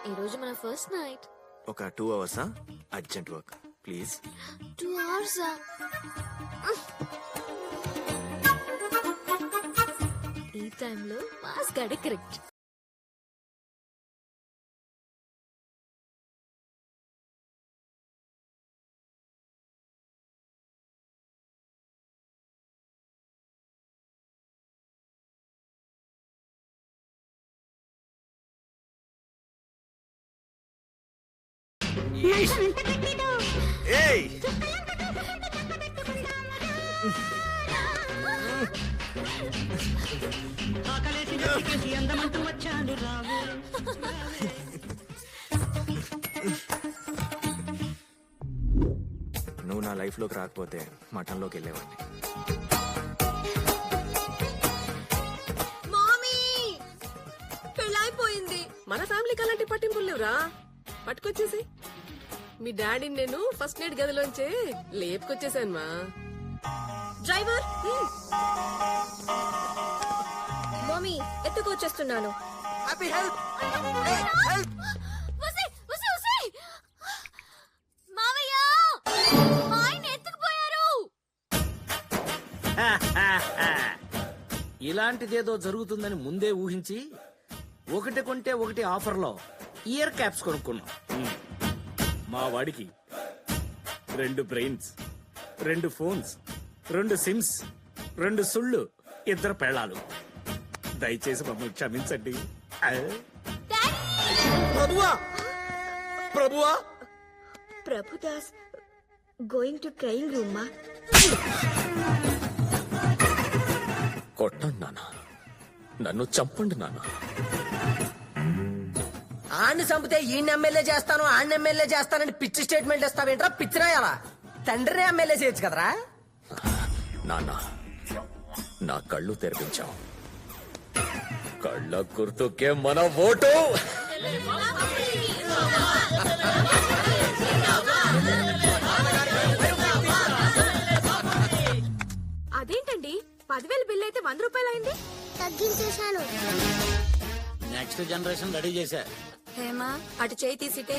Speaker 3: ఈ రోజు మన ఫస్ట్ నైట్.
Speaker 1: ఒక 2 hours urgent work please.
Speaker 3: 2 hours ఈ టైంలో మాస్ గడి కరెక్ట్.
Speaker 1: ఏయ్ నువ్వు నా లైఫ్ లోకి రాకపోతే మటన్ లోకి వెళ్ళేవాడిని.
Speaker 14: మామీ పెళ్ళైపోయింది.
Speaker 16: మన ఫ్యామిలీకి అలాంటి పట్టింపులు లేవురా. పట్టుకొచ్చేసి మీ డాడీని నేను ఫస్ట్ నైట్ గదిలోంచే లేపుకొచ్చేసాను మా.
Speaker 14: డ్రైవర్ మామీ ఎత్తుకొచ్చేస్తున్నాను.
Speaker 3: మావయ్య ఆయన ఎత్తుకుపోయారు.
Speaker 2: ఇలాంటిదేదో జరుగుతుందని ముందే ఊహించి ఒకటి కొంటే ఒకటి ఆఫర్లో ఇయర్ క్యాప్స్ కొనుక్కున్నాం. మా వాడికి 2 బ్రెయిన్స్, 2 ఫోన్స్, 2 సిమ్స్, 2 సుళ్ళు, 2 పెళ్ళాలు. దయచేసి మమ్మల్ని క్షమించండి.
Speaker 6: ప్రభువా ప్రభువా
Speaker 4: Prabhudas going to trial room మా.
Speaker 11: కొట్టండి నాన్న, నన్ను చంపండి నాన్న.
Speaker 13: ఆడిని చంపితే ఈయన ఎమ్మెల్యే చేస్తాను ఆడిని ఎమ్మెల్యే చేస్తానని పిచ్చి స్టేట్మెంట్ ఇస్తావేంట్రా? పిచ్చిరాయాలా? తండ్రిని ఎమ్మెల్యే చేయొచ్చు కదరా?
Speaker 11: నాన్న, నా కళ్ళు తెరిపించావు. కళ్ళ గుర్తుకే మన ఓటు.
Speaker 14: అదేంటండి 10,000 బిల్ అయితే 100 రూపాయలు అయింది?
Speaker 17: తగ్గించేశాను.
Speaker 9: నెక్స్ట్ జనరేషన్ రెడీ చేశా.
Speaker 14: హేమా అటు చేయి తీసిటే.